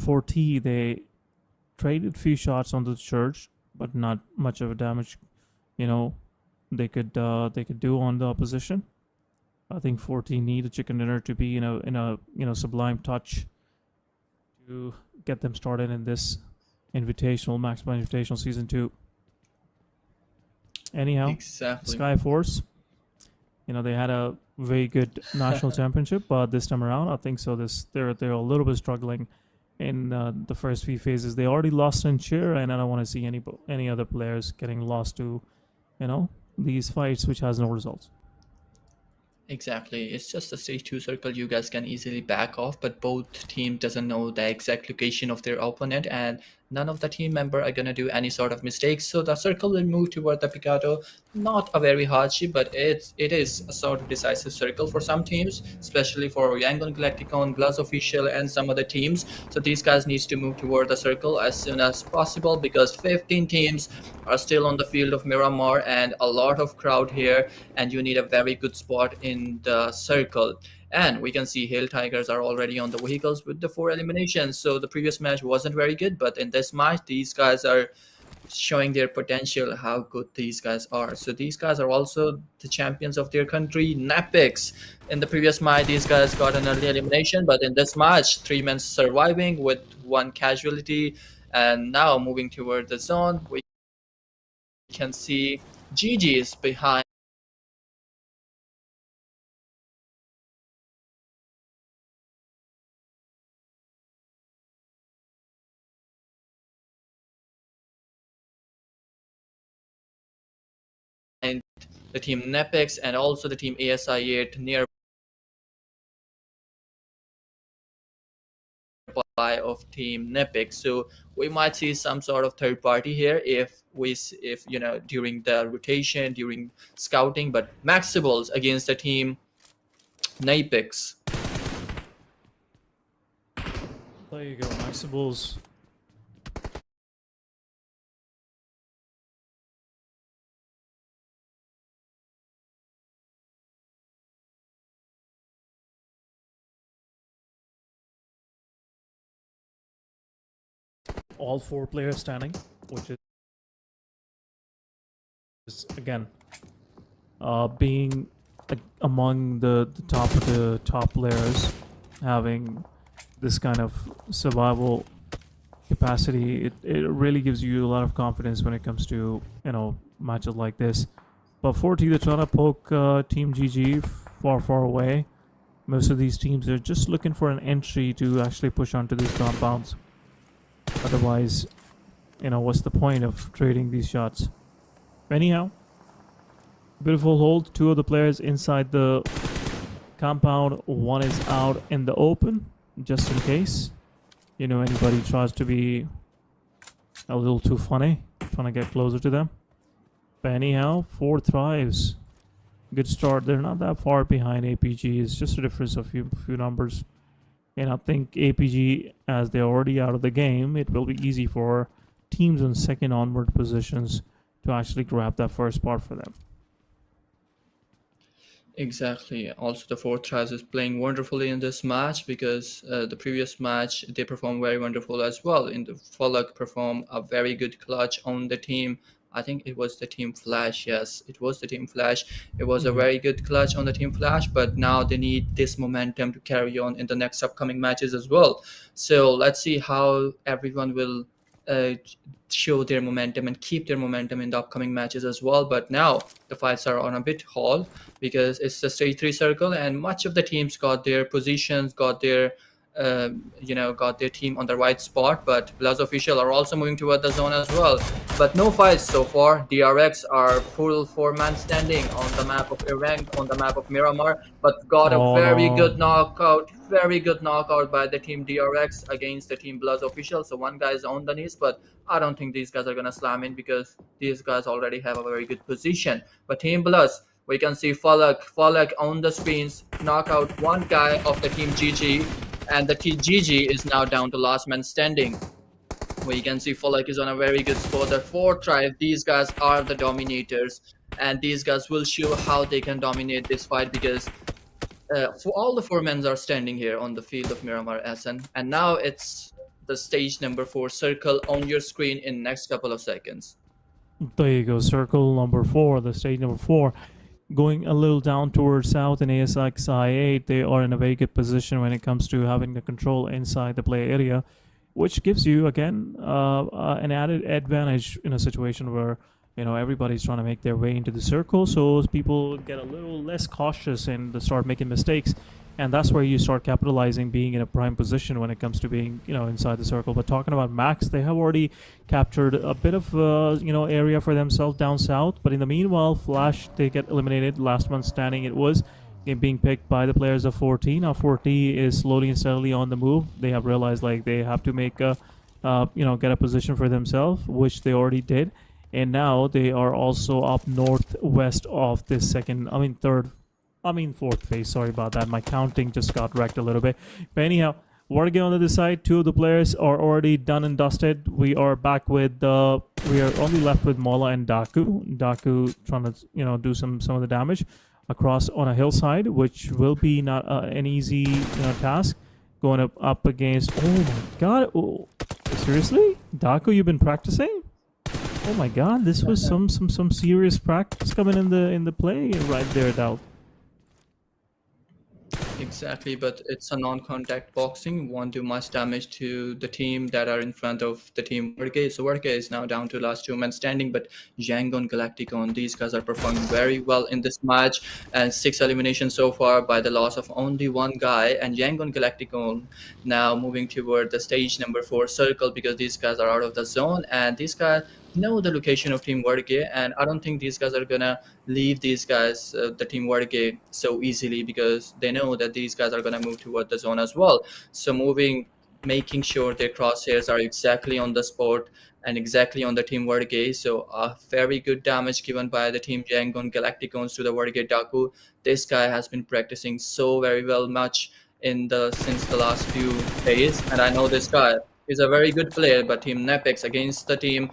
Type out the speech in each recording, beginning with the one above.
4T, they traded few shots on the church, but not much of a damage, you know, they could do on the opposition. I think 4T need a chicken dinner to be, in a sublime touch to get them started in this invitational, MAXebels Invitational Season 2. Anyhow, Exactly. SKYFORCE, they had a very good national championship, but this time around, I think so. They're a little bit struggling in the first few phases. They already lost in cheer, and I don't want to see any other players getting lost to, these fights which has no results. Exactly. It's just a stage 2 circle. You guys can easily back off, but both team doesn't know the exact location of their opponent, and none of the team member are gonna do any sort of mistakes. So the circle will move toward the Picado. Not a very hardship, but it is a sort of decisive circle for some teams, especially for YANGON, GLACTICOS, BLUZZ official, and some other teams. So these guys needs to move toward the circle as soon as possible, because 15 teams are still on the field of Miramar and a lot of crowd here, and you need a very good spot in the circle. And we can see Hail Tigers are already on the vehicles with the 4 eliminations. So the previous match wasn't very good, but in this match, these guys are showing their potential, how good these guys are. So these guys are also the champions of their country, NEPX. In the previous match, these guys got an early elimination, but in this match, 3 men surviving with 1 casualty. And now moving toward the zone, we can see GG is behind the team NEPX and also the team ASI8 nearby of team NEPX. So we might see some sort of third party here if during the rotation, during scouting. But MAXebels against the team NEPX. There you go, MAXebels. All 4 players standing, which is again being among the top players, having this kind of survival capacity. It really gives you a lot of confidence when it comes to matches like this. But 4T, they're trying to poke Team GG far away. Most of these teams are just looking for an entry to actually push onto these compounds. Otherwise, what's the point of trading these shots? Anyhow, beautiful hold. 2 of the players inside the compound. 1 is out in the open, just in case, anybody tries to be a little too funny, trying to get closer to them. But anyhow, 4 thrives. Good start. They're not that far behind APG. It's just a difference of few numbers. And I think APG, as they're already out of the game, it will be easy for teams on second onward positions to actually grab that first spot for them. Exactly. Also, the 4 tries is playing wonderfully in this match, because the previous match they performed very wonderful as well. In the Pubg performed a very good clutch on the team. I think it was the team Flash. Yes, it was the team Flash. It was a very good clutch on the team Flash, but now they need this momentum to carry on in the next upcoming matches as well. So let's see how everyone will show their momentum and keep their momentum in the upcoming matches as well. But now the fights are on a bit halt, because it's the stage 3 circle, and much of the teams got their positions, got their team on the right spot. But BLUZZ official are also moving toward the zone as well, but no fights so far. DRX are full 4-man standing on the map of Erangle, on the map of Miramar, but got a very good knockout by the team DRX against the team BLUZZ official. So 1 guy is on the knees, but I don't think these guys are gonna slam in, because these guys already have a very good position. But team BLUZZ, we can see Pubg on the screens, knock out 1 guy of the team GG, and the team GG is now down to last man standing. We can see Pubg is on a very good spot. The 4 tribe, these guys are the dominators, and these guys will show how they can dominate this fight, because for all the 4 men are standing here on the field of Miramar SN, and now it's the stage number 4 circle on your screen in next couple of seconds. There you go, circle number 4, the stage number 4. Going a little down towards south in ASX I8, they are in a very good position when it comes to having the control inside the play area, which gives you, again, an added advantage in a situation where, you know, everybody's trying to make their way into the circle, so people get a little less cautious and start making mistakes. And that's where you start capitalizing, being in a prime position when it comes to being, you know, inside the circle. But talking about Max, they have already captured a bit of, you know, area for themselves down south. But in the meanwhile, Flash, they get eliminated. Last man standing it was, being picked by the players of 14. Now 40 is slowly and steadily on the move. They have realized, like, they have to make a, you know, get a position for themselves, which they already did. And now they are also up northwest of this fourth phase. Sorry about that. My counting just got wrecked a little bit. But anyhow, WarrGye on the other side. 2 of the players are already done and dusted. We are back with we are only left with Mola and Daku. Daku trying to, you know, do some of the damage across on a hillside, which will be not an easy, you know, task. Going up against. Oh my God! Oh, seriously, Daku, you've been practicing? Oh my God! This was some serious practice coming in the play right there, Dal. Exactly, but it's a non-contact boxing. Won't do much damage to the team that are in front of the team WarrGye. So WarrGye is now down to last 2 men standing, but YANGON, Galacticon, these guys are performing very well in this match, and 6 eliminations so far by the loss of only 1 guy. And YANGON, Galacticon now moving toward the stage number 4 circle, because these guys are out of the zone, and these guys know the location of team WarrGye, and I don't think these guys are gonna leave these guys, the team WarrGye, so easily, because they know that these guys are gonna move toward the zone as well. So making sure their crosshairs are exactly on the spot and exactly on the team WarrGye. So a very good damage given by the team YANGON Galacticons to the WarrGye Daku. This guy has been practicing so very well much since the last few days, and I know this guy is a very good player. But team NEPX against the team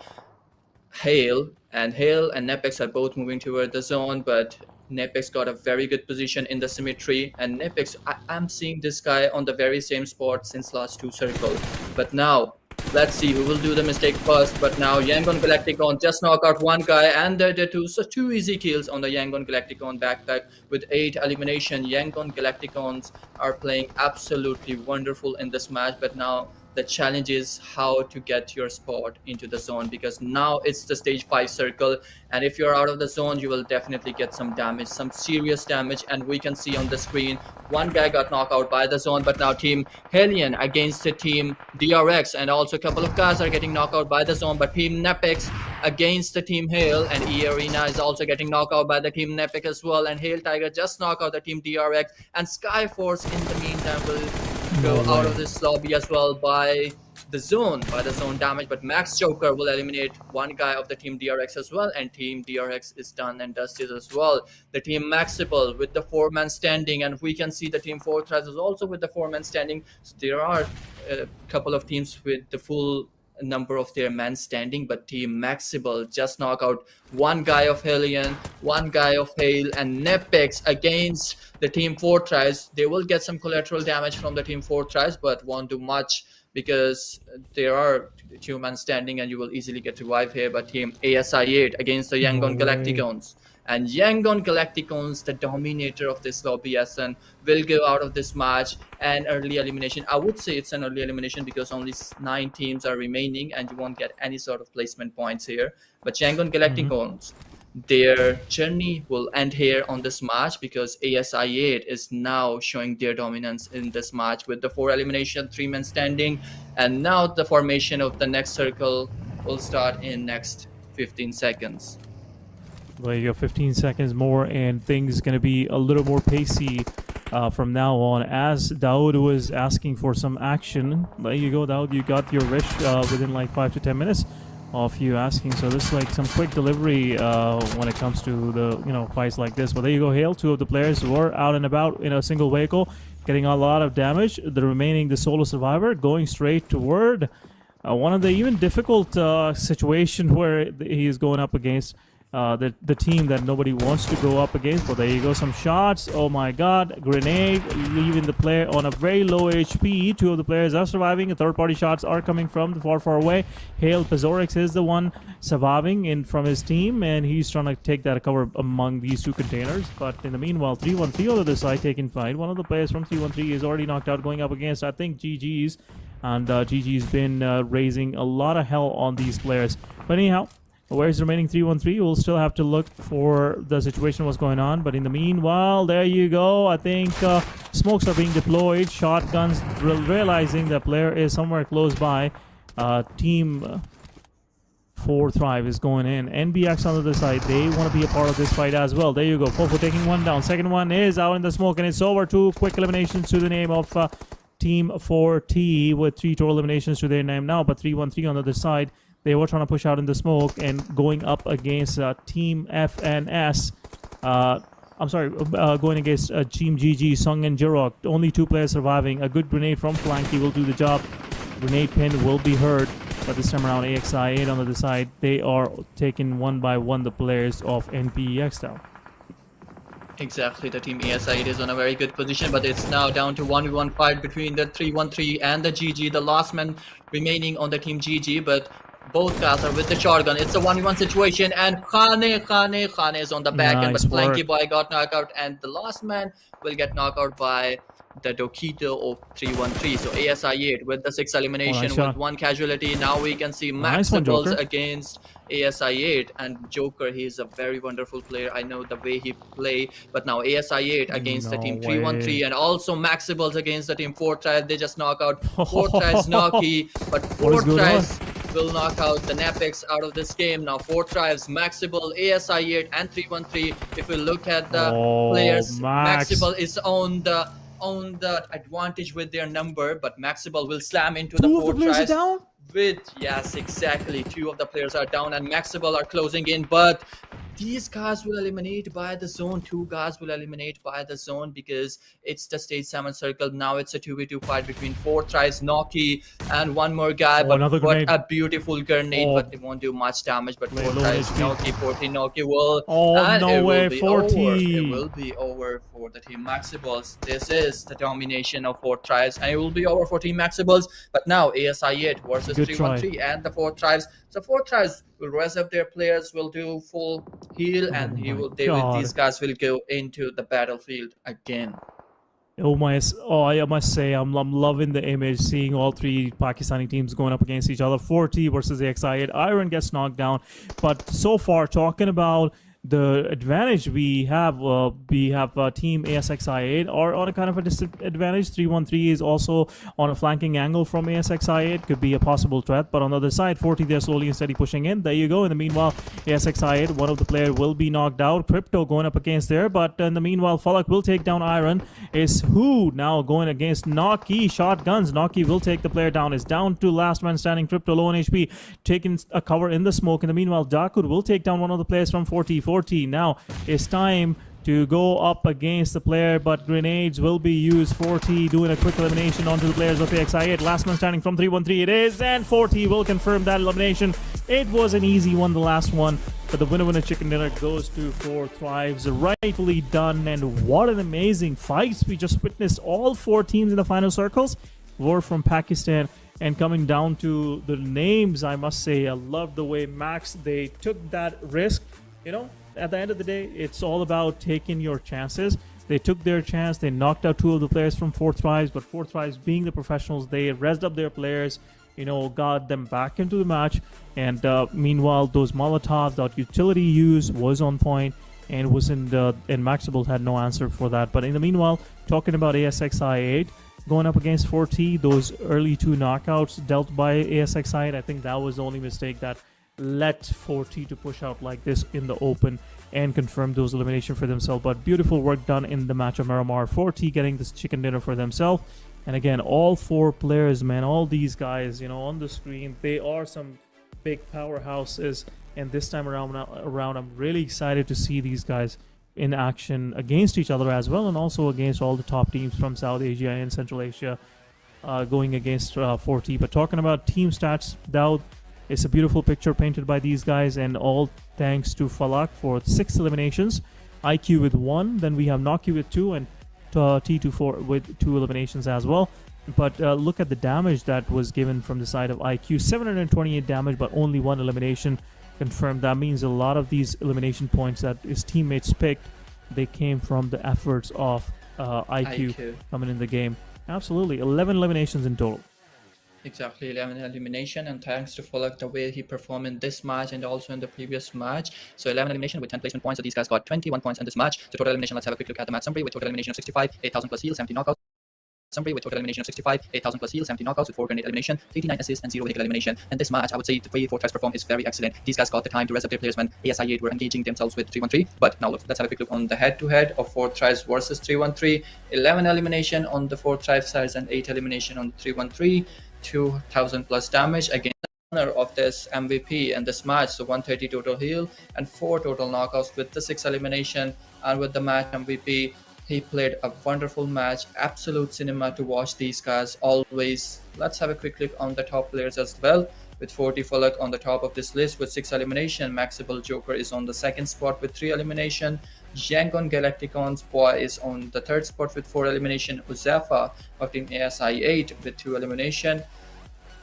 Hale and NEPX are both moving toward the zone, but NEPX got a very good position in the symmetry, and NEPX, I'm seeing this guy on the very same spot since last 2 circles. But now let's see who will do the mistake first. But now YANGON Galacticon just knock out 1 guy, and there are 2 easy kills on the YANGON Galacticon backpack with 8 elimination. YANGON Galacticons are playing absolutely wonderful in this match, but now the challenge is how to get your spot into the zone, because now it's the stage 5 circle, and if you're out of the zone, you will definitely get some damage, some serious damage. And we can see on the screen 1 guy got knocked out by the zone, but now team Hellion against the team DRX, and also a couple of guys are getting knocked out by the zone. But team NEPX against the team Hale, and eARENA is also getting knocked out by the team NEPX as well, and Hale Tiger just knocked out the team DRX, and SKYFORCE in the meantime will go out of this lobby as well by the zone damage. But Max Joker will eliminate 1 guy of the team DRX as well, and team DRX is done and dusted as well. The team MAXebels with the 4-man standing, and we can see the team Fortress is also with the 4-man standing. So there are a couple of teams with the full number of their men standing, but team MAXebels just knock out 1 guy of Hellion, 1 guy of Hale, and NEPX against the team Fortress. They will get some collateral damage from the team Fortress, but won't do much because there are 2 men standing, and you will easily get revived here. But team ASI8 against the YANGON Galacticons. And YANGON Galacticons, the dominator of this lobby SN, will go out of this match. And early elimination, I would say it's an early elimination because only 9 teams are remaining, and you won't get any sort of placement points here. But YANGON Galacticons, their journey will end here on this match, because ASI8 is now showing their dominance in this match with the 4 elimination, 3 men standing. And now the formation of the next circle will start in next 15 seconds. Well, you got 15 seconds more, and things going to be a little more pacey from now on, as Daoud was asking for some action. There you go, Daoud. You got your wish within like 5 to 10 minutes of you asking. So this is like some quick delivery when it comes to the fights like this. But there you go, Hale. 2 of the players were out and about in a single vehicle, getting a lot of damage. The solo survivor going straight toward one of the even difficult situation where he is going up against. the team that nobody wants to go up against. But there you go, some shots. Oh my god, grenade leaving the player on a very low HP. Two of the players are surviving. Third-party shots are coming from the far away. Hale Pazorix is the one surviving in from his team, and he's trying to take that cover among these two containers. But in the meanwhile, 313 on the other side taking fight. One of the players from 313 is already knocked out, going up against, I think, GG's. And GG's been raising a lot of hell on these players. But anyhow, where's the remaining 313? We'll still have to look for the situation, what's going on. But in the meanwhile, there you go. I think smokes are being deployed. Shotguns, realizing the player is somewhere close by. Team 4 Thrive is going in. NBX on the other side. They want to be a part of this fight as well. There you go. Fofo taking one down. Second one is out in the smoke, and it's over. 2 quick eliminations to the name of Team 4T, with 3 total eliminations to their name now. But 313 on the other side. They were trying to push out in the smoke and going up against Team FNS. I'm sorry, going against Team GG, Sung and Jirok. Only 2 players surviving. A good grenade from Flanky will do the job. Grenade pin will be heard. But this time around, AXI8 on the other side, they are taking one by one the players of NPEX down. Exactly, the team ASI is on a very good position, but it's now down to 1v1 fight between the 313 and the GG, the last man remaining on the team GG, but both guys are with the shotgun. It's a 1v1 situation, and Khane is on the back end, but Flanky Boy got knocked out, and the last man will get knocked out by the Dokito of 313. So ASI8 with the 6 elimination with 1 casualty. Now we can see MAXebels against ASI8, and Joker, he's a very wonderful player. I know the way he play, but now ASI8 against the team 313, and also MAXebels against the team 4 Thrives. They just knock out 4 Thrives Noki, but 4 Thrives will knock out the NEPX out of this game. Now 4 Thrives, MAXebel, ASI8 and 313. If we look at the players, MAXebel is on the advantage with their number, but MAXebel will slam into the 4 Thrives. Down? Yes, exactly. 2 of the players are down, and MAXebel are closing in, but these guys will eliminate by the zone. 2 guys will eliminate by the zone because it's the stage 7 circle. Now it's a 2v2 fight between 4 Thrives, Noki, and one more guy. But what a beautiful grenade, but it won't do much damage. But 4 Thrives, Noki, 14 Noki will. Oh, no way, 40. It will be over for the team MAXebels. This is the domination of 4 Thrives, and it will be over for team MAXebels. But now ASI8 versus 313 and the 4 Thrives. So 4 Thrives will reserve their players, will do full heal, and these guys will go into the battlefield again. I must say, I'm loving the image, seeing all 3 Pakistani teams going up against each other. 4T versus AXI8. Iron gets knocked down, but so far, talking about the advantage we have team ASXI8 are on a kind of a disadvantage. 313 is also on a flanking angle from ASXI8, could be a possible threat, but on the other side 40 they're slowly and steady pushing in. There you go. In the meanwhile, ASXI8, one of the players will be knocked out. Crypto going up against there, but in the meanwhile Falak will take down Iron. Is who now going against Noki? Shotguns. Noki will take the player down. Is down to last man standing. Crypto low on HP, taking a cover in the smoke. In the meanwhile, Dakud will take down one of the players from 40. Now it's time to go up against the player, but grenades will be used. 4T doing a quick elimination onto the players of AXI8. Last man standing from 313 it is, and 4T will confirm that elimination. It was an easy one, the last one, but the winner chicken dinner goes to 4 Thrives. Rightfully done, and what an amazing fight we just witnessed. All 4 teams in the final circles were from Pakistan, and coming down to the names, I must say, I love the way they took that risk. You know, at the end of the day, it's all about taking your chances. They took their chance. They knocked out 2 of the players from 4 Thrives, but 4 Thrives being the professionals, they rezzed up their players, got them back into the match. And meanwhile, those Molotovs, that utility use was on point, and MAXebels had no answer for that. But in the meanwhile, talking about ASXI8 going up against 4T, those early 2 knockouts dealt by ASXI8, I think that was the only mistake that let 4T to push out like this in the open and confirm those elimination for themselves. But beautiful work done in the match of Miramar. 4T getting this chicken dinner for themselves. And again, all 4 players, man, all these guys, on the screen, they are some big powerhouses. And this time around, I'm really excited to see these guys in action against each other as well, and also against all the top teams from South Asia and Central Asia going against 4T. But talking about team stats, Daud, It's a beautiful picture painted by these guys, and all thanks to Falak for 6 eliminations, IQ with 1, then we have Noki with 2, and T24 with 2 eliminations as well. But look at the damage that was given from the side of IQ. 728 damage, but only 1 elimination confirmed. That means a lot of these elimination points that his teammates picked, they came from the efforts of IQ coming in the game. Absolutely, 11 eliminations in total. Exactly, 11 elimination, and thanks to Falak the way he performed in this match and also in the previous match. So 11 elimination with 10 placement points, so these guys got 21 points in this match. So total elimination, let's have a quick look at the match summary with total elimination of 65, 8,000 plus heal, 70 knockouts. Summary with total elimination of 65, 8,000 plus heal, 70 knockouts with 4 grenade elimination, 89 assists and 0 vehicle elimination. And this match, I would say the way 4 tries performed is very excellent. These guys got the time to rest up their players when ASI8 were engaging themselves with 313. But now let's have a quick look on the head-to-head of 4 tries versus 313. 11 elimination on the 4 try sides and 8 elimination on the 313. 2,000 plus damage. Again, winner of this MVP and this match, so 130 total heal and 4 total knockouts with the 6 elimination. And with the match MVP, he played a wonderful match, absolute cinema to watch these guys always. Let's have a quick look on the top players as well. With 40 Falak on the top of this list with 6 elimination. MAXebels Joker is on the 2nd spot with 3 elimination. YANGON Galacticos Boy is on the 3rd spot with 4 elimination. Uzafa of team ASI8 with 2 elimination.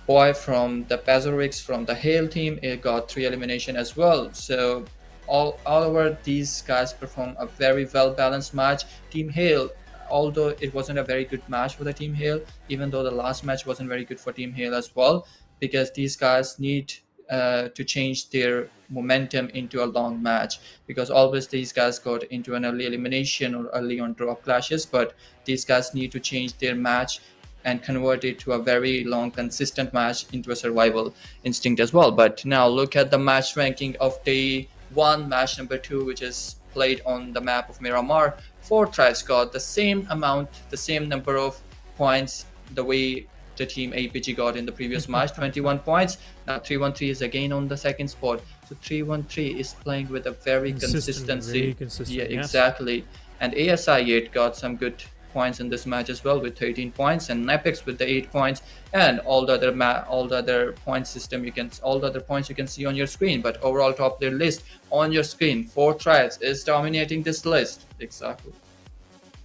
Boy from the Pazorix from the Hale team, it got 3 elimination as well. So all over, these guys perform a very well balanced match. Team Hale, although it wasn't a very good match for the Team Hale, even though the last match wasn't very good for Team Hale as well, because these guys need to change their momentum into a long match, because always these guys got into an early elimination or early on drop clashes, but these guys need to change their match and convert it to a very long consistent match into a survival instinct as well. But now look at the match ranking of day 1, match number 2, which is played on the map of Miramar. 4 tribes got the same amount, the same number of points, the way the team APG got in the previous match, 21 points. Now 313 is again on the 2nd spot. So 313 is playing with a very consistency. Yeah, exactly. And ASI8 got some good points in this match as well with 13 points, and NEPX with the 8 points, and all the other point system all the other points you can see on your screen. But overall top player list on your screen, 4 tribes is dominating this list. Exactly.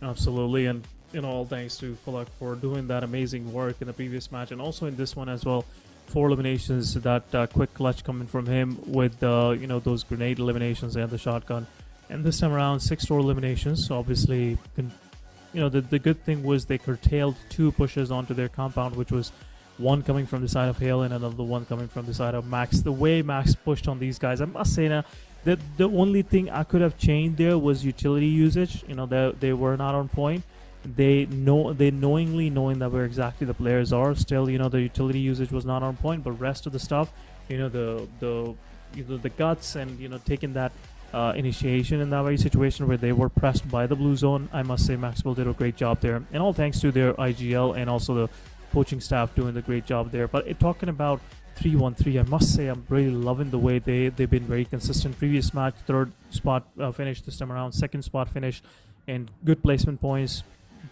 Absolutely, and all thanks to Falak for doing that amazing work in the previous match and also in this one as well. 4 eliminations, that quick clutch coming from him with those grenade eliminations and the shotgun. And this time around, 6 total eliminations. So obviously, the good thing was they curtailed 2 pushes onto their compound, which was one coming from the side of Hale and another one coming from the side of Max. The way Max pushed on these guys, I must say now, that the only thing I could have changed there was utility usage. They were not on point. They knowingly knowing that where exactly the players are. Still, the utility usage was not on point. But rest of the stuff, the guts and taking that initiation in that very situation where they were pressed by the blue zone, I must say MAXebels did a great job there, and all thanks to their IGL and also the coaching staff doing the great job there. But talking about 313, I must say I'm really loving the way they've been very consistent. Previous match, 3rd spot finish, this time around 2nd spot finish, and good placement points,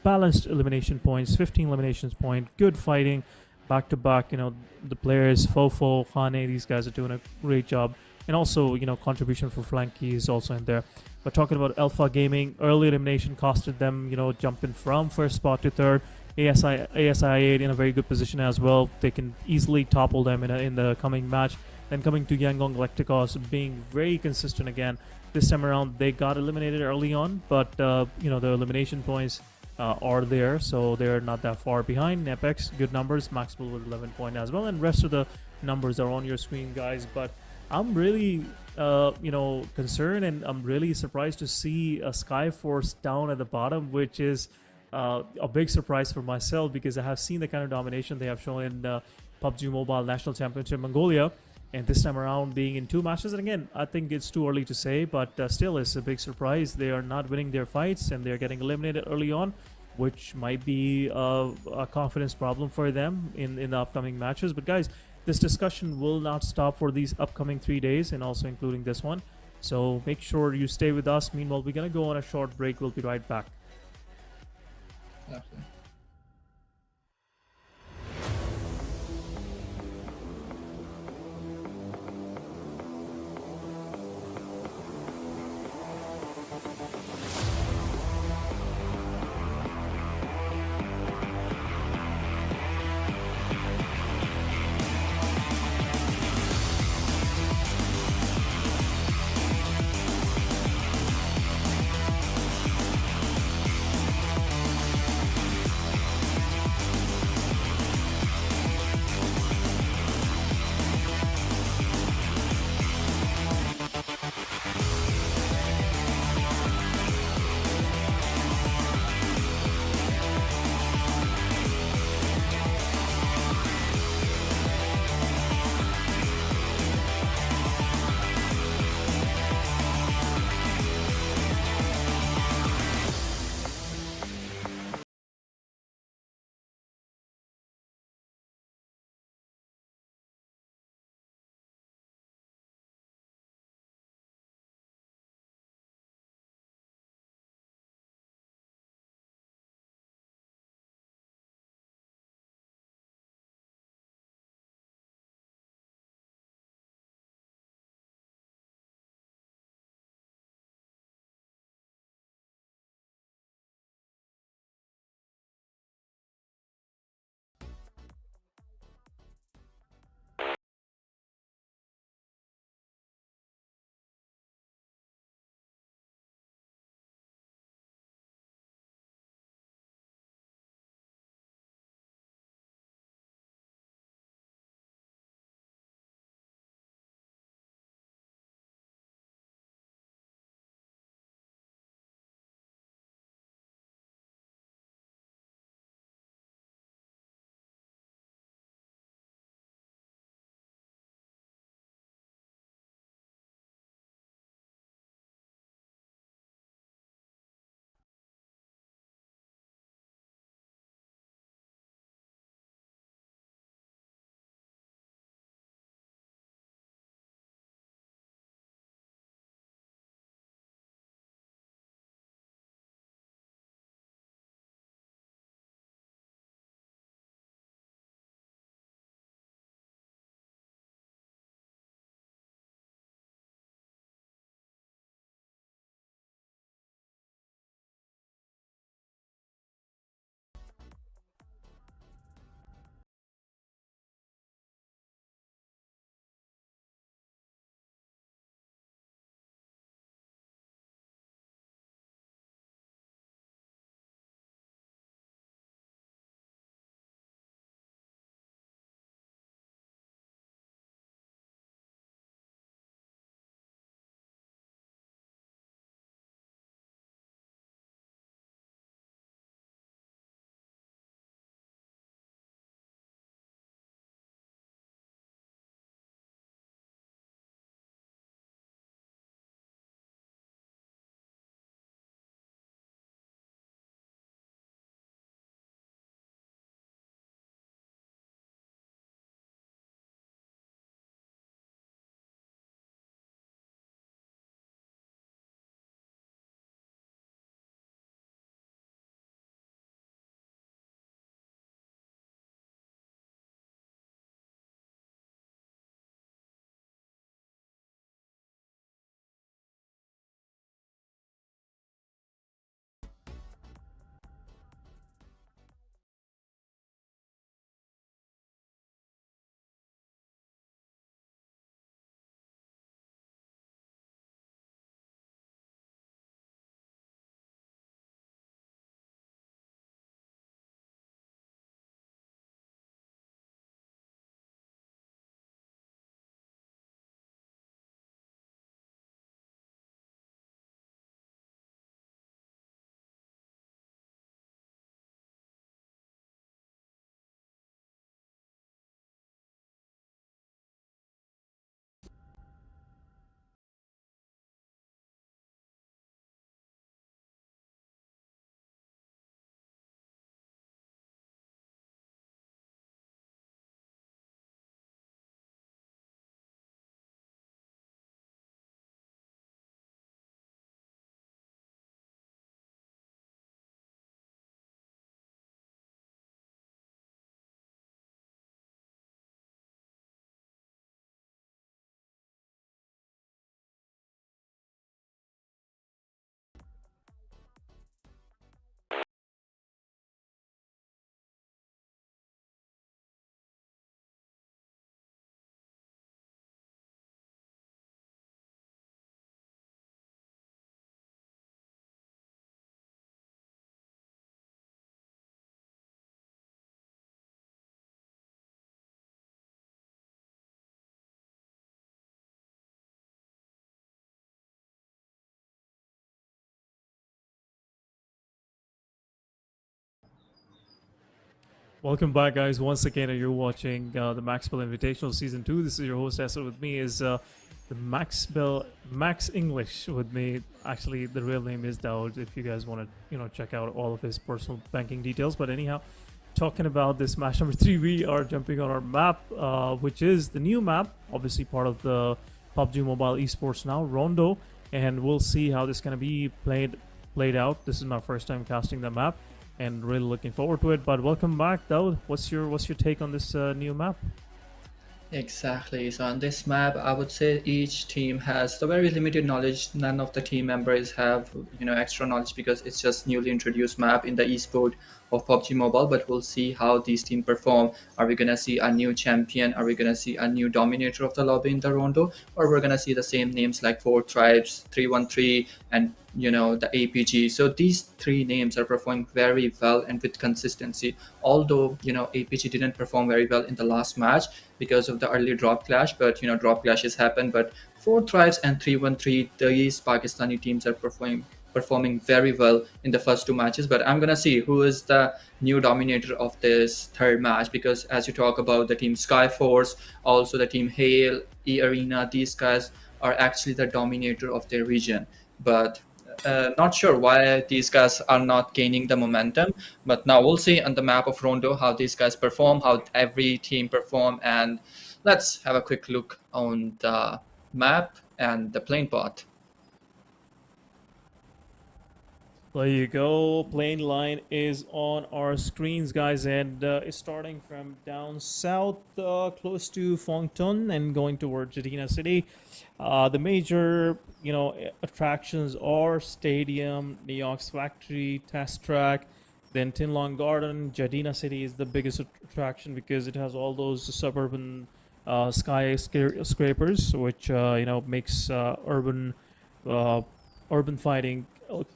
balanced elimination points, 15 eliminations point, good fighting back to back. The players Fofo, Hane, these guys are doing a great job. And also, contribution for Flanky is also in there. But talking about Alpha Gaming, early elimination costed them, jumping from 1st spot to 3rd. ASI8 in a very good position as well. They can easily topple them in the coming match. Then coming to YANGON Galacticos, being very consistent again. This time around, they got eliminated early on, but, the elimination points are there, so they're not that far behind. NEPX, good numbers. MAXebels with 11 points as well. And rest of the numbers are on your screen, guys. But I'm really, concerned, and I'm really surprised to see a SKYFORCE down at the bottom, which is a big surprise for myself, because I have seen the kind of domination they have shown in PUBG Mobile National Championship Mongolia, and this time around being in 2 matches. And again, I think it's too early to say, but still it's a big surprise. They are not winning their fights and they're getting eliminated early on, which might be a confidence problem for them in the upcoming matches. But guys, this discussion will not stop for these upcoming 3 days, and also including this one. So make sure you stay with us. Meanwhile, we're going to go on a short break. We'll be right back. Okay. Welcome back, guys. Once again, you're watching the MAXebel Invitational Season 2. This is your host, Esther. With me is the MAXebel, Max English with me. Actually, the real name is Daud, if you guys want to, check out all of his personal banking details. But anyhow, talking about this match number 3, we are jumping on our map, which is the new map, obviously part of the PUBG Mobile Esports now, Rondo. And we'll see how this is going to be played out. This is my first time casting the map, and really looking forward to it. But welcome back, Daud. What's your take on this new map? Exactly. So on this map, I would say each team has the very limited knowledge. None of the team members have, extra knowledge because it's just newly introduced map in the esport of PUBG Mobile. But we'll see how these teams perform. Are we gonna see a new champion? Are we gonna see a new dominator of the lobby in the Rondo? Or we're gonna see the same names like Four Tribes, 313, and the APG. So these three names are performing very well and with consistency. Although APG didn't perform very well in the last match because of the early drop clash, but drop clashes happen. But Four Tribes and 313, these Pakistani teams are performing very well in the first two matches. But I'm gonna see who is the new dominator of this third match, because as you talk about the team SKYFORCE, also the team Hail, eARENA, these guys are actually the dominator of their region. But not sure why these guys are not gaining the momentum, but now we'll see on the map of Rondo how these guys perform, how every team perform, and let's have a quick look on the map and the playing path. There you go. Plane line is on our screens, guys, and it's starting from down south, close to Phong and going towards Jadina City. The major, attractions are Stadium, Neox Factory, Test Track, then Tin Long Garden. Jadina City is the biggest attraction because it has all those suburban skyscrapers, which makes urban fighting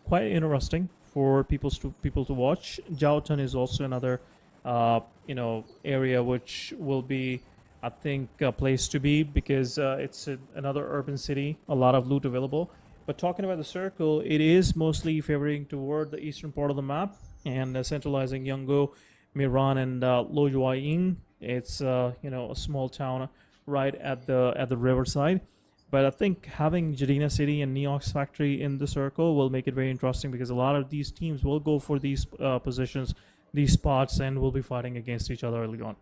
quite interesting for people to watch. Jiaotan is also another area which will be, I think, a place to be because it's another urban city, a lot of loot available. But talking about the circle, it is mostly favoring toward the eastern part of the map and centralizing Yangon, Miran, and Lojuaying. It's a small town right at the riverside. But I think having Jadina City and Neox Factory in the circle will make it very interesting because a lot of these teams will go for these positions, these spots, and will be fighting against each other early on.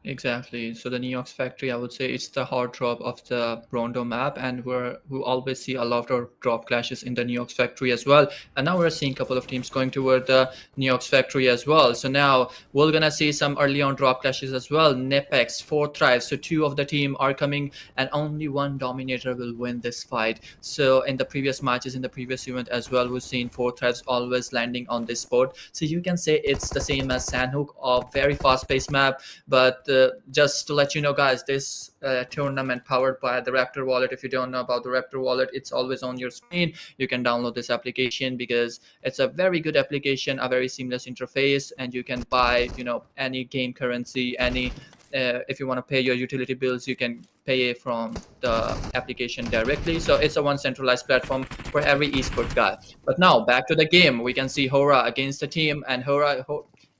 Exactly. So the Neox Factory, I would say it's the hard drop of the Rondo map, and we always see a lot of drop clashes in the Neox Factory as well. And now we're seeing a couple of teams going toward the Neox Factory as well. So now we're gonna see some early on drop clashes as well. NEPX, Four Thrives. So two of the team are coming, and only one dominator will win this fight. So in the previous matches, in the previous event as well, we've seen Four Thrives always landing on this spot. So you can say it's the same as Sandhook, a very fast-paced map, but just to let you know, guys, this tournament powered by the Raptor wallet. If you don't know about the Raptor wallet, it's always on your screen. You can download this application because it's a very good application, a very seamless interface, and you can buy any game currency, any if you want to pay your utility bills, you can pay from the application directly. So it's a one centralized platform for every esport guy. But now back to the game, we can see HORAA against the team, and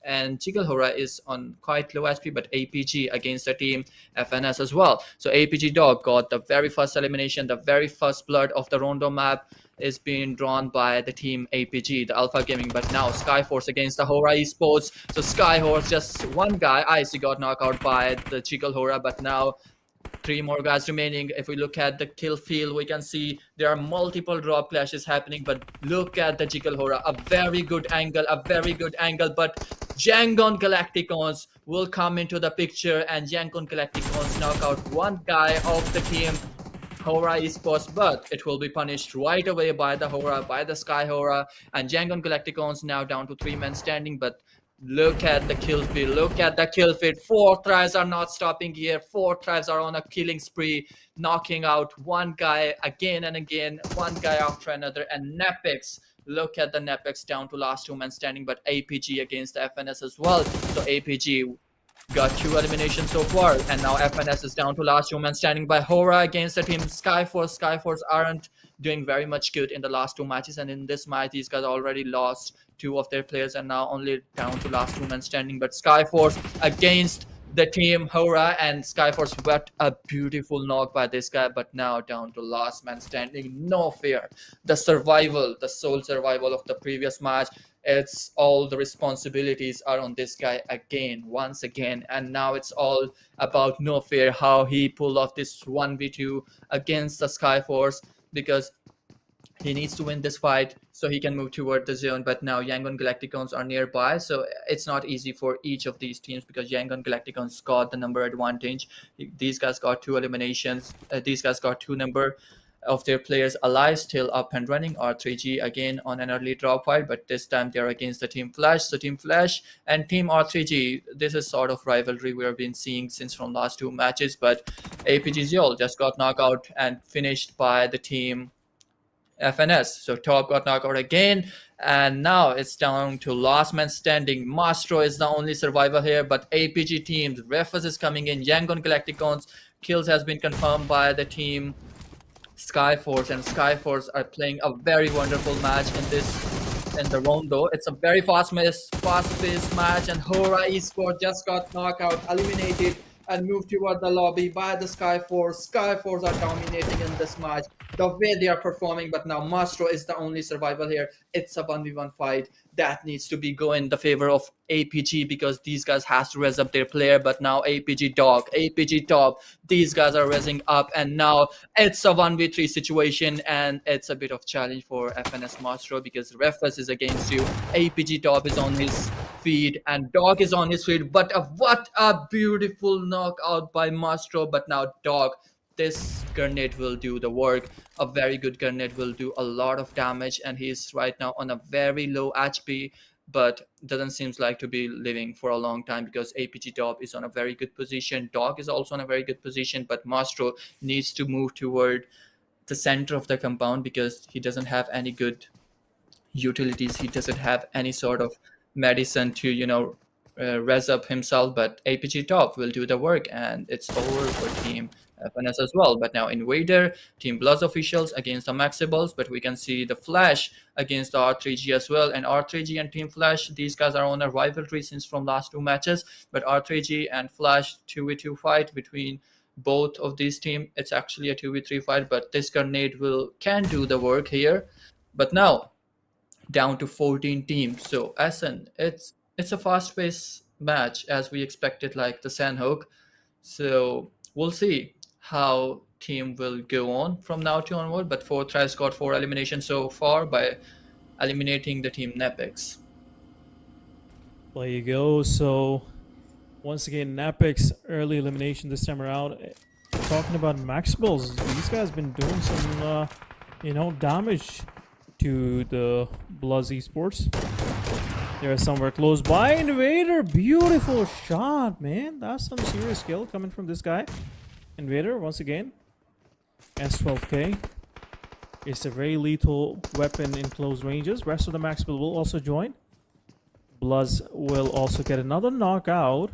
and HORAA is on quite low HP, but APG against the team FNS as well. So APG Dog got the very first elimination, the very first blood of the Rondo map is being drawn by the team APG, the Alpha Gaming. But now SKYFORCE against the HORAA Esports. So SKYFORCE, just one guy, Icy, got knocked out by the HORAA, but now three more guys remaining. If we look at the kill field, we can see there are multiple drop clashes happening, but look at the HORAA, a very good angle, but YANGON Galacticos will come into the picture, and YANGON Galacticos knock out one guy of the team HORAA Esports, but it will be punished right away by the HORAA, by the SKYFORCE, and YANGON Galacticos now down to 3 men standing. But look at the kill feed. Four Thrives are not stopping here. Four Thrives are on a killing spree, knocking out one guy again and again, one guy after another. And NEPX, look at the NEPX down to last 2 men standing, but APG against the FNS as well. So APG got 2 eliminations so far, and now FNS is down to last 2 men standing by HORAA against the team SKYFORCE. SKYFORCE aren't doing very much good in the last 2 matches, and in this match these guys already lost 2 of their players and now only down to last 2 men standing. But SKYFORCE against the team HORAA, and SKYFORCE, what a beautiful knock by this guy, but now down to last man standing. No fear. The survival, the sole survival of the previous match, it's all the responsibilities are on this guy again, once again, and now it's all about no fear, how he pulled off this 1v2 against the SKYFORCE, because he needs to win this fight so he can move toward the zone. But now YANGON Galacticons are nearby, so it's not easy for each of these teams because YANGON Galacticons got the number advantage. These guys got 2 eliminations. These guys got 2 number of their players alive, still up and running. R3G again on an early drop fight, but this time they're against the Team Flash. So Team Flash and Team R3G, this is sort of rivalry we have been seeing since from last 2 matches. But APG Zeol just got knocked out and finished by the team FNS. So Top got knocked out again, and now it's down to last man standing. Mastro is the only survivor here, but APG teams, Refus is coming in. YANGON Galacticons kills has been confirmed by the team SKYFORCE, and SKYFORCE are playing a very wonderful match in the Rondo. It's a very fast-paced match, and HORAA Esports just got knocked out, eliminated, and moved toward the lobby by the SKYFORCE. SKYFORCE are dominating in this match, the way they are performing, but now Mastro is the only survivor here. It's a 1v1 fight that needs to be go in the favor of APG because these guys has to raise up their player, but now APG Dog, APG Top, these guys are raising up, and now it's a 1v3 situation, and it's a bit of challenge for FNS Mastro because Refus is against you, APG Top is on his feet, and Dog is on his feet, but what a beautiful knockout by Mastro. But now Dog, this grenade will do the work. A very good grenade will do a lot of damage, and he's right now on a very low HP, but doesn't seem like to be living for a long time because APG Top is on a very good position. Dog is also in a very good position, but Mastro needs to move toward the center of the compound because he doesn't have any good utilities. He doesn't have any sort of medicine to res up himself, but APG Top will do the work, and it's over for Team FNS as well. But now Invader, Team BLUZZ officials against the MAXebels, but we can see the Flash against the R3G as well, and R3G and Team Flash, these guys are on a rivalry since from last 2 matches, but R3G and Flash 2v2 fight between both of these teams. It's actually a 2v3 fight, but this grenade can do the work here. But now down to 14 teams, so SN, it's a fast-paced match as we expected, like the Sandhawk. So we'll see how team will go on from now to onward. But 4th has got 4 eliminations so far by eliminating the team NEPX. There you go. So once again, NEPX early elimination this time around. Talking about MAXebels, these guys been doing some damage to the BLUZZ Esports. They're somewhere close by. Invader, beautiful shot, man. That's some serious skill coming from this guy. Invader, once again. S12K. It's a very lethal weapon in close ranges. Rest of the MAXebels will also join. BLUZZ will also get another knockout.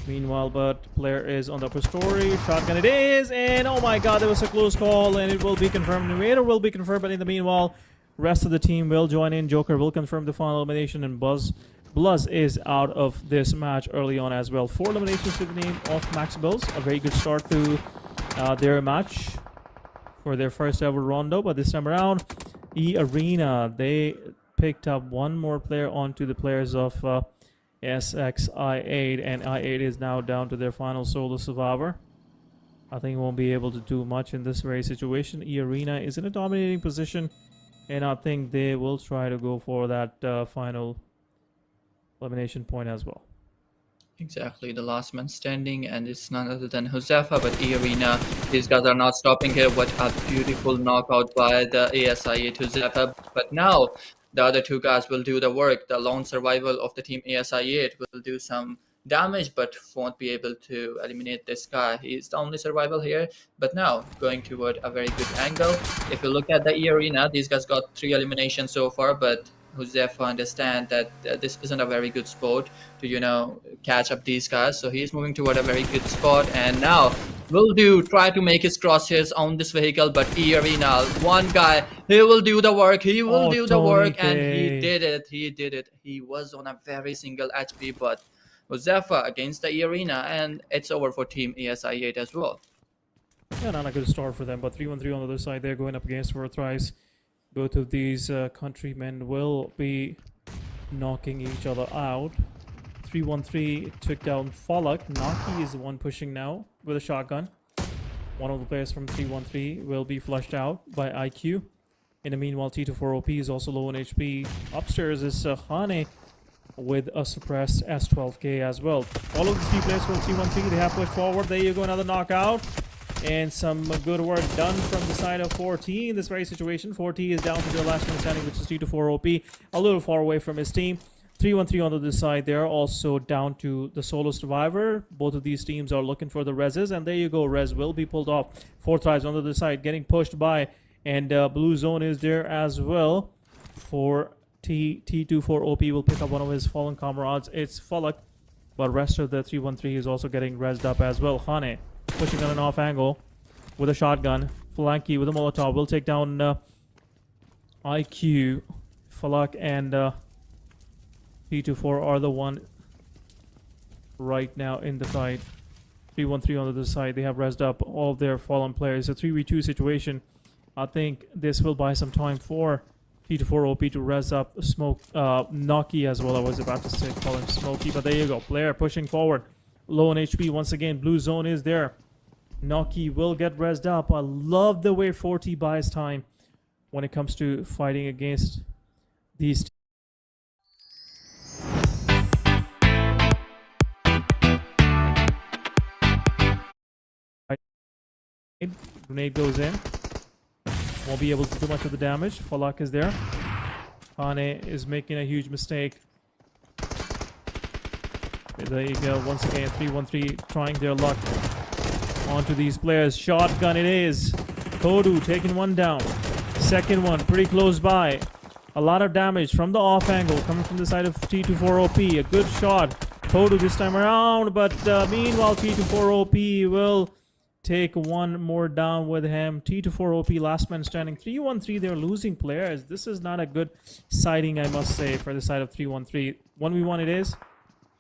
Meanwhile, but player is on the upper story. Shotgun it is, and oh my god, it was a close call, and it will be confirmed. Invader will be confirmed, but in the meanwhile, rest of the team will join in. Joker will confirm the final elimination, and BLUZZ is out of this match early on as well. 4 eliminations to the name of MAXebels. A very good start to their match for their first ever Rondo, but this time around, eARENA, they picked up one more player onto the players of SXI8, and I8 is now down to their final solo survivor. I think won't be able to do much in this very situation. eARENA is in a dominating position, and I think they will try to go for that final elimination point as well. Exactly, the last man standing, and it's none other than Josefa, but eARENA, these guys are not stopping here. What a beautiful knockout by the ASI8 Josefa. But now the other 2 guys will do the work. The lone survival of the team ASI8 will do some damage, but won't be able to eliminate this guy. He's the only survival here, but now going toward a very good angle. If you look at the eARENA, these guys got 3 eliminations so far, but Josefa understand that this isn't a very good spot to, catch up these guys. So he's moving toward a very good spot. And now will do try to make his crosshairs on this vehicle, but eARENA, one guy, he will do the work. He will Oh, do the Tony work, and he K. did it. He did it. He was on a very single HP, but Josefa against the eARENA, and it's over for Team ESI8 as well. Yeah, not a good start for them, but 3-1-3 on the other side. They're going up against World Thrives. Both of these countrymen will be knocking each other out. 3-1-3 took down Falak. Naki is the one pushing now with a shotgun. One of the players from 3-1-3 will be flushed out by IQ. In the meanwhile, T24OP is also low on HP. Upstairs is Hane with a suppressed S12K as well. All of the three players from 3-1-3, they have pushed forward. There you go, another knockout. And some good work done from the side of 4T in this very situation. 4T is down to their last man standing, which is T24OP, a little far away from his team. 3-1-3 on the other side, they're also down to the solo survivor. Both of these teams are looking for the reses, and there you go, res will be pulled off. 4 tries on the other side, getting pushed by, and blue zone is there as well. For T24OP will pick up one of his fallen comrades. It's Falak, but rest of the 3-1-3 is also getting rezzed up as well. Hane pushing on an off angle with a shotgun. Falanki with a Molotov will take down IQ. Falak and T24 are the one right now in the fight. 3-1-3 on the other side. They have rezzed up all of their fallen players. It's a 3v2 situation. I think this will buy some time for T24OP to res up Smoke, Naki as well. I was about to say call him Smokey, but there you go. Player pushing forward. Low on HP once again. Blue zone is there. Naki will get rezzed up. I love the way 4T buys time when it comes to fighting against these teams. Grenade goes in. Won't be able to do much of the damage. Falak is there. Hane is making a huge mistake. There you go. Once again, 3-1-3 trying their luck onto these players. Shotgun it is. Kodu taking one down. Second one pretty close by. A lot of damage from the off angle coming from the side of T24OP. A good shot. Kodu this time around, but meanwhile T24OP will take one more down with him. T24OP last man standing. 3-1-3, they're losing players. This is not a good sighting, I must say, for the side of 3-1-3. 1v1 it is.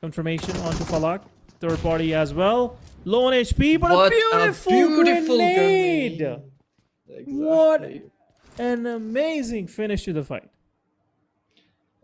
Confirmation onto Falak. Third party as well. Low on HP, but What a beautiful grenade. Exactly. What an amazing finish to the fight.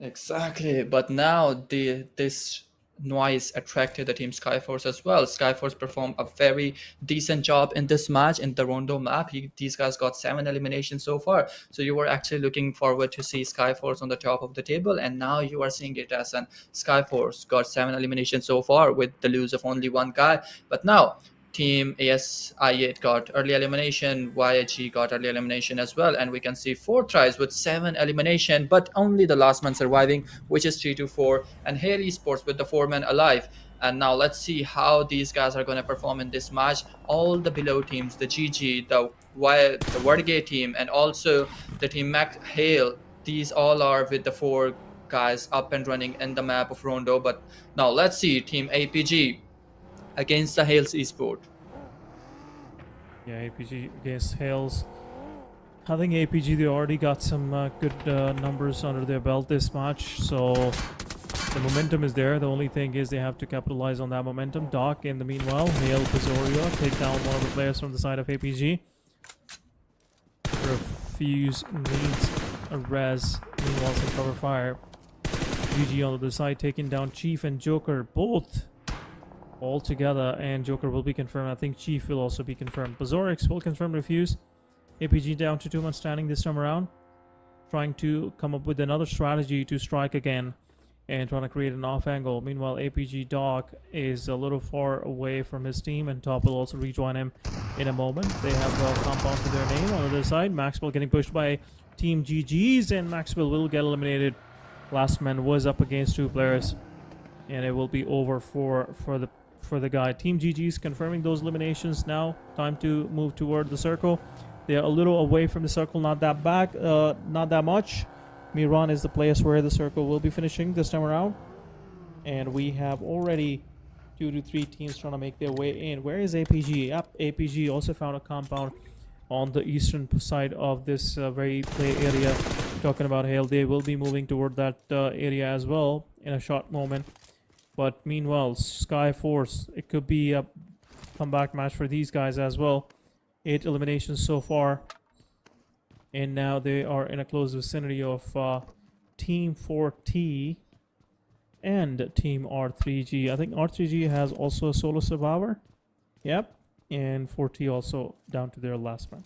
Exactly, but now this noise attracted the team Skyforce as well. Skyforce performed a very decent job in this match in the Rondo map. These guys got 7 eliminations so far, so you were actually looking forward to see Skyforce on the top of the table, and now you are seeing it as an Skyforce got 7 eliminations so far with the lose of only one guy. But now Team ASI8 got early elimination, YAG got early elimination as well, and we can see 4 tries with 7 elimination, but only the last man surviving, which is 3-4, and here Esports with the 4 men alive. And now let's see how these guys are going to perform in this match. All the below teams, the GG, the WarrGye team, and also the team MAXebels, these all are with the 4 guys up and running in the map of Rondo. But now let's see Team APG against the Hales Esport. Yeah, APG against Hales. I think APG, they already got some good numbers under their belt this match, so the momentum is there. The only thing is they have to capitalize on that momentum. Doc, in the meanwhile, Hale Pizzorio take down one of the players from the side of APG. Refuse needs a res. Meanwhile, some cover fire. GG on the other side taking down Chief and Joker, both all together, and Joker will be confirmed. I think Chief will also be confirmed. Bazorix will confirm refuse. APG down to 2 man standing this time around, trying to come up with another strategy to strike again and trying to create an off angle. Meanwhile, APG Doc is a little far away from his team, and Top will also rejoin him in a moment. They have a compound to their name on the other side. MAXebels getting pushed by Team GG's, and MAXebels will get eliminated. Last man was up against 2 players, and it will be over for the guy. Team GG's confirming those eliminations now. Time to move toward the circle. They're a little away from the circle, not that back, not that much. Miramar is the place where the circle will be finishing this time around. And we have already 2 to 3 teams trying to make their way in. Where is APG? Yep, APG also found a compound on the eastern side of this very play area. Talking about Hale, they will be moving toward that area as well in a short moment. But meanwhile, SKYFORCE, it could be a comeback match for these guys as well. 8 eliminations so far. And now they are in a close vicinity of Team 4T and Team R3G. I think R3G has also a solo survivor. Yep. And 4T also down to their last man.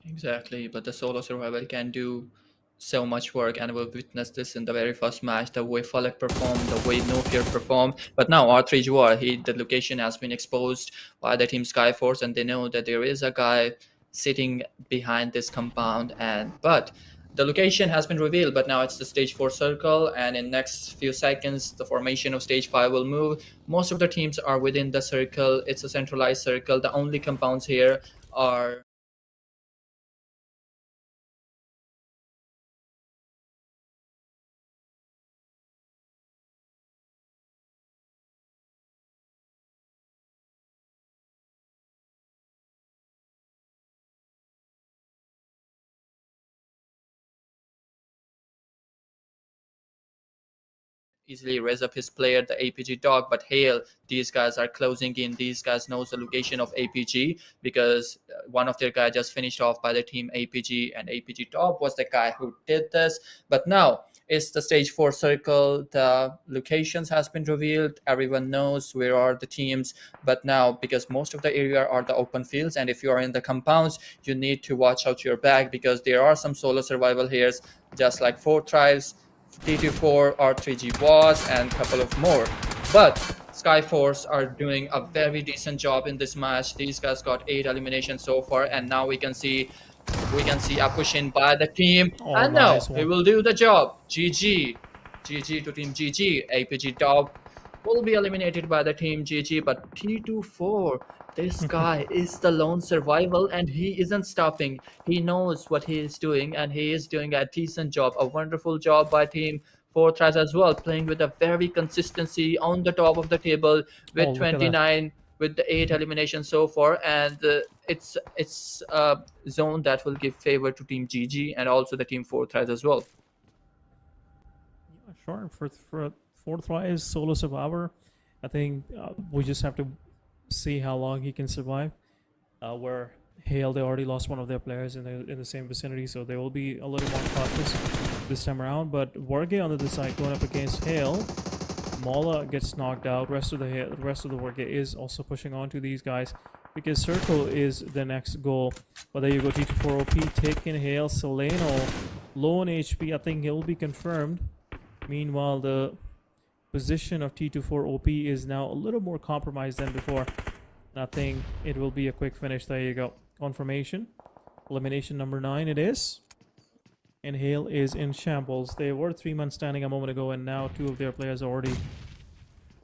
Exactly, but the solo survivor can do so much work, and we'll witness this in the very first match, the way Falek performed, the way No Fear performed. But now R3G, the location has been exposed by the team SKYFORCE, and they know that there is a guy sitting behind this compound, but the location has been revealed. But now it's the stage 4 circle, and in next few seconds the formation of stage 5 will move. Most of the teams are within the circle. It's a centralized circle. The only compounds here are easily raise up his player, the APG dog. But Hale, these guys are closing in. These guys knows the location of APG, because one of their guys just finished off by the team APG, and APG dog was the guy who did this. But now it's the stage 4 circle. The locations has been revealed. Everyone knows where are the teams. But now, because most of the area are the open fields, and if you are in the compounds, you need to watch out your back, because there are some solo survival here, just like 4 Tribes, T24, R3G was, and a couple of more. But SKYFORCE are doing a very decent job in this match. These guys got 8 eliminations so far, and now we can see a push in by the team. Oh, and nice now one. we will do the job. GG to team GG. APG dog will be eliminated by the team GG, but T24, this guy is the lone survival, and he isn't stopping. He knows what he is doing, and he is doing a decent job, a wonderful job by team 4 Threads as well, playing with a very consistency on the top of the table with 29, with the 8 eliminations so far. And it's a zone that will give favor to team GG and also the team 4 Threads as well. Yeah, sure. For 4 Thrives solo survivor, I think we just have to see how long he can survive. Where Hale, they already lost one of their players in the same vicinity, so they will be a little more cautious this time around. But WarrGye on the other side going up against Hale. Mola gets knocked out. Rest of the WarrGye is also pushing on to these guys, because circle is the next goal. But there you go, T24 OP taking Hale. Seleno low on HP. I think he'll be confirmed. Meanwhile, the position of T24 OP is now a little more compromised than before. I think it will be a quick finish. There you go. Confirmation. Elimination number 9 it is. And Hale is in shambles. They were 3-man standing a moment ago, and now 2 of their players are already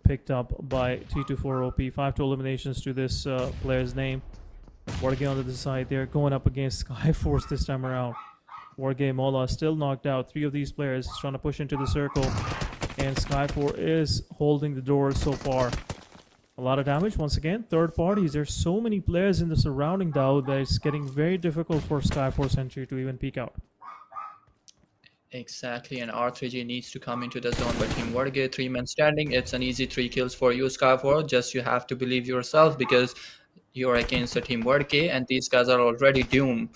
picked up by T24 OP. 5 eliminations to this player's name. WarrGye on the other side. They're going up against SKYFORCE this time around. WarrGye, Mola still knocked out. 3 of these players trying to push into the circle. And SKYFORCE is holding the door so far. A lot of damage once again. Third parties. There's so many players in the surrounding though that it's getting very difficult for SKYFORCE entry to even peek out. Exactly, and R3G needs to come into the zone. But team WarrGye, 3-man standing. It's an easy 3 kills for you, SKYFORCE. Just you have to believe yourself, because you're against the team WarrGye, and these guys are already doomed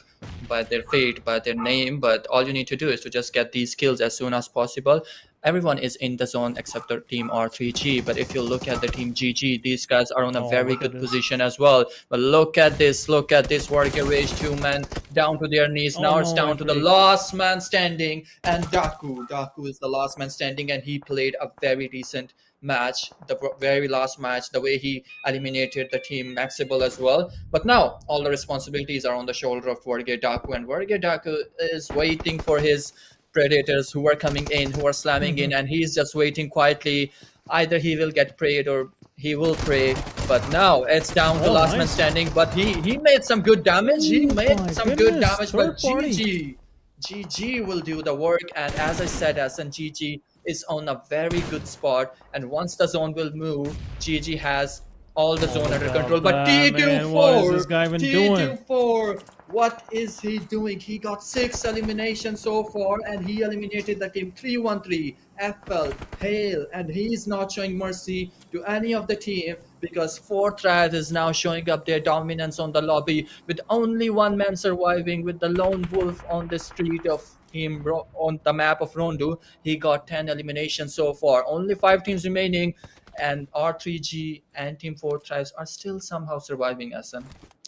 by their fate, by their name. But all you need to do is to just get these kills as soon as possible. Everyone is in the zone except the team R3G. But if you look at the team GG, these guys are on a very good position as well. But look at this WarrGye raised 2-man down to their knees. Now it's down to the last man standing, and Daku is the last man standing, and he played a very decent match, the very last match, the way he eliminated the team MAXebels as well. But now all the responsibilities are on the shoulder of WarrGye Daku, and WarrGye Daku is waiting for his predators who are coming in, who are slamming in, and he's just waiting quietly. Either he will get preyed or he will prey. But now it's down to last man standing, but he made some good damage. He made some good damage, but GG GG will do the work. And as I said, Hassan, GG is on a very good spot. And once the zone will move, GG has all the zone under control. But man, what is this guy even doing? T24, what is he doing? He got 6 eliminations so far, and he eliminated the team 3-1-3, FL, Hale, and he's not showing mercy to any of the team because Fortrad is now showing up their dominance on the lobby with only one man surviving, with the lone wolf on the street of him on the map of Rondo. He got 10 eliminations so far. Only 5 teams remaining, and R3G and Team 4 Tribes are still somehow surviving, SM.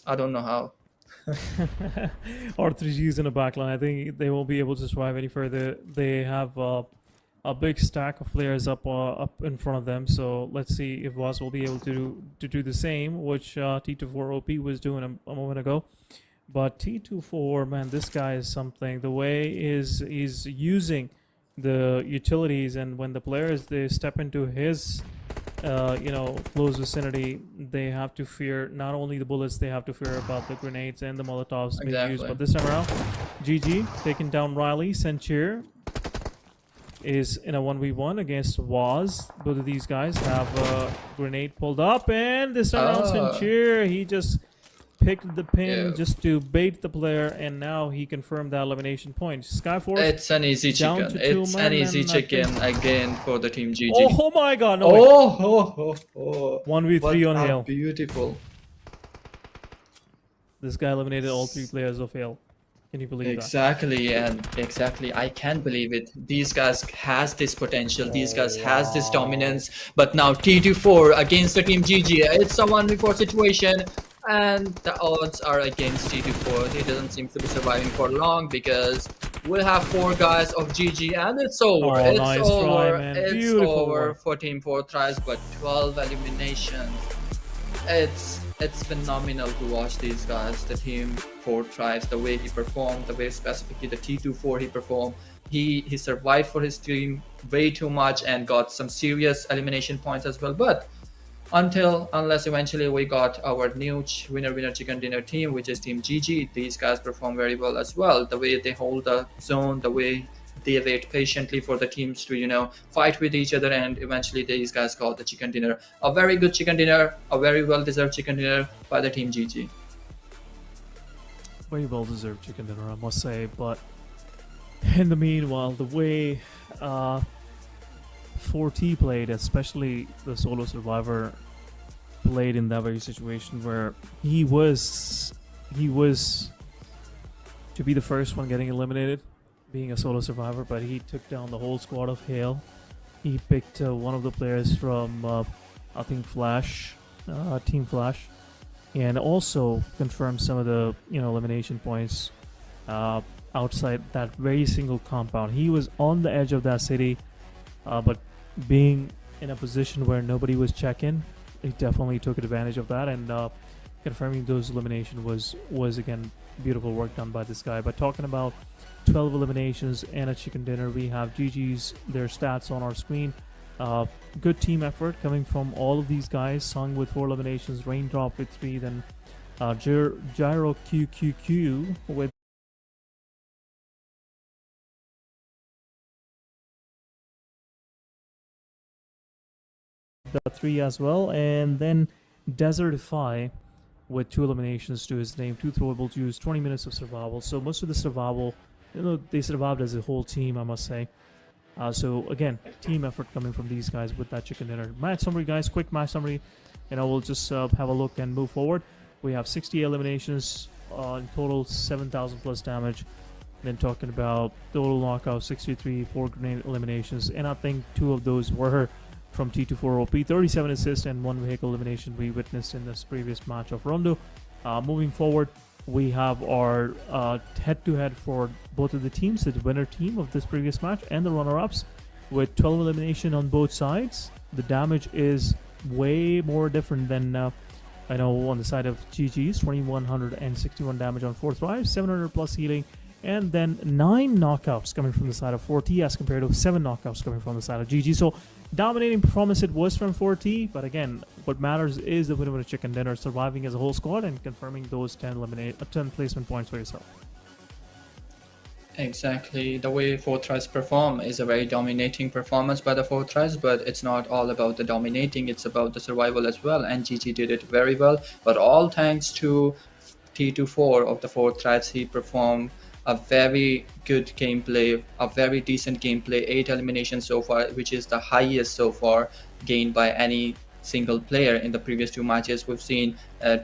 I don't know how. R3G is in a backline. I think they won't be able to survive any further. They have a big stack of players up in front of them. So let's see if WAS will be able to do the same, which T24 OP was doing a moment ago. But T24, man, this guy is something. The way he's using the utilities, and when the players they step into his close vicinity, they have to fear not only the bullets, they have to fear about the grenades and the molotovs being used. But this time around, GG taking down Riley. Senchir is in a 1v1 against WAS. Both of these guys have a grenade pulled up, and this time around, Senchir, he just picked the pin just to bait the player, and now he confirmed that elimination point. SKYFORCE, it's an easy chicken. It's an easy chicken again for the team GG. Oh my god, no oh. 1v3 on Hale. Beautiful. This guy eliminated all 3 players of Hale. Can you believe that? Exactly. I can't believe it. These guys has this potential. These guys has this dominance. But now T24 against the team GG. It's a 1v4 situation. And the odds are against T24. He doesn't seem to be surviving for long because we'll have 4 guys of GG, and it's over. It's over for Team 4 tries, but 12 eliminations. It's phenomenal to watch these guys. The Team 4 tries, the way he performed, the way specifically the T24 he performed. He survived for his team way too much and got some serious elimination points as well. But unless eventually we got our new winner chicken dinner team, which is Team GG, these guys perform very well as well. The way they hold the zone, the way they wait patiently for the teams to fight with each other, and eventually these guys got the chicken dinner. A very good chicken dinner, a very well deserved chicken dinner by the Team GG. Very well deserved chicken dinner, I must say. But in the meanwhile, the way 4T played, especially the solo survivor, played in that very situation where he was to be the first one getting eliminated, being a solo survivor, but he took down the whole squad of Hale. He picked one of the players from I think Flash, Team Flash, and also confirmed some of the elimination points outside that very single compound. He was on the edge of that city, but being in a position where nobody was checking, he definitely took advantage of that, and confirming those elimination was again beautiful work done by this guy. But talking about 12 eliminations and a chicken dinner, we have GG's, their stats on our screen. Good team effort coming from all of these guys. Sung with 4 eliminations, Raindrop with 3, then Gyro QQQ with the 3 as well, and then Desertify with 2 eliminations to his name, 2 throwables used, 20 minutes of survival. So most of the survival, they survived as a whole team, I must say. So again, team effort coming from these guys with that chicken dinner. Match summary, guys, quick match summary, we'll just have a look and move forward. We have 60 eliminations, in total 7,000 plus damage. Then talking about total knockout, 63, 4 grenade eliminations, and I think 2 of those were from T24 OP, 37 assists and 1 vehicle elimination we witnessed in this previous match of Rondo. Moving forward, we have our head-to-head for both of the teams, the winner team of this previous match and the runner-ups, with 12 elimination on both sides. The damage is way more different than I know on the side of GG's, 2161 damage on 4th drive, 700 plus healing, and then 9 knockouts coming from the side of 4T as compared to 7 knockouts coming from the side of GG. So dominating performance it was from 4T, but again, what matters is the winner with a chicken dinner, surviving as a whole squad and confirming those 10 placement points for yourself. Exactly. The way Fortress perform is a very dominating performance by the Fortress, but it's not all about the dominating, it's about the survival as well. And GG did it very well, but all thanks to T24 of the Fortress, he performed a very good gameplay, a very decent gameplay, 8 eliminations so far, which is the highest so far gained by any single player. In the previous 2 matches we've seen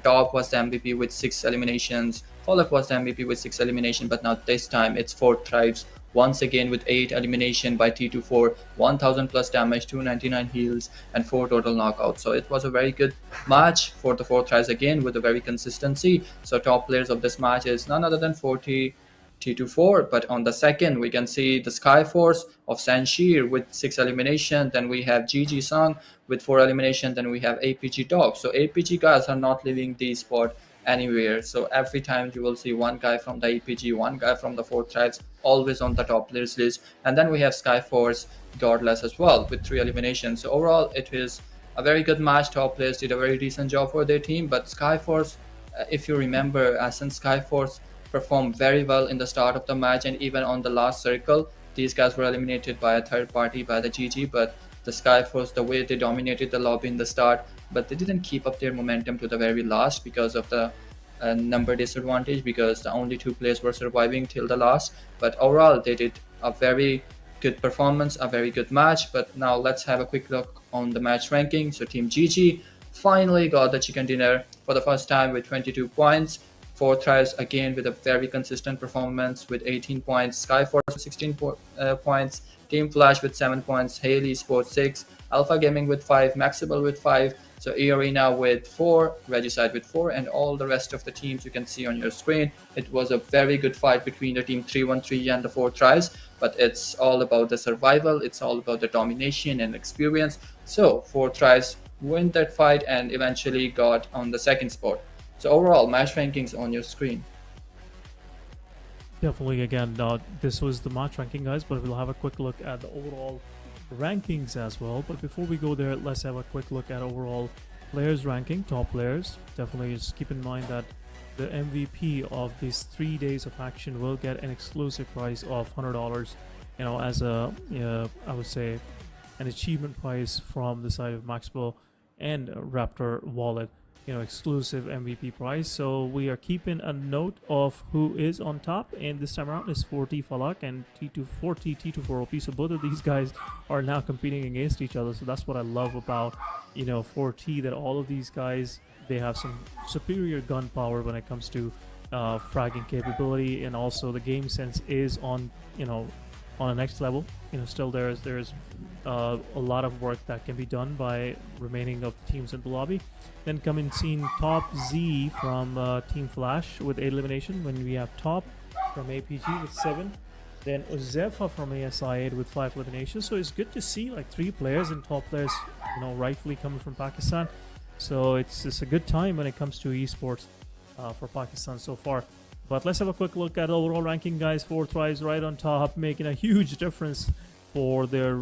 Top was the MVP with 6 eliminations, Pollock was the MVP with 6 eliminations, but now this time it's 4 tribes once again with 8 elimination by T24, 1000 plus damage, 299 heals, and 4 total knockouts. So it was a very good match for the 4 tribes again with a very consistency. So top players of this match is none other than 40 T24, but on the second we can see the SKYFORCE of Sanshir with 6 elimination, then we have GG Sung with 4 elimination, then we have APG Dog. So APG guys are not leaving the spot anywhere. So every time you will see one guy from the APG, one guy from the 4 tribes, always on the top players list. And then we have SKYFORCE Godless as well with 3 eliminations. So overall it is a very good match. Top players did a very decent job for their team, but SKYFORCE, if you remember, since SKYFORCE performed very well in the start of the match and even on the last circle, these guys were eliminated by a third party, by the GG, but the SKYFORCE, the way they dominated the lobby in the start, but they didn't keep up their momentum to the very last because of the number disadvantage, because the only 2 players were surviving till the last. But overall they did a very good performance, a very good match. But now let's have a quick look on the match ranking. So Team GG finally got the chicken dinner for the first time with 22 points. 4 tries again with a very consistent performance with 18 points. SKYFORCE with 16 points. Team Flash with 7 points. Haley Sports 6. Alpha Gaming with 5. MAXebels with 5. So eARENA with 4. Regicide with 4. And all the rest of the teams you can see on your screen. It was a very good fight between the team 313 and the 4 tries. But it's all about the survival. It's all about the domination and experience. So 4 tries win that fight and eventually got on the second spot. So overall, match rankings on your screen. Definitely, again, this was the match ranking, guys, but we'll have a quick look at the overall rankings as well. But before we go there, let's have a quick look at overall players ranking, top players. Definitely just keep in mind that the MVP of these 3 days of action will get an exclusive prize of $100, you know, as a, I would say, an achievement prize from the side of MAXebels and Raptor wallet. You know, exclusive MVP prize. So we are keeping a note of who is on top, and this time around is 4T Falak and T240 T24OP. So both of these guys are now competing against each other. So that's what I love about, you know, 4T, that all of these guys, they have some superior gun power when it comes to fragging capability, and also the game sense is on, you know, on a next level. You know, still there's a lot of work that can be done by remaining of the teams in the lobby. Then coming seen Top Z from Team Flash with 8 elimination. When we have Top from APG with 7. Then Uzefa from ASI8 with 5 eliminations. So it's good to see like 3 players and top players, you know, rightfully coming from Pakistan. So it's a good time when it comes to esports for Pakistan so far. But let's have a quick look at overall ranking, guys. 4 tries right on top, making a huge difference for their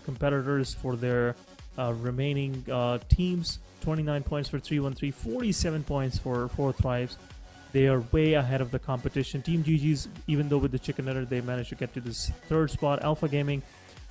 competitors, for their remaining teams. 29 points for 313, 47 points for 4 tribes. They are way ahead of the competition. Team GG's, even though with the chicken dinner, they managed to get to this 3rd spot. Alpha Gaming,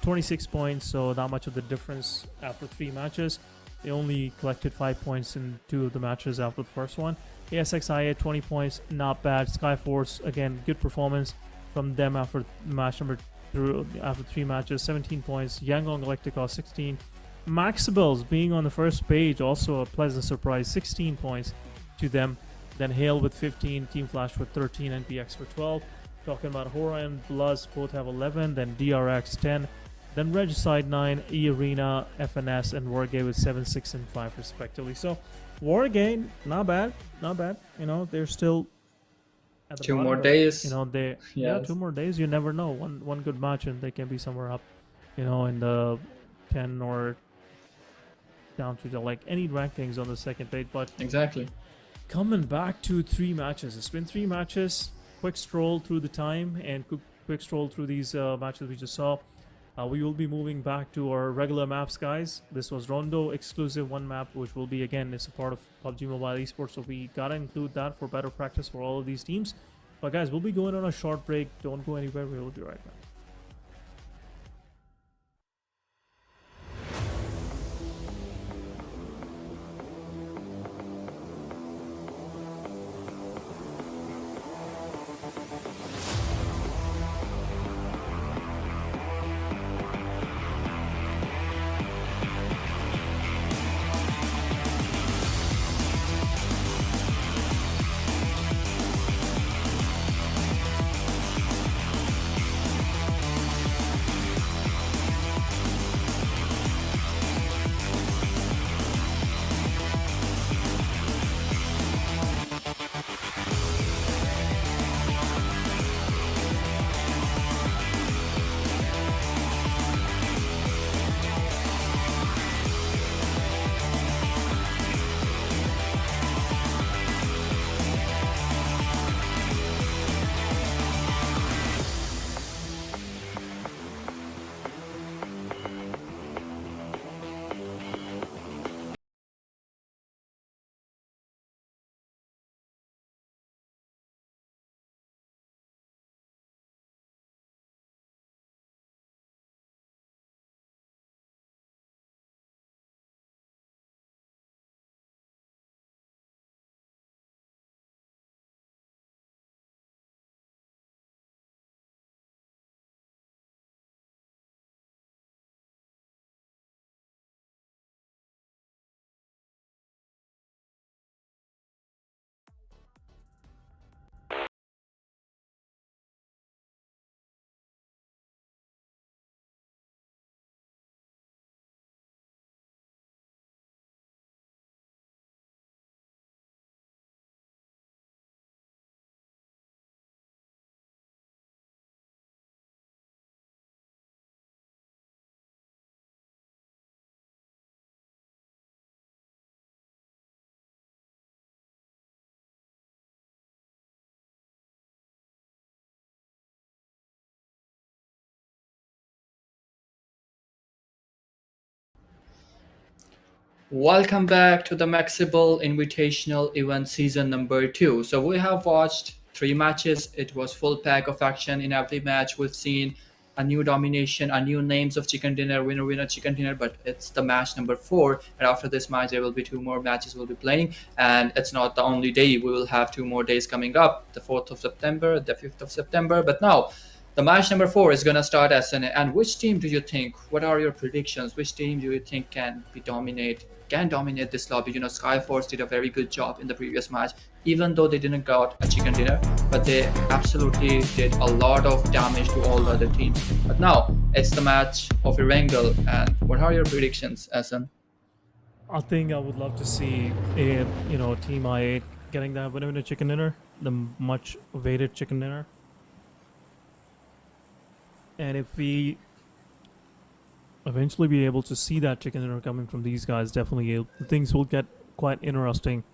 26 points, so not much of the difference after 3 matches. They only collected 5 points in 2 of the matches after the first one. ASXI at 20 points, not bad. SKYFORCE, again, good performance from them after match number 3, after 3 matches, 17 points. YANGON GLACTICOS, 16. MAXebels being on the first page, also a pleasant surprise, 16 points to them. Then Hale with 15, Team Flash with 13, NEPX for 12. Talking about HORAA and BLUZZ, both have 11, then DRX 10. Then Regicide 9, eARENA, FNS, and WarrGye with 7, 6, and 5 respectively. So WarrGye, not bad, not bad. You know, they're still at the 2 bottom, more but, days. you know, they yeah, 2 more days. You never know. One good match and they can be somewhere up, you know, in the 10 or down to the, like, any rankings on the second page. But Exactly. coming back to 3 matches, it's been 3 matches. Quick stroll through the time and quick stroll through these matches we just saw. We will be moving back to our regular maps, guys. This was Rondo exclusive 1 map, which will be, again, it's a part of PUBG Mobile Esports, so we gotta include that for better practice for all of these teams. But guys, we'll be going on a short break. Don't go anywhere. We will be right back. Welcome back to the MAXebel Invitational Event Season number 2. So we have watched 3 matches. It was full pack of action in every match. We've seen a new domination, a new names of chicken dinner, winner chicken dinner, but it's the match number 4. And after this match, there will be 2 more matches we'll be playing. And it's not the only day. We will have 2 more days coming up, the 4th of September, the 5th of September. But now, the match number 4 is going to start as and which team do you think, what are your predictions? Which team do you think can dominate this lobby? You know, SKYFORCE did a very good job in the previous match, even though they didn't got a chicken dinner, but they absolutely did a lot of damage to all the other teams. But now it's the match of Erangle, and what are your predictions, Asan? I think I would love to see Team I8 getting that winner chicken dinner, the much awaited chicken dinner. And if we eventually be able to see that chicken dinner coming from these guys, definitely things will get quite interesting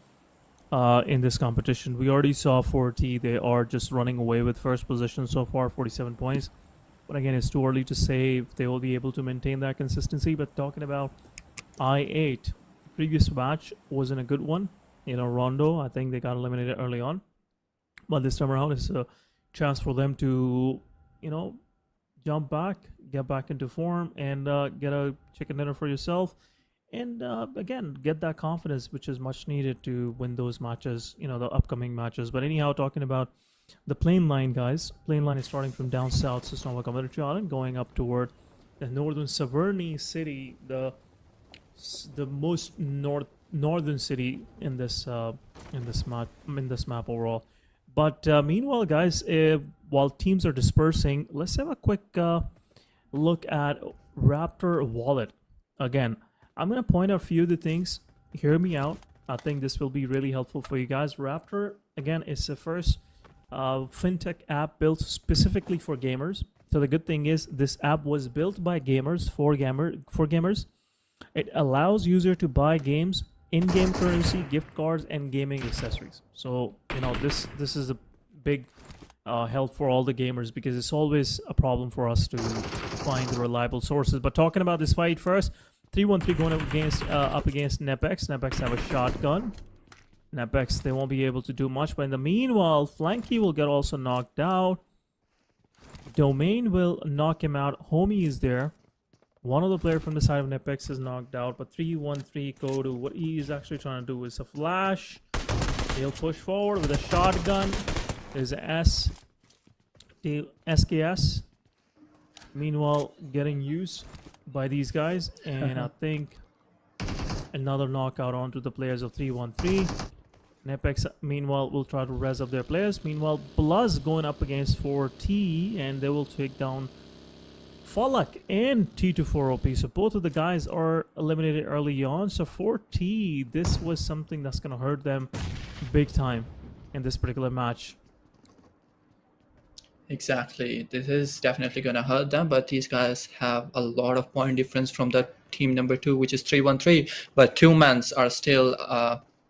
in this competition. We already saw 4T, they are just running away with first position so far, 47 points. But again, it's too early to say if they will be able to maintain that consistency. But talking about I8, previous match wasn't a good one. You know, Rondo, I think they got eliminated early on. But this time around, it's a chance for them to, jump back, get back into form, and get a chicken dinner for yourself. And again, get that confidence, which is much needed to win those matches, the upcoming matches. But anyhow, talking about the plane line, guys. Plane line is starting from down south, Sosnova Military Island, going up toward the northern Severny city, the most northern city in this map overall. But meanwhile, guys, while teams are dispersing, let's have a quick look at Raptor Wallet. Again, I'm going to point out a few of the things. Hear me out. I think this will be really helpful for you guys. Raptor, again, is the first fintech app built specifically for gamers. So the good thing is this app was built by gamers for gamers. It allows user to buy games, in-game currency, gift cards, and gaming accessories. So this is a big help for all the gamers, because it's always a problem for us to find the reliable sources. But talking about this fight first, 3-1-3 going up against NEPX. NEPX have a shotgun. NEPX, they won't be able to do much. But in the meanwhile, Flanky will get also knocked out. Domain will knock him out. Homie is there. One of the player from the side of NEPX is knocked out. But 3-1-3 go to what he is actually trying to do is a flash. He'll push forward with a shotgun. There's a SKS. Meanwhile, getting used by these guys. And I think another knockout onto the players of 3-1-3. NEPX, meanwhile, will try to res up their players. Meanwhile, BLUZZ going up against 4T, and they will take down Falak and T24OP. So both of the guys are eliminated early on. So 4T, this was something that's going to hurt them big time in this particular match. Exactly. This is definitely going to hurt them, but these guys have a lot of point difference from the team number 2, which is 3-1-3. But 2-mans are still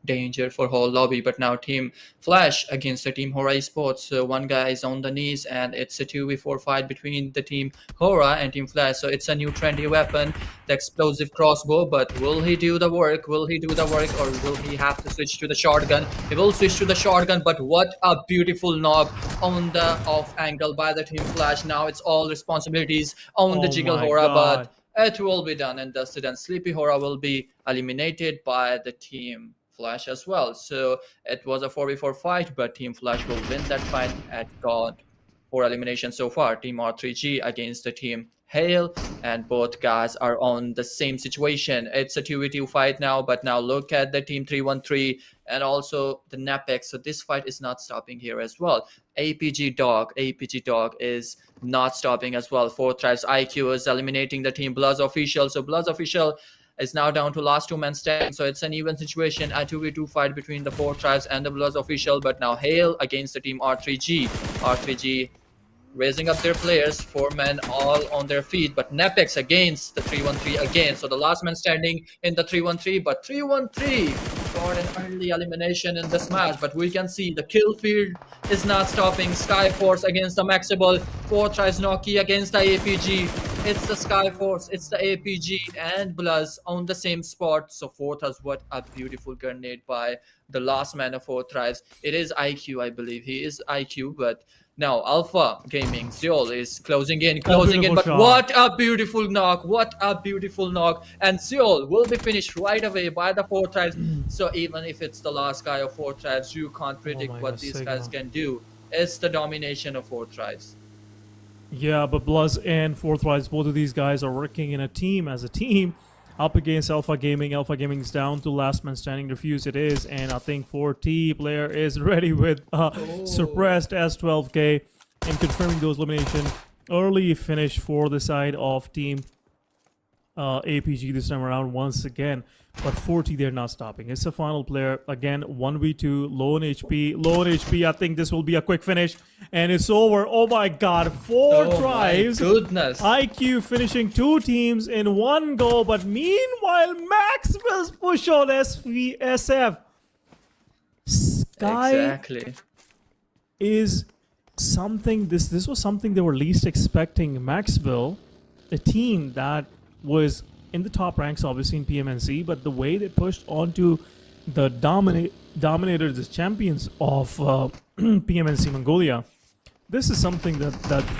danger for whole lobby. But now Team Flash against the Team HORAA Esports. So one guy is on the knees, and it's a 2v4 fight between the Team HORAA and Team Flash. So it's a new trendy weapon, the explosive crossbow. But will he do the work? Will he do the work, or will he have to switch to the shotgun? He will switch to the shotgun, but what a beautiful knock on the off angle by the Team Flash. Now it's all responsibilities on the Jiggle HORAA, but it will be done and dusted, and Sleepy HORAA will be eliminated by the Team Flash as well. So it was a 4v4 fight, but Team Flash will win that fight at God for elimination so far. Team R3G against the Team Hale, and both guys are on the same situation. It's a 2v2 fight now, but now look at the Team 3-1-3 and also the NEPX. So this fight is not stopping here as well. APG Dog is not stopping as well. 4Thrives IQ is eliminating the Team BLUZZ Official. So BLUZZ Official is now down to last 2-man standing. So it's an even situation, a 2v2 fight between the 4Thrives and the BLUZZ Official. But now Hale against the Team R3G. R3G raising up their players, 4 men all on their feet, but NEPX against the 3-1-3 again. So the last man standing in the 3-1-3, but 3-1-3 got an early elimination in this match. But we can see the kill field is not stopping. SKYFORCE against the MAXebels, 4Thrives Noki against the APG. It's the SKYFORCE, it's the APG and BLUZZ on the same spot. So 4Thrives, what a beautiful grenade by the last man of 4Thrives. It is IQ, I believe. He is IQ, but now Alpha Gaming Seoul is closing in, but shot. What a beautiful knock, and Seoul will be finished right away by the 4Thrives. So even if it's the last guy of 4Thrives, you can't predict what these guys can do. It's the domination of 4Thrives. Yeah, but BLUZZ and 4Thrives, both of these guys are working in a team, as a team, up against Alpha Gaming. Alpha Gaming's down to last man standing. Refuse it is, and I think 4T player is ready with suppressed S12K and confirming those elimination. Early finish for the side of Team APG this time around once again. But 4T, they're not stopping. It's the final player. Again, 1v2, low on HP. I think this will be a quick finish. And it's over. Oh my god. 4Thrives. Goodness. IQ finishing 2 teams in 1 go. But meanwhile, MAXebels push on SF. Sky exactly. is something. This was something they were least expecting. MAXebels, a team that was in the top ranks, obviously, in PMNC, but the way they pushed onto the dominators, the champions of PMNC Mongolia, this is something that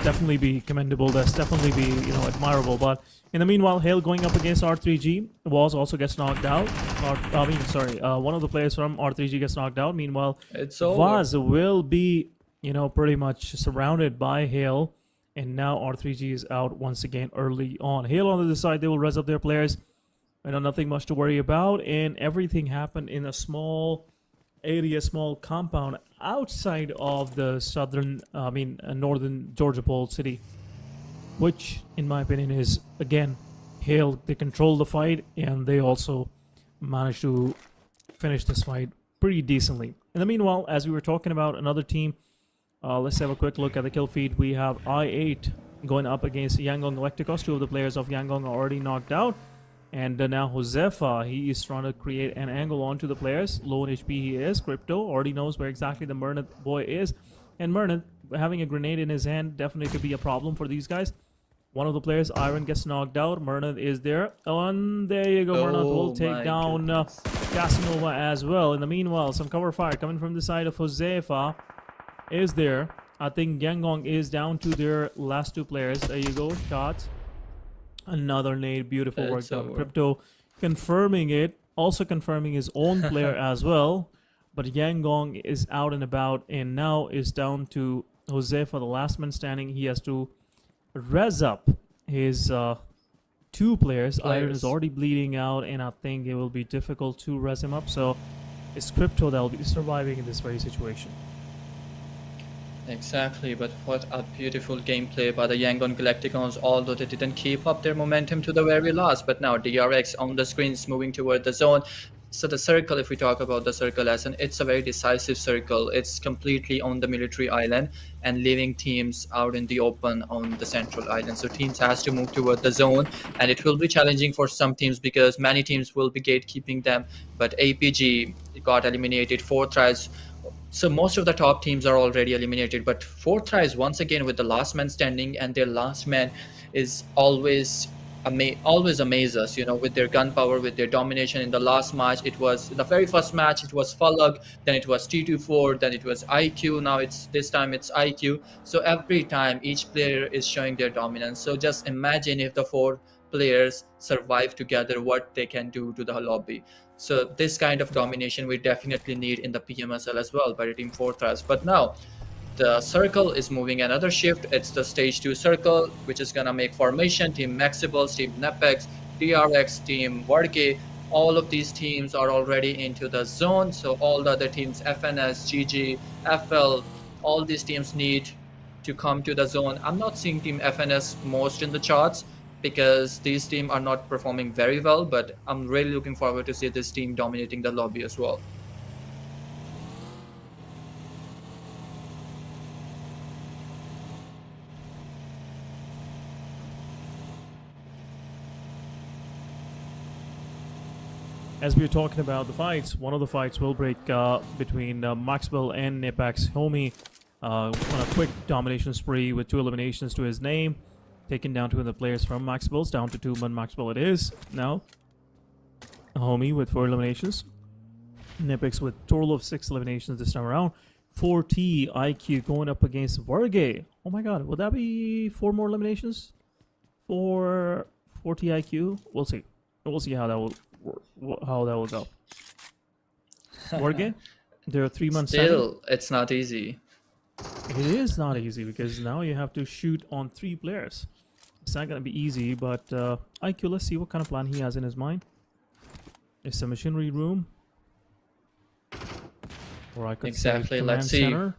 definitely be commendable. That's definitely be admirable. But in the meanwhile, Hale going up against R3G. Walls also gets knocked out. One of the players from R3G gets knocked out. Meanwhile, Vaz will be pretty much surrounded by Hale. And now R3G is out once again early on. Hale on the other side, they will res up their players. Nothing much to worry about. And everything happened in a small area, small compound outside of the northern Georgia Pole city. Which, in my opinion, is, again, Hale. They control the fight, and they also managed to finish this fight pretty decently. In the meanwhile, as we were talking about another team, let's have a quick look at the kill feed. We have I8 going up against YANGON GLACTICOS. 2 of the players of YANGON are already knocked out. And now Josefa, he is trying to create an angle onto the players. Low on HP he is. Crypto already knows where exactly the Mernith boy is. And Mernith, having a grenade in his hand, definitely could be a problem for these guys. One of the players, Iron, gets knocked out. Mernith is there. And there you go. Mernith will take down Casanova as well. In the meanwhile, some cover fire coming from the side of Josefa is there. I think YANGON is down to their last two players. There you go, shot. Another nade, beautiful work It's done. over. Crypto confirming it, also confirming his own player as well. But YANGON is out and about, and now is down to Josefa, the last man standing. He has to res up his two players. Iron is already bleeding out, and I think it will be difficult to res him up. So it's Crypto that will be surviving in this very situation. Exactly, but what a beautiful gameplay by the Yangon Galacticos, although they didn't keep up their momentum to the very last. But now DRX on the screens moving toward the zone. So the circle, if we talk about the circle as it's a very decisive circle. It's completely on the military island and leaving teams out in the open on the central island. So teams has to move toward the zone, and it will be challenging for some teams because many teams will be gatekeeping them. But APG got eliminated 4 tries. So most of the top teams are already eliminated, but 4 tries once again with the last man standing, and their last man is always always amaze us, you know, with their gun power, with their domination. In the last match, it was the very first match, it was Pubg, then it was T24, then it was IQ, now it's this time it's IQ. So every time each player is showing their dominance. So just imagine if the 4 players survive together, what they can do to the lobby. So this kind of domination we definitely need in the PMSL as well by the team 4 tries. But now the circle is moving another shift. It's the stage 2 circle, which is gonna make formation. Team MAXebels, Team NEPX, DRX, Team WarrGye. All of these teams are already into the zone. So all the other teams, FNS, GG, FL, all these teams need to come to the zone. I'm not seeing Team FNS most in the charts because these teams are not performing very well, but I'm really looking forward to see this team dominating the lobby as well. As we were talking about the fights, one of the fights will break between MAXebels and NEPX. Homie on a quick domination spree with 2 eliminations to his name, taking down 2 of the players from MAXebels, down to 2 man MAXebels it is now. Homie with 4 eliminations. NEPX with total of 6 eliminations this time around. 4T IQ going up against WarrGye. Oh my god, would that be 4 more eliminations for 4T IQ? We'll see. We'll see how that will go. WarrGye, there are 3 months. Still, it's not easy. It is not easy because now you have to shoot on 3 players. It's not going to be easy, but IQ, let's see what kind of plan he has in his mind. It's a machinery room. Or I could Exactly, say let's command see. center.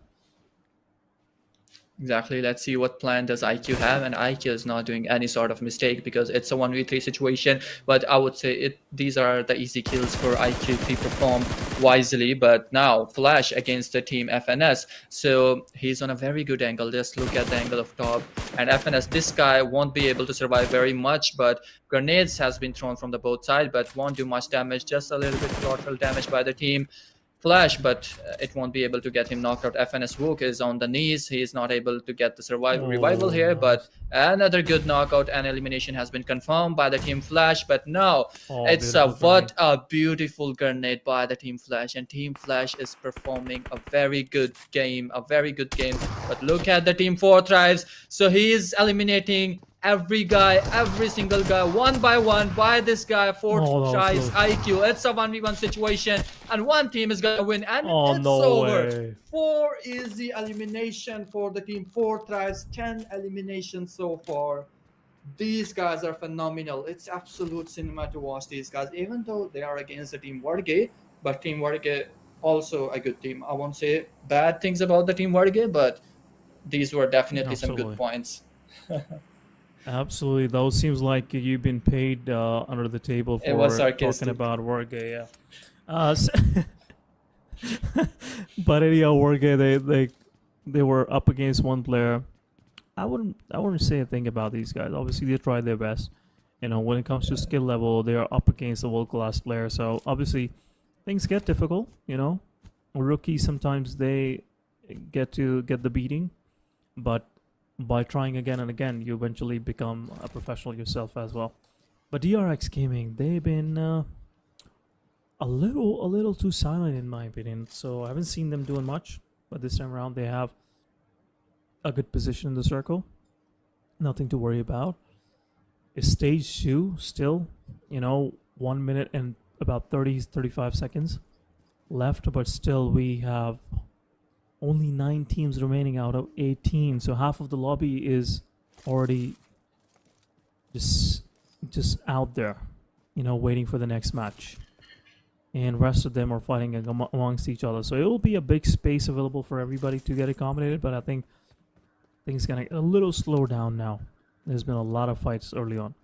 Exactly, let's see what plan does IQ have, and IQ is not doing any sort of mistake because it's a 1v3 situation. But I would say these are the easy kills for IQ if he perform wisely. But now Flash against the team FNS, so he's on a very good angle. Just look at the angle of top, and FNS, this guy won't be able to survive very much, but grenades has been thrown from the both sides, but won't do much damage, just a little bit collateral damage by the team Flash, but it won't be able to get him knocked out. FNS Wook is on the knees. He is not able to get the revival here, but another good knockout and elimination has been confirmed by the team Flash. But no, it's what a beautiful grenade by the team Flash, and team Flash is performing a very good game, But look at the team 4 tries. So he is eliminating every single guy, one by one, by this guy, 4 tries, IQ. It's a 1v1 situation, and one team is gonna win, and it's over. 4 easy elimination for the team 4 tries, 10 eliminations so far. These guys are phenomenal. It's absolute cinema to watch these guys, even though they are against the team WarrGye, but team WarrGye also a good team. I won't say bad things about the team WarrGye, but these were definitely some good points. Absolutely, those seems like you've been paid under the table for talking about WarrGye. But anyhow, WarrGye, they were up against one player. I wouldn't say a thing about these guys. Obviously, they tried their best. You know, when it comes to skill level, they are up against a world-class player. So obviously, things get difficult. You know, rookies sometimes they get the beating, but by trying again and again, you eventually become a professional yourself as well. But DRX Gaming, they've been a little too silent in my opinion. So I haven't seen them doing much, but this time around they have a good position in the circle. Nothing to worry about. Is stage 2 still, 1 minute and about 35 seconds left, but still we have only 9 teams remaining out of 18. So half of the lobby is already just out there, waiting for the next match. And rest of them are fighting amongst each other. So it will be a big space available for everybody to get accommodated, but I think things gonna get a little slow down now. There's been a lot of fights early on.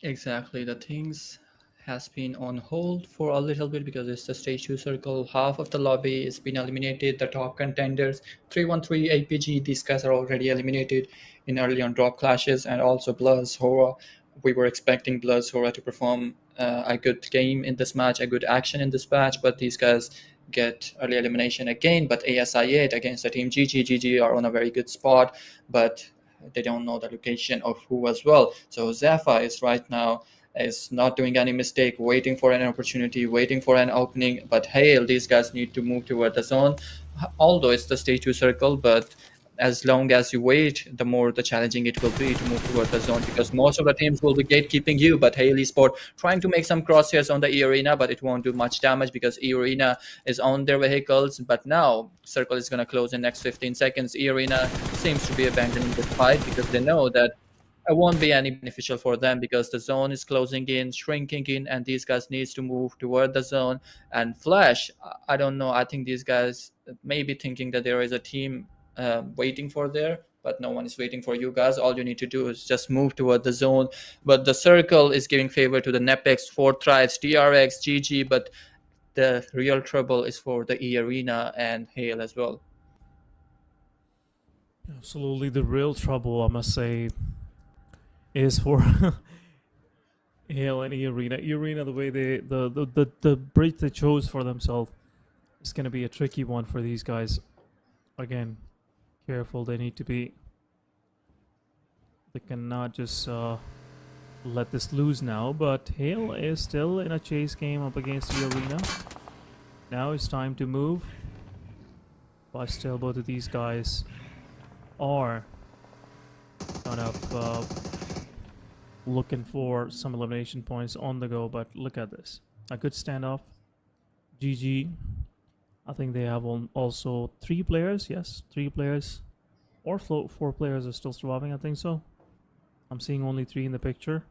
Exactly, the things has been on hold for a little bit because it's the stage 2 circle. Half of the lobby has been eliminated. The top contenders 313 APG, these guys are already eliminated in early on drop clashes, and also BLUZZ, HORAA. We were expecting BLUZZ, HORAA to perform a good game in this match, a good action in this match, but these guys get early elimination again. But ASI8 against the team GG are on a very good spot, but they don't know the location of who as well. So Zephyr is right now is not doing any mistake, waiting for an opportunity, waiting for an opening. But Hale, these guys need to move toward the zone, although it's the stage 2 circle. But as long as you wait, the more the challenging it will be to move toward the zone, because most of the teams will be gatekeeping you. But Hale Esport trying to make some crosshairs on the eARENA, but it won't do much damage because eARENA is on their vehicles. But now circle is going to close in next 15 seconds. eARENA seems to be abandoning the fight because they know that it won't be any beneficial for them because the zone is closing in, shrinking in, and these guys needs to move toward the zone. And Flash, I don't know, I think these guys may be thinking that there is a team waiting for there, but no one is waiting for you guys. All you need to do is just move toward the zone. But the circle is giving favor to the NEPX, Forthrights, TRX, GG, but the real trouble is for the eARENA and Hale as well. Absolutely, the real trouble, I must say, is for Hale and eARENA. eARENA, the way the bridge they chose for themselves is gonna be a tricky one for these guys. Again, careful. They need to be. They cannot just let this lose now. But Hale is still in a chase game up against eARENA. Now it's time to move. But still, both of these guys are kind of looking for some elimination points on the go. But look at this. A good standoff. GG. I think they have also 3 players. Yes, 3 players. Or 4 players are still surviving. I think so. I'm seeing only 3 in the picture.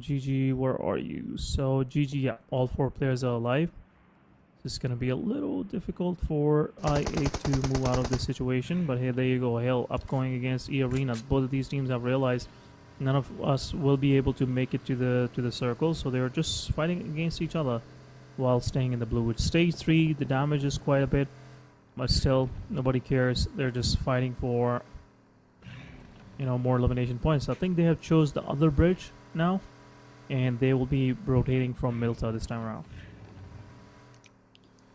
GG, where are you? So GG, yeah, all 4 players are alive. This is going to be a little difficult for IA to move out of this situation. But hey, there you go. Hale up going against eARENA. Both of these teams have realized none of us will be able to make it to the circle. So they're just fighting against each other while staying in the blue. With stage 3, the damage is quite a bit. But still, nobody cares. They're just fighting for, more elimination points. I think they have chose the other bridge now. And they will be rotating from Milta this time around.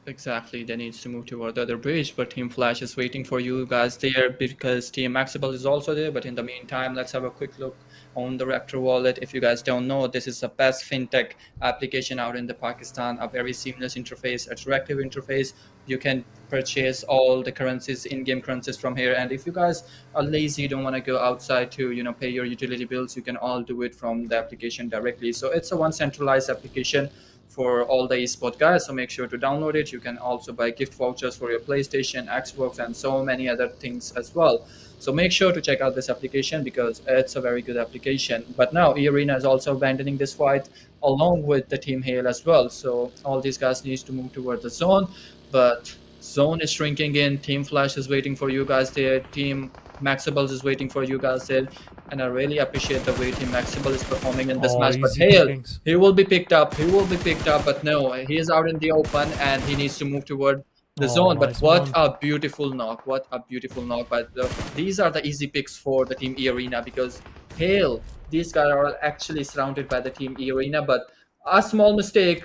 Exactly, they needs to move toward the other bridge, but Team Flash is waiting for you guys there because Team MAXebels is also there. But in the meantime, let's have a quick look on the Raptor wallet. If you guys don't know, this is the best fintech application out in the Pakistan, a very seamless interface, attractive interface. You can purchase all the currencies, in-game currencies from here. And if you guys are lazy, don't want to go outside to pay your utility bills, you can all do it from the application directly. So it's a one centralized application for all the esports guys, so make sure to download it. You can also buy gift vouchers for your PlayStation, Xbox, and so many other things as well. So make sure to check out this application because it's a very good application. But now eARENA is also abandoning this fight along with the Team Hale as well. So all these guys needs to move toward the zone, but zone is shrinking in. Team Flash is waiting for you guys there. Team MAXebels is waiting for you guys there. And I really appreciate the way Team MAXebels is performing in this match. But Hale, he will be picked up. He will be picked up. But no, he is out in the open and he needs to move toward the zone. But nice what a beautiful knock. What a beautiful knock. But these are the easy picks for the Team eARENA because Hale, these guys are actually surrounded by the Team eARENA. But a small mistake,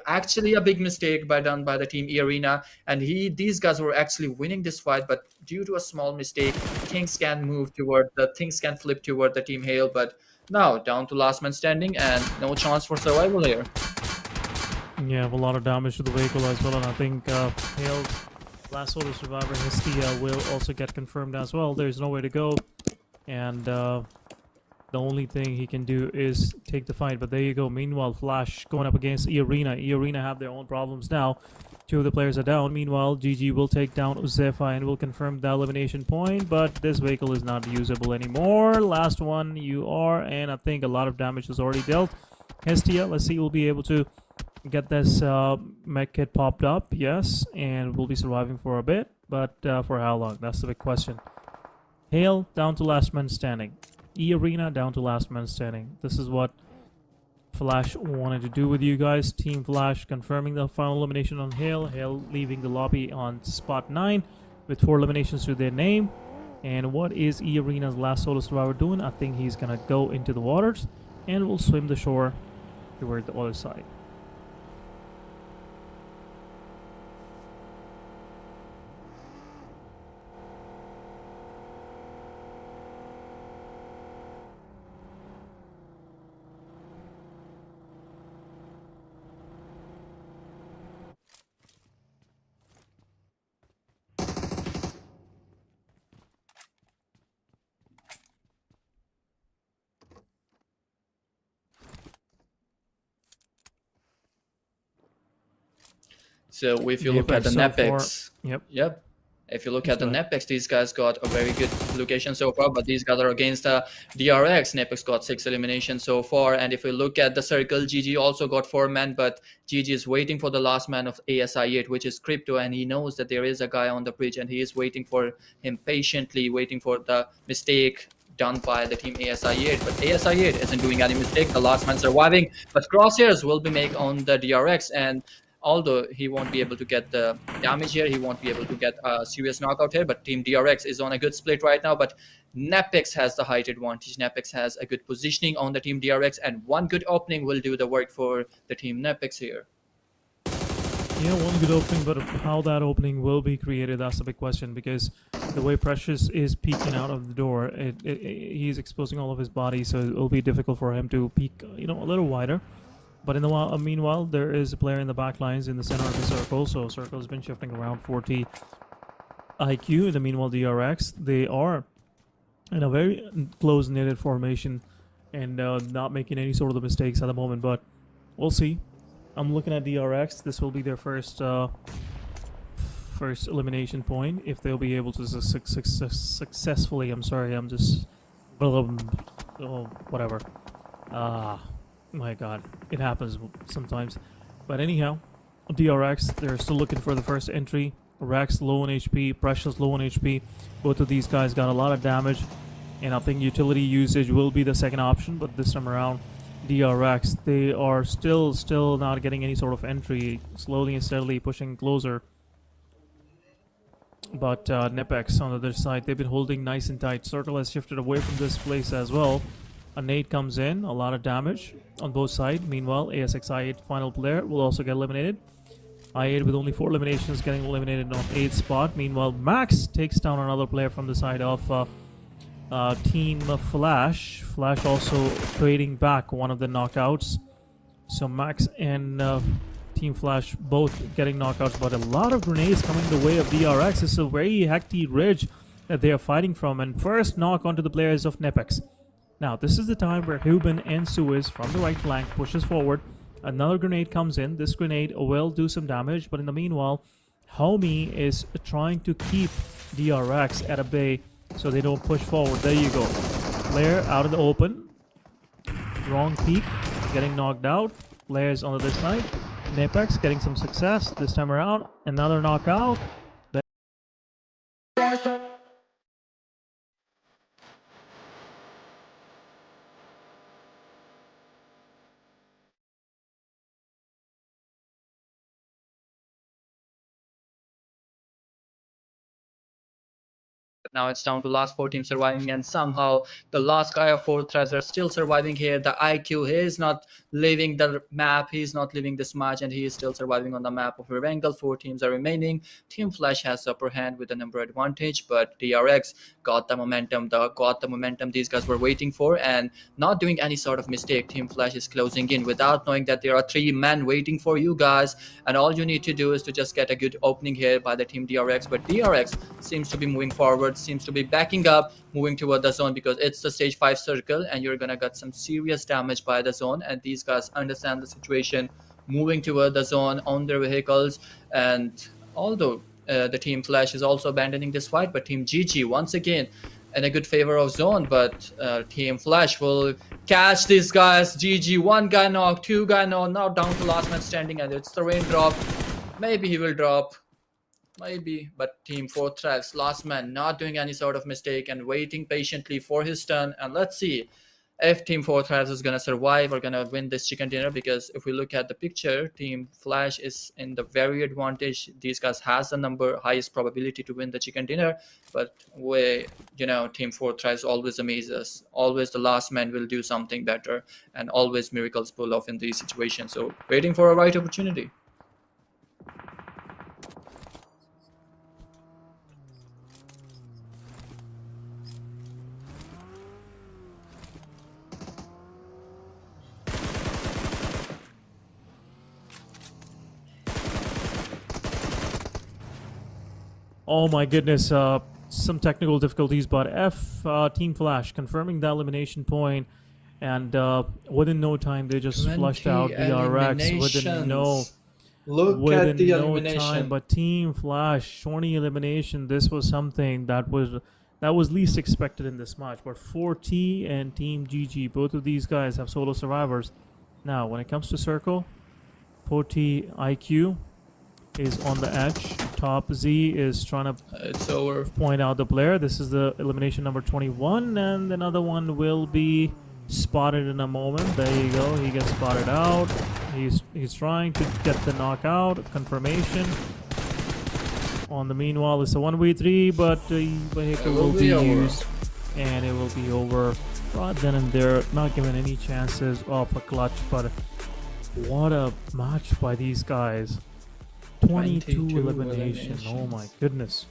actually a big mistake done by the team eARENA, and these guys were actually winning this fight, but due to a small mistake, things can flip toward the team Hale. But now down to last man standing and no chance for survival here. Yeah, have a lot of damage to the vehicle as well, and I think Hale's last solo survivor, Hestia, will also get confirmed as well. There's nowhere to go, and the only thing he can do is take the fight. But there you go. Meanwhile, Flash going up against eARENA. eARENA have their own problems now. Two of the players are down. Meanwhile, GG will take down Uzefa and will confirm the elimination point, but this vehicle is not usable anymore. Last one, you are, and I think a lot of damage is already dealt. Hestia, let's see, we'll be able to get this mech kit popped up, yes, and we'll be surviving for a bit, but for how long? That's the big question. Hale down to last man standing. eARENA down to last man standing. This is what Flash wanted to do with you guys. Team Flash confirming the final elimination on Hale. Hale leaving the lobby on spot 9 with 4 eliminations to their name. And what is eARENA's last solo survivor doing? I think he's gonna go into the waters and will swim the shore toward the other side. So if you look at the NEPX, Yep. If you look at the NEPX, these guys got a very good location so far, but these guys are against the DRX. NEPX got 6 eliminations so far. And if we look at the circle, GG also got 4 men, but GG is waiting for the last man of ASI8, which is Crypto, and he knows that there is a guy on the bridge, and he is waiting for him patiently, waiting for the mistake done by the team ASI8. But ASI8 isn't doing any mistake. The last man surviving, but crosshairs will be made on the DRX, and although he won't be able to get the damage here, he won't be able to get a serious knockout here, but team DRX is on a good split right now. But NEPX has the height advantage. NEPX has a good positioning on the team DRX, and one good opening will do the work for the team NEPX here. Yeah, one good opening, but how that opening will be created, that's a big question, because the way Precious is peeking out of the door, he's exposing all of his body, so it will be difficult for him to peek, a little wider. But in the meanwhile, there is a player in the back lines in the center of the circle, so circle has been shifting around 40 IQ. In the meanwhile, DRX, they are in a very close knitted formation and not making any sort of the mistakes at the moment, but we'll see. I'm looking at DRX. This will be their first elimination point if they'll be able to successfully. I'm sorry, I'm just whatever. My god, it happens sometimes. But anyhow, DRX, they're still looking for the first entry. Rex low on HP, Precious low on HP. Both of these guys got a lot of damage, and I think utility usage will be the second option. But this time around, DRX, they are still not getting any sort of entry, slowly and steadily pushing closer. But NEPX on the other side, they've been holding nice and tight. Circle has shifted away from this place as well. A nade comes in, a lot of damage on both sides. Meanwhile, ASX-I8 final player will also get eliminated. I8 with only 4 eliminations getting eliminated on 8th spot. Meanwhile, Max takes down another player from the side of Team Flash. Flash also trading back one of the knockouts. So Max and Team Flash both getting knockouts, but a lot of grenades coming the way of DRX. It's a very hectic ridge that they are fighting from. And first knock onto the players of NEPX. Now, this is the time where Hubin and Suez from the right flank pushes forward. Another grenade comes in. This grenade will do some damage, but in the meanwhile, Homie is trying to keep DRX at a bay so they don't push forward. There you go. Player out in the open. Wrong peak, getting knocked out. Players on the other side. NEPX getting some success this time around. Another knockout. Now it's down to last 4 teams surviving, and somehow the last guy of 4 threads are still surviving here. The IQ, he is not leaving the map, he's not leaving this match, and he is still surviving on the map of Erangle. 4 teams are remaining. Team Flash has the upper hand with the number advantage, but DRX got the momentum. These guys were waiting for, and not doing any sort of mistake. Team Flash is closing in without knowing that there are 3 men waiting for you guys, and all you need to do is to just get a good opening here by the team DRX. But DRX seems to be moving forward, seems to be backing up, moving toward the zone, because it's the stage 5 circle and you're gonna get some serious damage by the zone, and these guys understand the situation, moving toward the zone on their vehicles. And although the team Flash is also abandoning this fight, but team GG once again in a good favor of zone. But team Flash will catch these guys. GG, 1 guy knocked, 2 guy knocked, now down to last man standing, and it's the raindrop. Maybe he will drop, maybe, but team 4 thrives, last man not doing any sort of mistake and waiting patiently for his turn. And let's see if team 4 thrives is gonna survive or gonna win this chicken dinner, because if we look at the picture, team Flash is in the very advantage. These guys has the highest probability to win the chicken dinner, but team 4 thrives always amazes us. Always the last man will do something better, and always miracles pull off in these situations. So waiting for a right opportunity. Oh my goodness, some technical difficulties, but Team Flash confirming the elimination point, and within no time they just flushed out DRX within no time. But Team Flash 20 elimination. This was something that was least expected in this match. But 4T and Team GG, both of these guys have solo survivors. Now when it comes to circle, 4T IQ is on the edge. Top Z is trying to point out the player. This is the elimination number 21, and another one will be spotted in a moment. There you go. He gets spotted out. He's trying to get the knockout confirmation. On the meanwhile, it's a 1v3, but the vehicle will be used, and it will be over right then and there. Not given any chances of a clutch, but what a match by these guys. 22 elimination. Oh my goodness.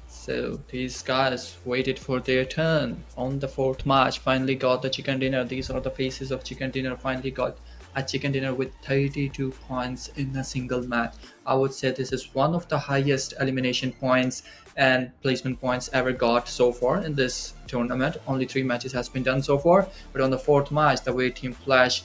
So these guys waited for their turn on the 4th match, finally got the chicken dinner. These are the faces of chicken dinner. Finally got a chicken dinner with 32 points in a single match. I would say this is one of the highest elimination points and placement points ever got so far in this tournament. Only 3 matches has been done so far, but on the 4th match, the way Team Flash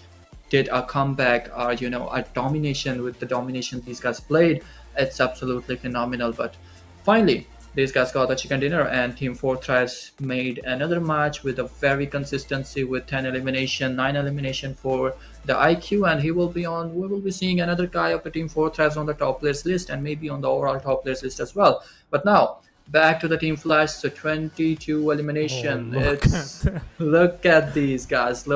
did a comeback, or a domination, with the domination these guys played, it's absolutely phenomenal. But finally these guys got the chicken dinner, and Team 4 Thrives made another match with a very consistency, with 10 elimination, 9 elimination for the IQ, and we will be seeing another guy of the Team 4 Thrives on the top players list, and maybe on the overall top players list as well. But now back to the Team Flash. So 22 elimination. Look at these guys.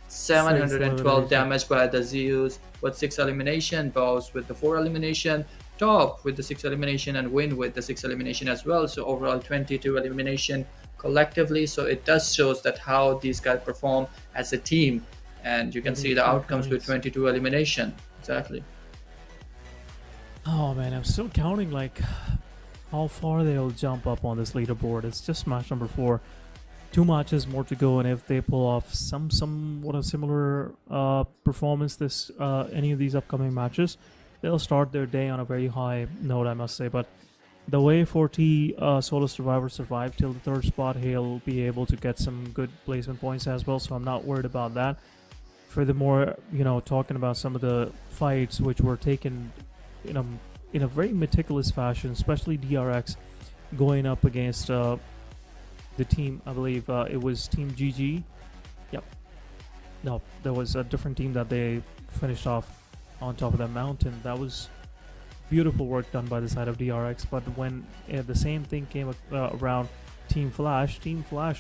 712 damage by the Zeus with 6 elimination, Bows with the 4 elimination, Top with the 6 elimination, and Win with the 6 elimination as well. So overall 22 elimination collectively. So it does shows that how these guys perform as a team, and you can see the outcomes with 22 elimination. Exactly. Oh man, I'm still counting like how far they'll jump up on this leaderboard. It's just match number 4. 2 matches more to go, and if they pull off somewhat a similar performance this any of these upcoming matches, they'll start their day on a very high note, I must say. But the way 4T solo survivor survived till the 3rd spot, he'll be able to get some good placement points as well, so I'm not worried about that. Furthermore, talking about some of the fights which were taken in a very meticulous fashion, especially DRX going up against the team, I believe it was Team GG. Yep. No, there was a different team that they finished off on top of that mountain. That was beautiful work done by the side of DRX. But when the same thing came around Team Flash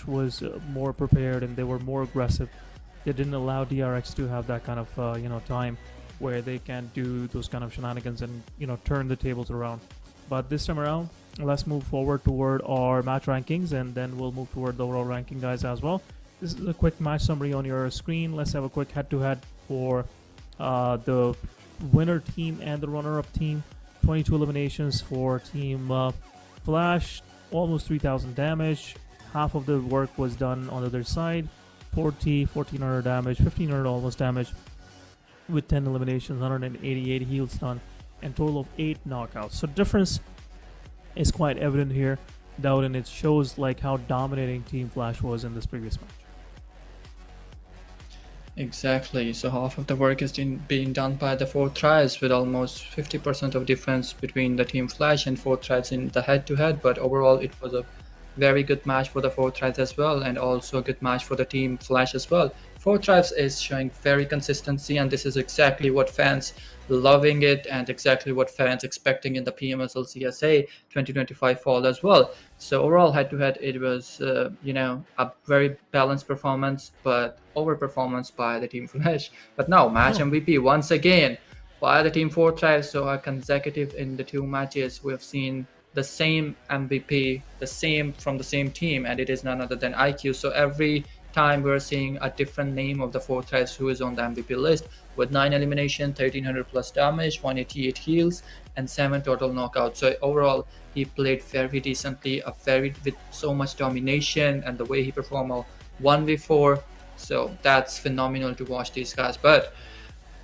was more prepared, and they were more aggressive. They didn't allow DRX to have that kind of time where they can do those kind of shenanigans and turn the tables around. But this time around, let's move forward toward our match rankings, and then we'll move toward the overall ranking, guys, as well. This is a quick match summary on your screen. Let's have a quick head-to-head for the winner team and the runner-up team. 22 eliminations for Team Flash, almost 3,000 damage. Half of the work was done on the other side. 1,400 damage, 1,500 almost damage, with 10 eliminations, 188 heals done, and total of 8 knockouts. So difference is quite evident here, and it shows like how dominating Team Flash was in this previous match. Exactly. So half of the work is being done by the 4 tries, with almost 50% of difference between the Team Flash and 4 tries in the head-to-head. But overall, it was a very good match for the 4 tries as well, and also a good match for the Team Flash as well. 4 tries is showing very consistency, and this is exactly what fans loving it, and exactly what fans expecting in the PMSL CSA 2025 fall as well. So overall, head-to-head, it was a very balanced performance, but overperformance by the Team Flash. But now match MVP once again by the Team 4 tries. So a consecutive in the 2 matches, we have seen the same MVP, the same from the same team, and it is none other than IQ. So every time we're seeing a different name of the 4 tries who is on the MVP list, with 9 elimination, 1,300 plus damage, 188 heals, and 7 total knockouts. So overall, he played very decently, with so much domination, and the way he performed a 1v4. So that's phenomenal to watch these guys. But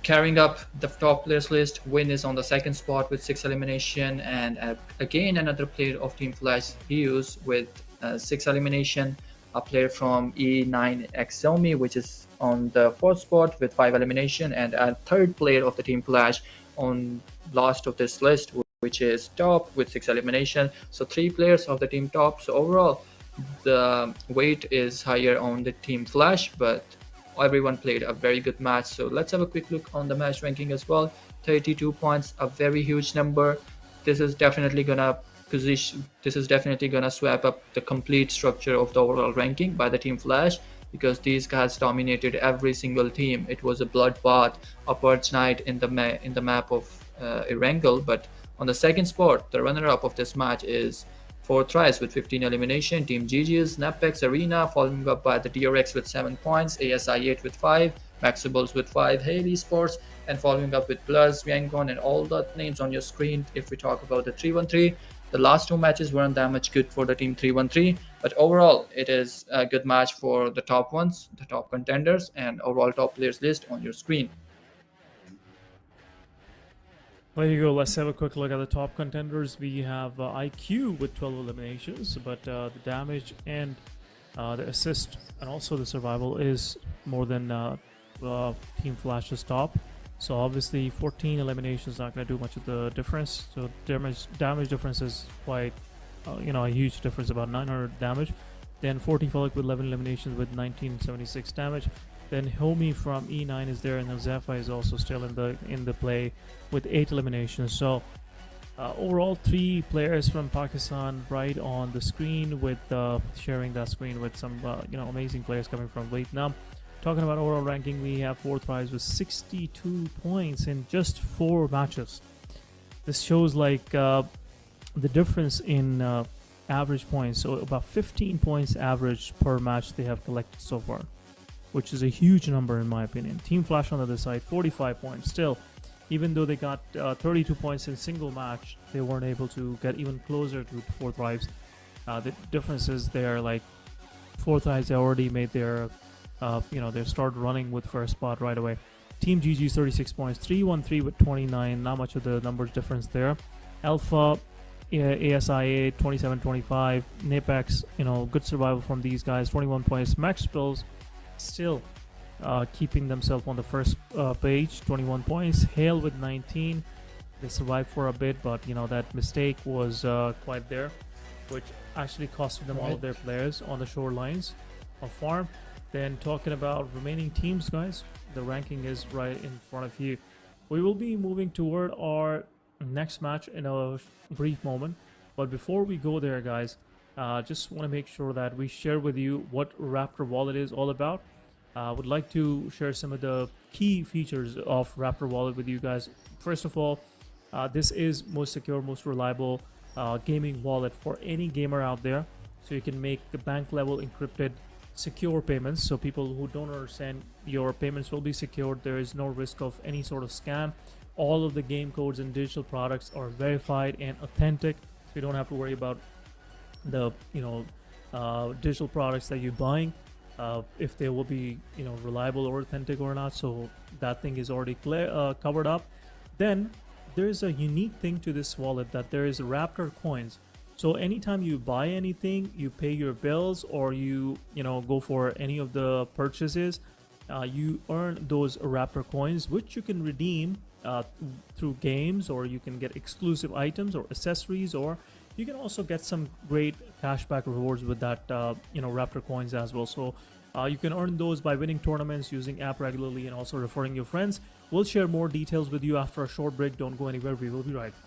carrying up the top players list, Win is on the 2nd spot with 6 elimination, and again another player of Team Flash, Hughes, with 6 elimination. A player from E9 which is on the 4th spot with 5 elimination, and a 3rd player of the Team Flash on last of this list, which is Top with 6 elimination. So 3 players of the Team Top. So overall, the weight is higher on the Team Flash, but everyone played a very good match. So let's have a quick look on the match ranking as well. 32 points, a very huge number. This is definitely gonna swap up the complete structure of the overall ranking by the Team Flash, because these guys dominated every single team. It was a bloodbath, a purge night in the map of Erangle. But on the 2nd spot, the runner-up of this match is 4 tries with 15 elimination, Team GG's, NEPX, ERENA, following up by the DRX with 7 points, ASI8 with 5, MAXebels with 5, Esports, and following up with BLUZZ, YANGON, and all the names on your screen. If we talk about the 313, the last 2 matches weren't that much good for the Team 313, but overall, it is a good match for the top ones, the top contenders, and overall top players list on your screen. There you go. Let's have a quick look at the top contenders. We have IQ with 12 eliminations, but the damage and the assist and also the survival is more than Team Flash's top. So obviously 14 eliminations not going to do much of the difference. So damage difference is quite a huge difference, about 900 damage. Then 40 Pubg with 11 eliminations with 1976 damage. Then Homie from E9 is there, and then Zephyr is also still in the play with 8 eliminations. So overall, 3 players from Pakistan right on the screen, with sharing that screen with some amazing players coming from Vietnam. Talking about overall ranking, we have 4 tries with 62 points in just 4 matches. This shows like the difference in average points. So about 15 points average per match they have collected so far, which is a huge number in my opinion. Team Flash on the other side, 45 points. Still, even though they got 32 points in single match, they weren't able to get even closer to 4 tries. The difference is they're like 4 tries, they already made their they start running with first spot right away. Team GG 36 points, 313 with 29, not much of the numbers difference there. Alpha, ASIA 27-25, NEPX, good survival from these guys, 21 points. MAXebels still keeping themselves on the first page, 21 points. Hale with 19, they survived for a bit, but that mistake was quite there, which actually costed them all of their players on the shorelines of farm. Then talking about remaining teams, guys, the ranking is right in front of you. We will be moving toward our next match in a brief moment, but before we go there, guys, just want to make sure that we share with you what Raptor Wallet is all about. Would like to share some of the key features of Raptor Wallet with you guys. First of all, this is most secure, most reliable gaming wallet for any gamer out there. So you can make the bank level encrypted secure payments, so people who don't understand, your payments will be secured. There is no risk of any sort of scam. All of the game codes and digital products are verified and authentic, so you don't have to worry about the digital products that you're buying, if they will be reliable or authentic or not. So that thing is already covered up. Then there is a unique thing to this wallet, that there is Raptor coins. So anytime you buy anything, you pay your bills, or you go for any of the purchases, you earn those Raptor coins, which you can redeem through games, or you can get exclusive items or accessories, or you can also get some great cashback rewards with that Raptor coins as well. So you can earn those by winning tournaments, using app regularly, and also referring your friends. We'll share more details with you after a short break. Don't go anywhere. We will be right back.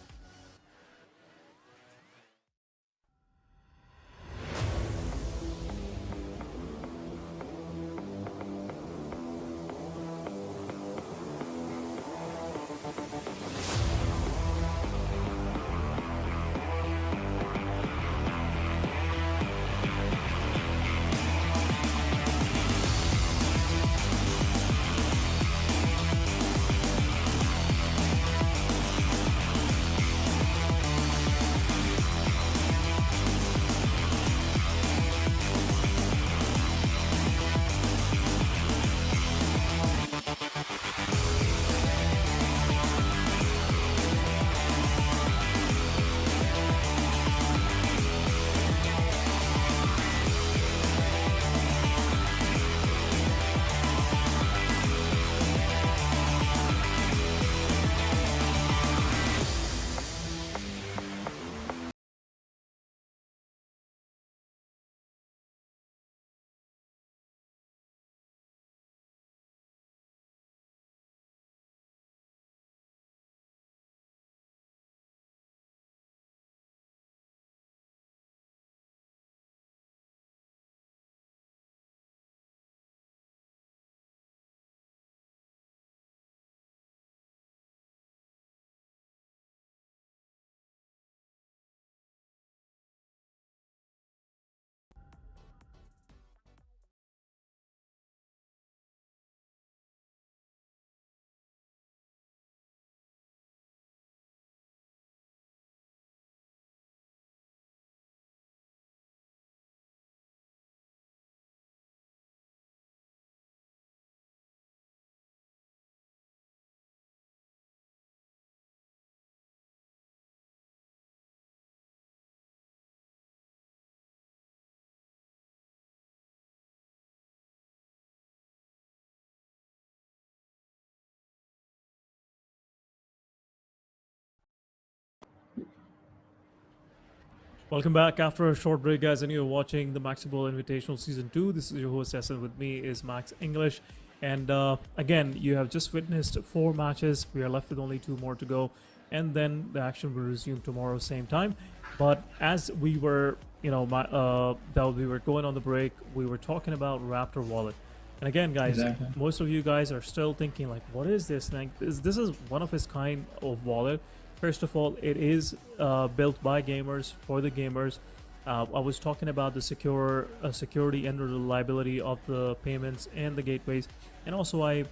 Welcome back after a short break, guys, and you're watching the MAXebels Invitational Season 2. This is your host, Essen. With me is Max English. And again, you have just witnessed 4 matches. We are left with only 2 more to go. And then the action will resume tomorrow, same time. But as we were, we were going on the break, we were talking about Raptor Wallet. And again, guys, most of you guys are still thinking, like, what is this? Like, this is one of its kind of wallet. First of all, it is built by gamers for the gamers. I was talking about the security and reliability of the payments and the gateways, and also I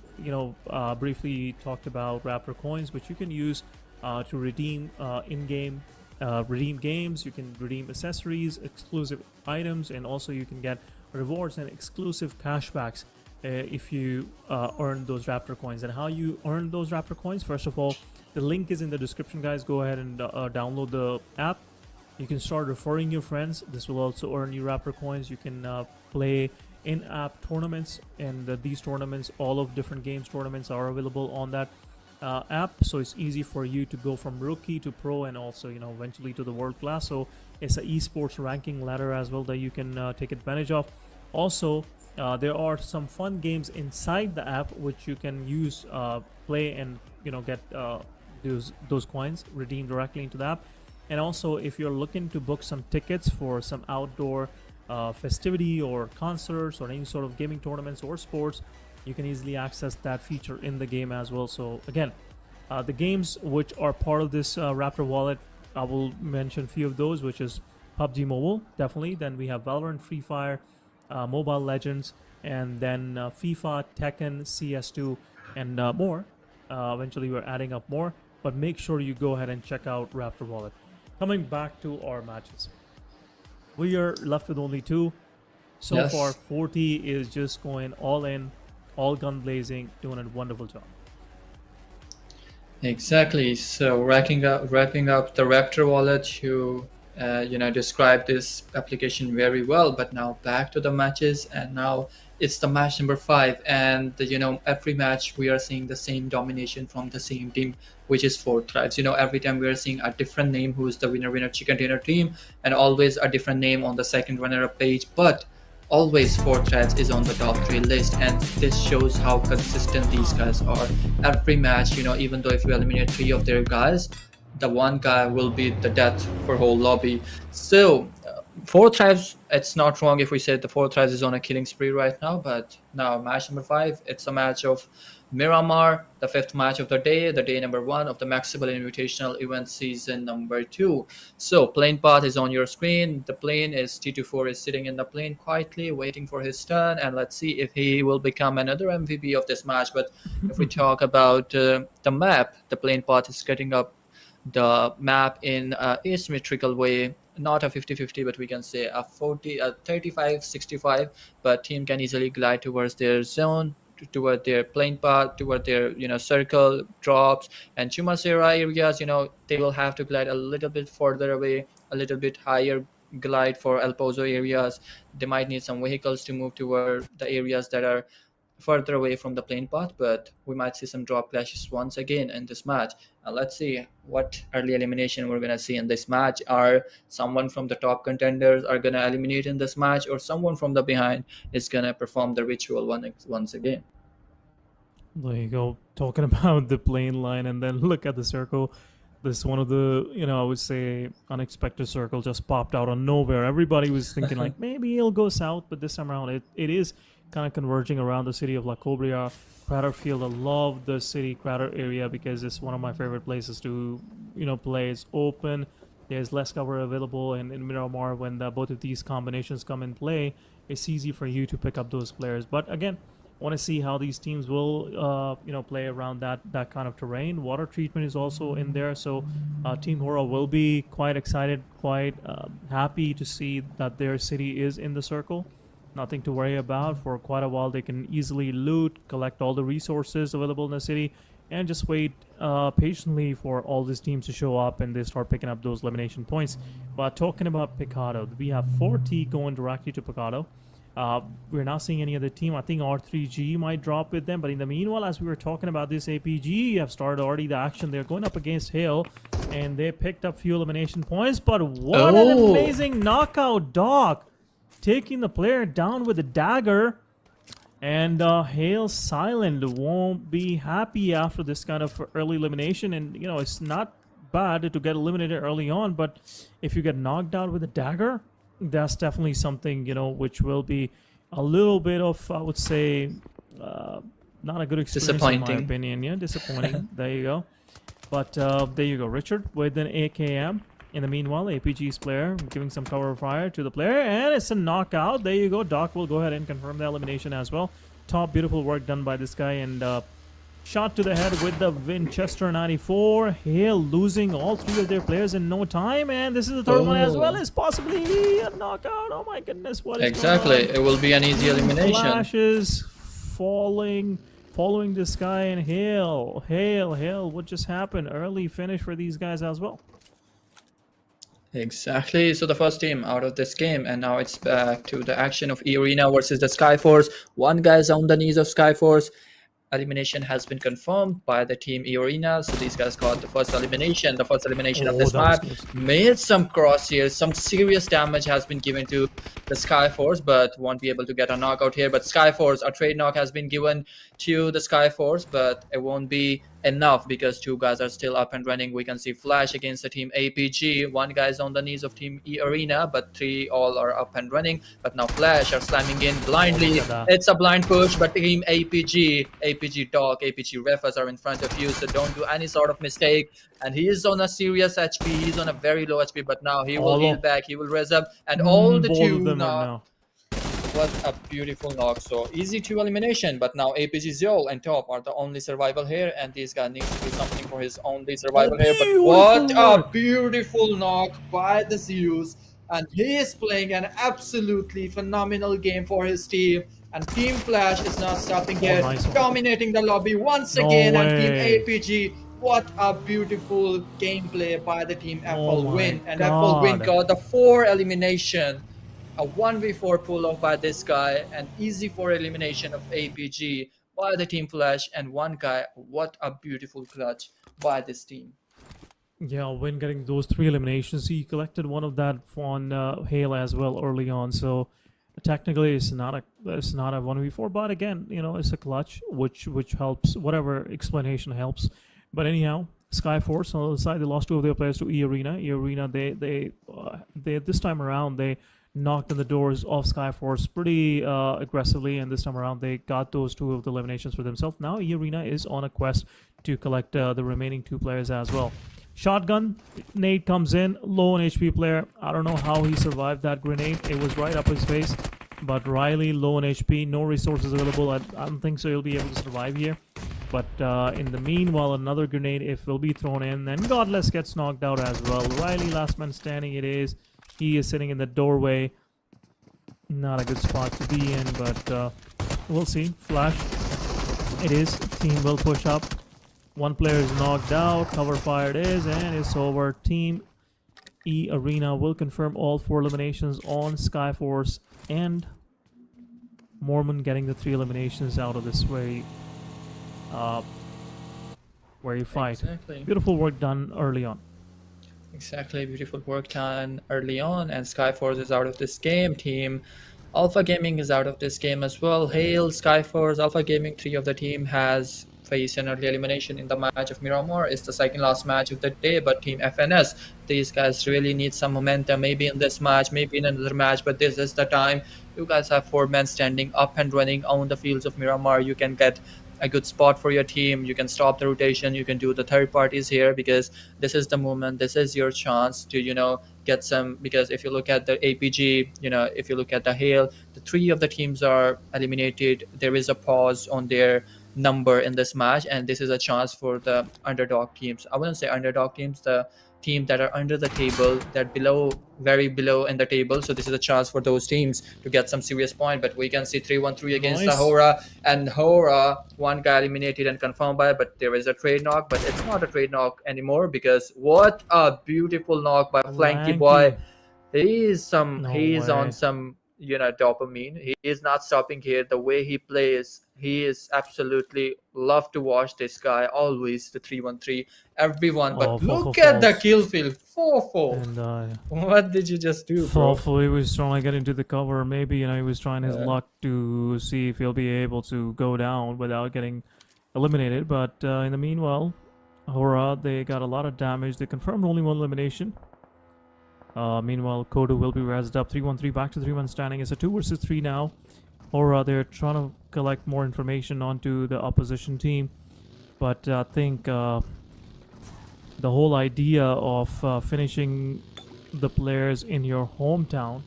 briefly talked about Raptor coins, which you can use to redeem in-game redeem games. You can redeem accessories, exclusive items, and also you can get rewards and exclusive cashbacks if you earn those Raptor coins. And how you earn those Raptor coins? First of all, the link is in the description, guys. Go ahead and download the app. You can start referring your friends. This will also earn you Raptor coins. You can play in-app tournaments, and these tournaments, all of different games tournaments, are available on that app. So it's easy for you to go from rookie to pro, and also eventually to the world class. So it's an esports ranking ladder as well that you can take advantage of. Also, there are some fun games inside the app which you can use, play, and get those coins redeemed directly into the app. And also, if you're looking to book some tickets for some outdoor festivity or concerts or any sort of gaming tournaments or sports, you can easily access that feature in the game as well. So again, the games which are part of this Raptor wallet, I will mention a few of those, which is PUBG Mobile, definitely. Then we have Valorant, Free Fire, Mobile Legends, and then FIFA, Tekken, CS2, and more. Eventually, we're adding up more, but make sure you go ahead and check out Raptor Wallet. Coming back to our matches, we are left with only 2. So Yes. far, 40 is just going all in, all gun blazing, doing a wonderful job. Exactly. So wrapping up the Raptor wallet, you described this application very well. But now back to the matches, and now it's the match number 5, and every match we are seeing the same domination from the same team, which is 4Thrives. Every time we are seeing a different name who is the winner chicken dinner team, and always a different name on the second runner-up page, but always 4Thrives is on the top 3 list, and this shows how consistent these guys are. Every match, even though if you eliminate 3 of their guys, the one guy will be the death for whole lobby. So 4Thrives, it's not wrong if we say the 4Thrives is on a killing spree right now. But now match number 5, it's a match of Miramar, the 5th match of the day number 1 of the MAXebels Invitational event season number 2. So plane path is on your screen. The plane is T24 is sitting in the plane quietly waiting for his turn, and let's see if he will become another MVP of this match. But if we talk about the map, the plane path is getting up the map in asymmetrical way, not a 50-50, but we can say a 35-65, but team can easily glide towards their zone, toward their plane path, toward their circle drops and Chumacera areas. They will have to glide a little bit further away, a little bit higher glide for El Pozo areas. They might need some vehicles to move toward the areas that are further away from the plane path, but we might see some drop clashes once again in this match. Let's see what early elimination we're going to see in this match. Are someone from the top contenders are going to eliminate in this match, or someone from the behind is going to perform the ritual once again? There you go. Talking about the plane line, and then look at the circle. This one of the, I would say, unexpected circle just popped out of nowhere. Everybody was thinking like maybe it'll go south, but this time around it is kind of converging around the city of La Cobria, Crater Field. I love the city Crater area because it's one of my favorite places to, play. It's open. There's less cover available, and in Miramar, when both of these combinations come in play, it's easy for you to pick up those players. But again, I want to see how these teams will, play around that kind of terrain. Water treatment is also in there, so Team HORAA will be quite excited, quite happy to see that their city is in the circle. Nothing to worry about. For quite a while, they can easily loot, collect all the resources available in the city, and just wait patiently for all these teams to show up and they start picking up those elimination points. But talking about Picado, we have 4T going directly to Picado. We're not seeing any other team. I think R3G might drop with them, but in the meanwhile, as we were talking about this, APG have started already the action. They're going up against Hale, and they picked up few elimination points. But what an amazing knockout, Doc, taking the player down with a dagger. And Hale Silent won't be happy after this kind of early elimination. And, it's not bad to get eliminated early on, but if you get knocked out with a dagger, that's definitely something, which will be a little bit of, I would say, not a good experience in my opinion. Yeah, disappointing. There you go. But there you go, Richard with an AKM. In the meanwhile, APG's player giving some cover fire to the player, and it's a knockout. There you go. Doc will go ahead and confirm the elimination as well. Top beautiful work done by this guy, and shot to the head with the Winchester 94. Hale losing all 3 of their players in no time, and this is the third one as well. Is possibly a knockout. Oh my goodness, what is exactly going on? It will be an easy elimination. Flashes following this guy, and Hale, what just happened? Early finish for these guys as well. Exactly. So the first team out of this game, and now it's back to the action of eARENA versus the SKYFORCE. One guy's on the knees of SKYFORCE. Elimination has been confirmed by the team eARENA. So these guys got the first elimination. The first elimination of this map made some crosshairs. Some serious damage has been given to the SKYFORCE, but won't be able to get a knockout here. But SKYFORCE, a trade knock has been given to the SKYFORCE, but it won't be enough because two guys are still up and running. We can see Flash against the team APG. One guy is on the knees of team eARENA, but three all are up and running. But now Flash are slamming in blindly. It's a blind push, but team APG talk, APG refers are in front of you, so don't do any sort of mistake. And he is on a serious HP. He's on a very low HP, but now he will heal back. He will res up, and all the both of two them now. are now. What a beautiful knock. So easy to elimination, but now APG Zol and Top are the only survival here, and this guy needs to do something for his only survival here. But what a beautiful knock by the Zeus, and he is playing an absolutely phenomenal game for his team. And Team Flash is not stopping here, dominating the lobby once again. And Team APG, what a beautiful gameplay by the Team FL Win. And FL Win got the 4 elimination. A 1v4 pull-off by this guy, and easy for elimination of APG by the Team Flash and one guy. What a beautiful clutch by this team. Yeah, Win getting those 3 eliminations. He collected one of that on Hale as well early on. So technically, it's not a 1v4, but again, you know, it's a clutch, which helps. Whatever explanation helps. But anyhow, SKYFORCE on the other side, they lost 2 of their players to eARENA. eARENA, they this time around they knocked on the doors of SKYFORCE pretty aggressively, and this time around they got those 2 of the eliminations for themselves. Now eARENA is on a quest to collect the remaining 2 players as well. Shotgun nade comes in, low on HP player. I don't know how he survived that grenade. It was right up his face, but Riley low on HP, no resources available. I don't think so he'll be able to survive here. But in the meanwhile, another grenade if will be thrown in, then Godless gets knocked out as well. Riley last man standing it is. He is sitting in the doorway. Not a good spot to be in, but we'll see. Flash. It is. Team will push up. 1 player is knocked out. Cover fire it is, and it's over. Team eARENA will confirm all 4 eliminations on SKYFORCE, and Mormon getting the 3 eliminations out of this very fight. Exactly. Beautiful work done early on. Exactly, beautiful work done early on, and SKYFORCE is out of this game. Team Alpha Gaming is out of this game as well. Hail, SKYFORCE, Alpha Gaming, 3 of the team has faced an early elimination in the match of Miramar. It's the second last match of the day, but Team FNS, these guys really need some momentum, maybe in this match, maybe in another match, but this is the time. You guys have 4 men standing up and running on the fields of Miramar. You can get a good spot for your team. You can stop the rotation. You can do the third parties here, because this is the moment. This is your chance to, you know, get some, because if you look at the APG, you know, if you look at the Hale, the 3 of the teams are eliminated. There is a pause on their number in this match, and this is a chance for the underdog teams. I wouldn't say underdog teams, the team that are under the table, that below, very below in the table. So this is a chance for those teams to get some serious point. But we can see 3-1-3 against the HORAA, and HORAA, 1 guy eliminated and confirmed by, but there is a trade knock, but it's not a trade knock anymore, because what a beautiful knock by Flanky Boy. He is on some, you know, dopamine. He is not stopping here. The way he plays, he is absolutely love to watch this guy. Always the 3-1-3, everyone. But look at the kill field, 4-4. And what did you just do, bro? He was trying to get into the cover. Maybe, you know, he was trying his luck to see if he'll be able to go down without getting eliminated. But in the meanwhile, HORAA, they got a lot of damage. They confirmed only 1 elimination. Meanwhile, Kodu will be rezzed up. 3-1-3, back to 3-1 standing. It's a 2 versus 3 now. HORAA, they're trying to collect more information onto the opposition team. But I think the whole idea of finishing the players in your hometown,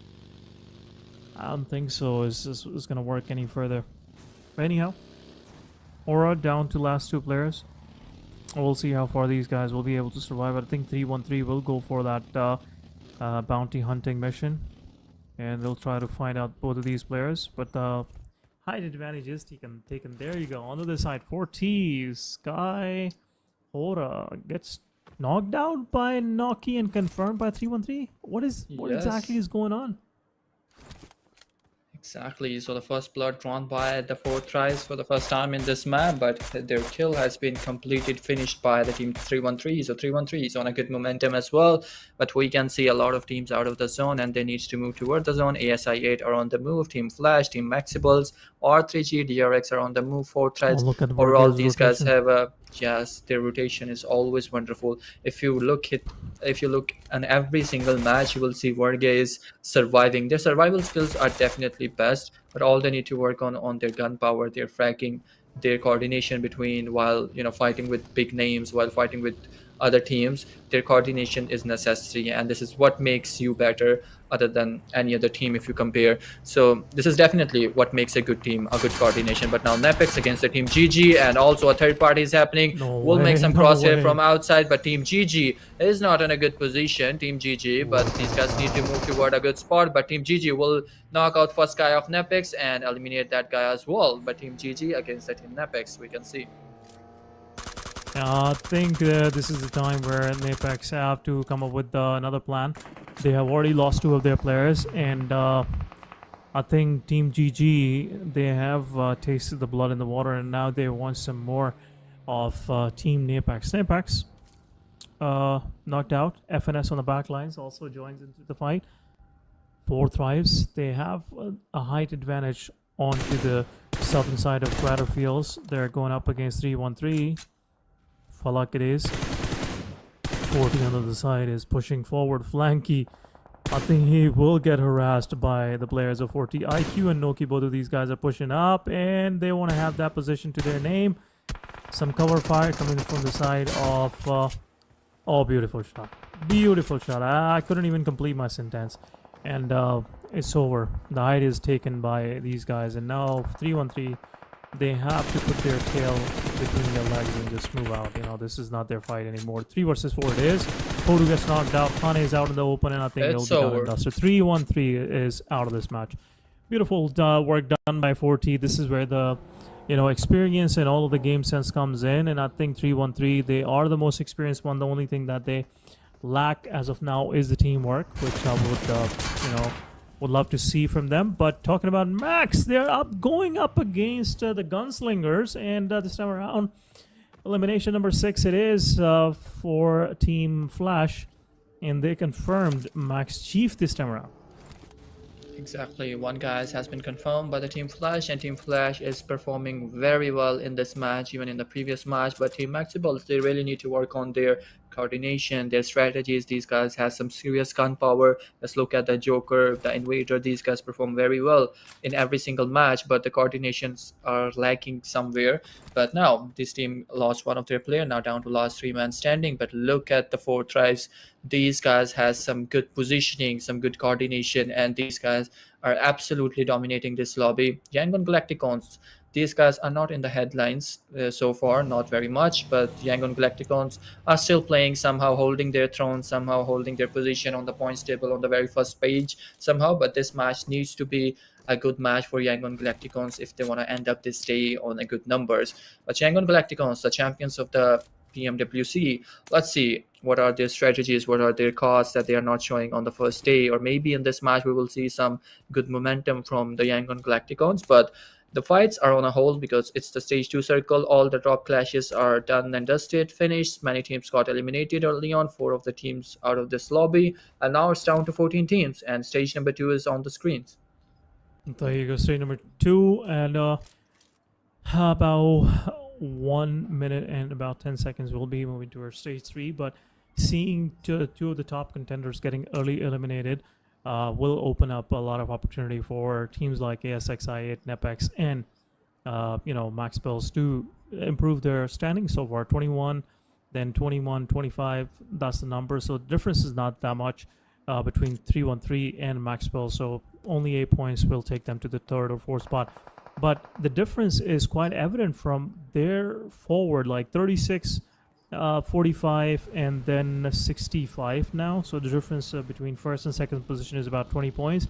I don't think so is going to work any further. But anyhow, HORAA down to last 2 players. We'll see how far these guys will be able to survive. I think 3-1-3 will go for that bounty hunting mission, and they'll try to find out both of these players. But the height advantage is taken. There you go. On the other side, 4T Sky HORAA gets knocked out by Noki and confirmed by 3-1-3. What exactly is going on? Exactly. So the first blood drawn by the 4 tries for the first time in this map, but their kill has been completed, finished by the team 3-1-3. So 3-1-3 is on a good momentum as well. But we can see a lot of teams out of the zone, and they need to move toward the zone. ASI8 are on the move. Team Flash, Team MAXebels, R3G, DRX are on the move. 4 tries. Overall, these guys have a yes, their rotation is always wonderful. If you look on every single match, you will see WarrGye is surviving. Their survival skills are definitely best, but all they need to work on their gunpowder, their fracking, their coordination between, while fighting with big names, while fighting with other teams. Their coordination is necessary, and this is what makes you better other than any other team if you compare. So this is definitely what makes a good team, a good coordination. But now NEPX against the team GG, and also a third party is happening. No We'll make way, some no crosshair way. from outside, but team GG is not in a good position. Team GG, but these guys need to move toward a good spot. But team GG will knock out first guy of NEPX and eliminate that guy as well. But team GG against the team NEPX, we can see. I think this is the time where NEPX have to come up with another plan. They have already lost 2 of their players, and I think Team GG, they have tasted the blood in the water, and now they want some more of Team NEPX. NEPX knocked out. FNS on the back lines also joins into the fight. 4 thrives. They have a height advantage onto the southern side of Crater Fields. They're going up against 313. Falak it is. 40 on the other side is pushing forward. Flanky, I think he will get harassed by the players of 40. IQ and Noki, both of these guys are pushing up, and they want to have that position to their name. Some cover fire coming from the side of... oh, beautiful shot. Beautiful shot. I couldn't even complete my sentence. And it's over. The height is taken by these guys, and now 313... they have to put their tail between their legs and just move out. This is not their fight anymore. 3 versus 4 it is. Hodu gets knocked out. Kane is out in the open, and I think it'll be done and dusted. 3-1-3 is out of this match. Beautiful work done by 4T. This is where the experience and all of the game sense comes in, and I think 3-1-3, they are the most experienced one. The only thing that they lack as of now is the teamwork, which I would would love to see from them. But talking about Max, they're going up against the Gunslingers, and this time around, elimination number 6 it is for Team Flash, and they confirmed Max Chief this time around. Exactly, one guy has been confirmed by the Team Flash, and Team Flash is performing very well in this match, even in the previous match. But Team MAXebels, they really need to work on their coordination, their strategies. These guys have some serious gunpowder. Let's look at the Joker, the Invader. These guys perform very well in every single match, but the coordinations are lacking somewhere. But now this team lost one of their players, now down to last 3-man standing. But look at the 4 thrives. These guys has some good positioning, some good coordination, and these guys are absolutely dominating this lobby. YANGON Galacticons, these guys are not in the headlines so far, not very much, but YANGON Galacticons are still playing, somehow holding their throne, somehow holding their position on the points table on the very first page somehow. But this match needs to be a good match for YANGON Galacticons if they want to end up this day on a good numbers. But YANGON Galacticons, the champions of the PMWC, let's see what are their strategies, what are their costs that they are not showing on the first day, or maybe in this match we will see some good momentum from the YANGON Galacticons. But the fights are on a hold because it's the stage 2 circle. All the top clashes are done and dusted, finished. Many teams got eliminated early on, 4 of the teams out of this lobby, and now it's down to 14 teams, and stage number 2 is on the screens. There you go, stage number 2, and about 1 minute and about 10 seconds we'll be moving to our stage 3. But seeing 2 of the top contenders getting early eliminated will open up a lot of opportunity for teams like ASXI8, NEPX, and MAXebels to improve their standing so far. 21, then 21, 25, that's the number. So the difference is not that much between 313 and MAXebels. So only 8 points will take them to the 3rd or 4th spot. But the difference is quite evident from their forward, like 36, 45, and then 65 now. So the difference between 1st and 2nd position is about 20 points.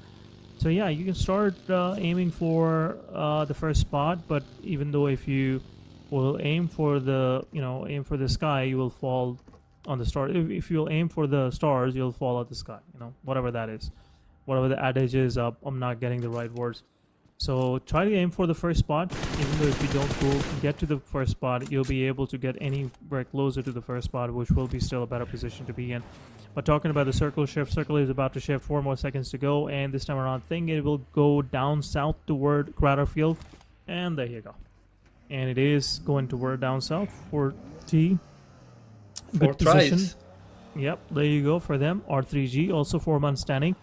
So yeah, you can start aiming for the 1st spot, but even though if you will aim for the sky, you will fall on the star. If you'll aim for the stars, you'll fall at the sky, whatever that is, whatever the adage is. I'm not getting the right words. So try to aim for the 1st spot. Even though if you don't get to the 1st spot, you'll be able to get anywhere closer to the 1st spot, which will be still a better position to be in. But talking about the circle shift, circle is about to shift, 4 more seconds to go, and this time around, I think it will go down south toward Crater Field, and there you go. and it is going toward down south for T. 4 Good position. tries. Yep, there you go for them. R3G also 4 man standing.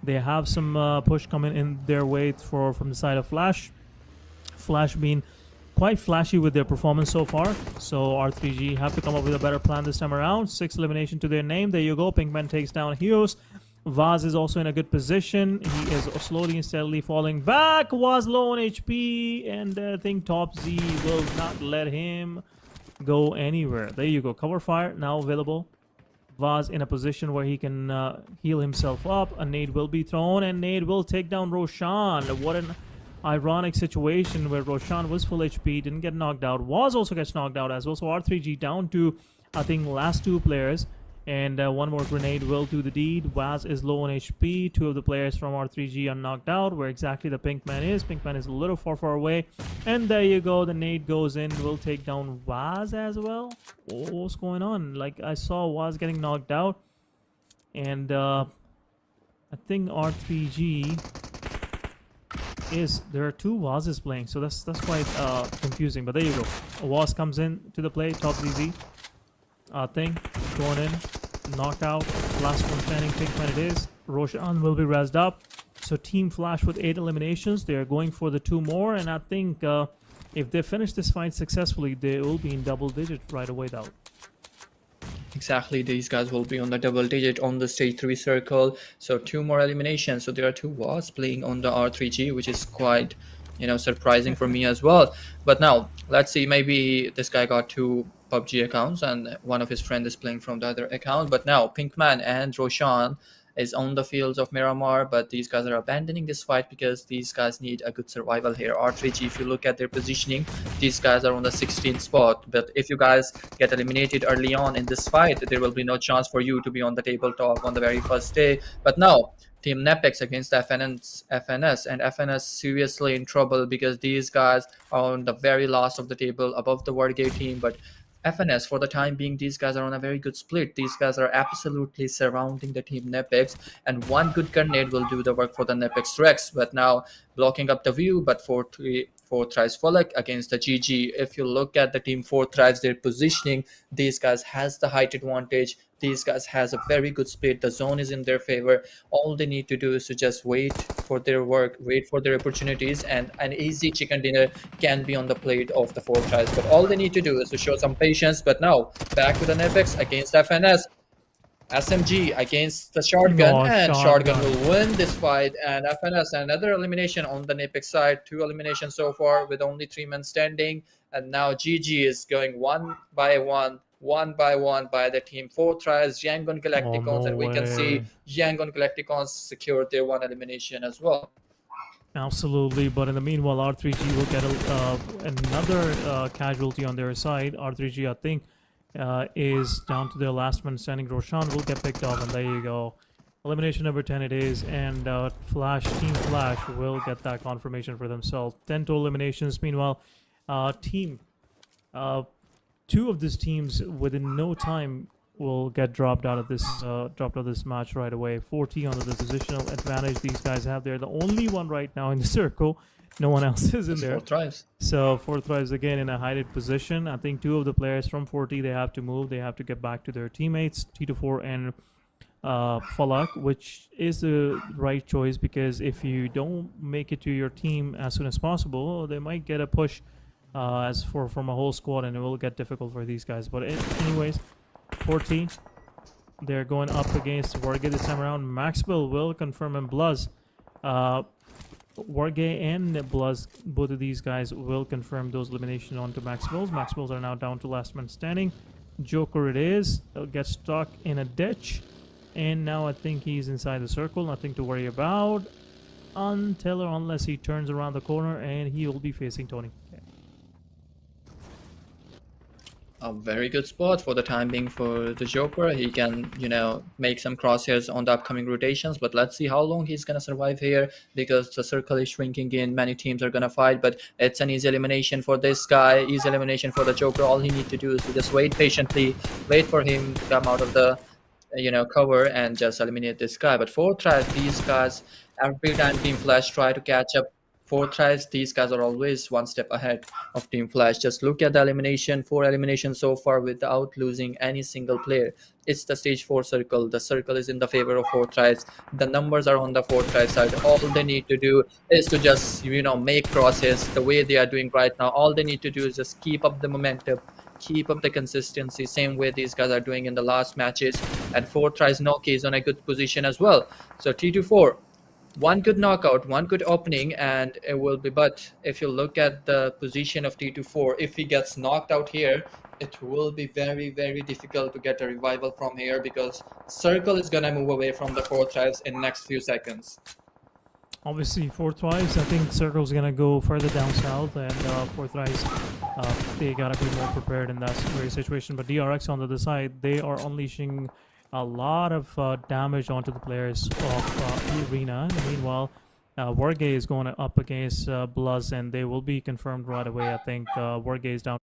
They have some push coming in their way from the side of Flash. Flash being quite flashy with their performance so far. So R3G have to come up with a better plan this time around. 6 elimination to their name. There you go. Pinkman takes down Heroes. Vaz is also in a good position. He is slowly and steadily falling back. Was low on HP, and I think Top Z will not let him go anywhere. There you go. Cover fire now available. Vaz in a position where he can heal himself up. A nade will be thrown, and nade will take down Roshan. What an ironic situation where Roshan was full HP, didn't get knocked out. Was also gets knocked out as well. So R3G down to, I think, last 2 players. And one more grenade will do the deed. Waz is low on HP. 2 of the players from R3G are knocked out. Where exactly the Pinkman is. Pinkman is a little far away. And there you go. The nade goes in. Will take down Waz as well. Oh, what's going on? Like, I saw Waz getting knocked out. And I think R3G is... There are 2 Wazes playing. So that's quite confusing. But there you go. Waz comes in to the play. Top ZZ. Thing going in, knocked out, last one standing. Pinkman it is. Roshan will be rezzed up. So Team Flash with 8 eliminations. They are going for the 2 more, and I think if they finish this fight successfully, they will be in double digit right away though. Exactly, these guys will be on the double digit on the stage 3 circle. So 2 more eliminations. So there are 2 Wasps playing on the R3G, which is quite, you know, surprising for me as well. But now let's see, maybe this guy got 2 Pubg accounts and one of his friends is playing from the other account. But now Pinkman and Roshan is on the fields of Miramar, but these guys are abandoning this fight because these guys need a good survival here. R3G, if you look at their positioning, these guys are on the 16th spot, but if you guys get eliminated early on in this fight, there will be no chance for you to be on the tabletop on the very first day. But now Team NEPX against FNS, and FNS seriously in trouble because these guys are on the very last of the table above the WarrGye team. But FNS, for the time being, these guys are on a very good split. These guys are absolutely surrounding the team NEPX, and one good grenade will do the work for the NEPX Rex. But now blocking up the view, but 4 tries Folek against the GG. If you look at the team 4 tries, their positioning, these guys has the height advantage. These guys has a very good split. The zone is in their favor. All they need to do is to just wait for their work, wait for their opportunities, and an easy chicken dinner can be on the plate of the 4 tries. But all they need to do is to show some patience. But now back to the NEPX against FNS. SMG against the shotgun, and shotgun will win this fight. And FNS, another elimination on the NEPX side. 2 eliminations so far with only 3 men standing. And now GG is going one by one by the team 4 tries, YANGON GLACTICOS, and we can see YANGON GLACTICOS secured their 1 elimination as well. Absolutely, but in the meanwhile, R3G will get another casualty on their side. R3G, I think, is down to their last man standing. Roshan will get picked off, and there you go. Elimination number 10 it is, and Team Flash will get that confirmation for themselves. 10 total eliminations. Meanwhile, two of these teams within no time will get dropped out of this match right away. 40 on the positional advantage these guys have. They're the only one right now in the circle. No one else is in there. 4 tries. So 4 tries again in a hided position. I think 2 of the players from 40, they have to move. They have to get back to their teammates, T24 and Falak, which is the right choice, because if you don't make it to your team as soon as possible, they might get a push from a whole squad, and it will get difficult for these guys. But anyways, 40, they're going up against WarrGye this time around. MAXebels will confirm, and BLUZZ. WarrGye and BLUZZ, both of these guys will confirm those eliminations onto MAXebels. MAXebels are now down to last man standing. Joker it is. He'll get stuck in a ditch. And now I think he's inside the circle. Nothing to worry about unless he turns around the corner, and he will be facing Tony. Okay. A very good spot for the time being for the Joker. He can, you know, make some crosshairs on the upcoming rotations, but let's see how long he's gonna survive here, because the circle is shrinking in. Many teams are gonna fight, but it's an easy elimination for this guy. Easy elimination for the Joker. All he needs to do is to just wait patiently, wait for him to come out of the cover, and just eliminate this guy. But 4 tries, these guys, every time Team Flash try to catch up 4 tries, these guys are always one step ahead of Team Flash. Just look at the elimination, 4 eliminations so far without losing any single player. It's the stage 4 circle. The circle is in the favor of 4 tries. The numbers are on the 4 try side. All they need to do is to just, make crosses the way they are doing right now. All they need to do is just keep up the momentum, keep up the consistency, same way these guys are doing in the last matches. And 4 tries Noki is on a good position as well. So T24, one good knockout, one good opening, and it will be. But if you look at the position of T24, if he gets knocked out here, it will be very, very difficult to get a revival from here, because Circle is gonna move away from the 4 tries in next few seconds. Obviously, 4 tries. I think Circle's gonna go further down south, and 4 tries, they gotta be more prepared in that very situation. But DRX on the other side, they are unleashing a lot of damage onto the players of eARENA. Meanwhile, WarrGye is going up against BLUZZ, and they will be confirmed right away. I think WarrGye is down.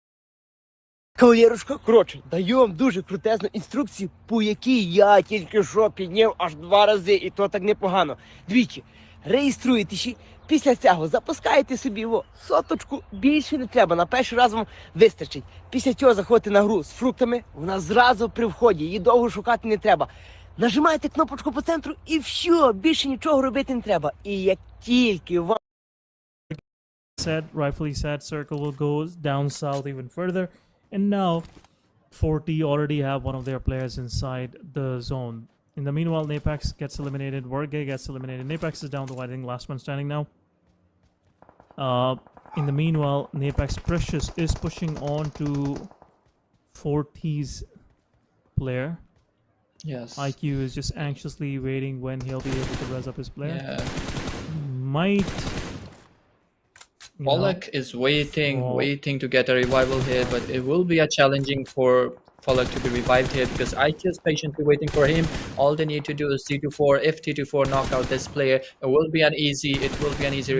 Кавалерушка, коротше, даю вам дуже крутезну інструкцію, по якій я тільки що підняв аж 2 рази, і то так непогано. Двічі. Реєструєтеся, після цього запускаєте собі соточку, більше не треба, на перший раз вам вистачить. Після цього заходите на гру з фруктами, вона зразу при вході, її довго шукати не треба. Нажимаєте кнопочку по центру і все, більше нічого робити не треба. І як тільки вам Rightfully said, Circle will go down south even further. And now, 40 already have one of their players inside the zone. In the meanwhile, NEPX gets eliminated. WarrGye gets eliminated. NEPX is down to, I think, last one standing now. In the meanwhile, NEPX Precious is pushing on to 40's player. Yes. IQ is just anxiously waiting when he'll be able to res up his player. Yeah. Might... Pubg is waiting to get a revival here, but it will be a challenging for Pubg to be revived here, because IQ is patiently waiting for him. All they need to do is T24. If T24 knock out this player, it will be an easy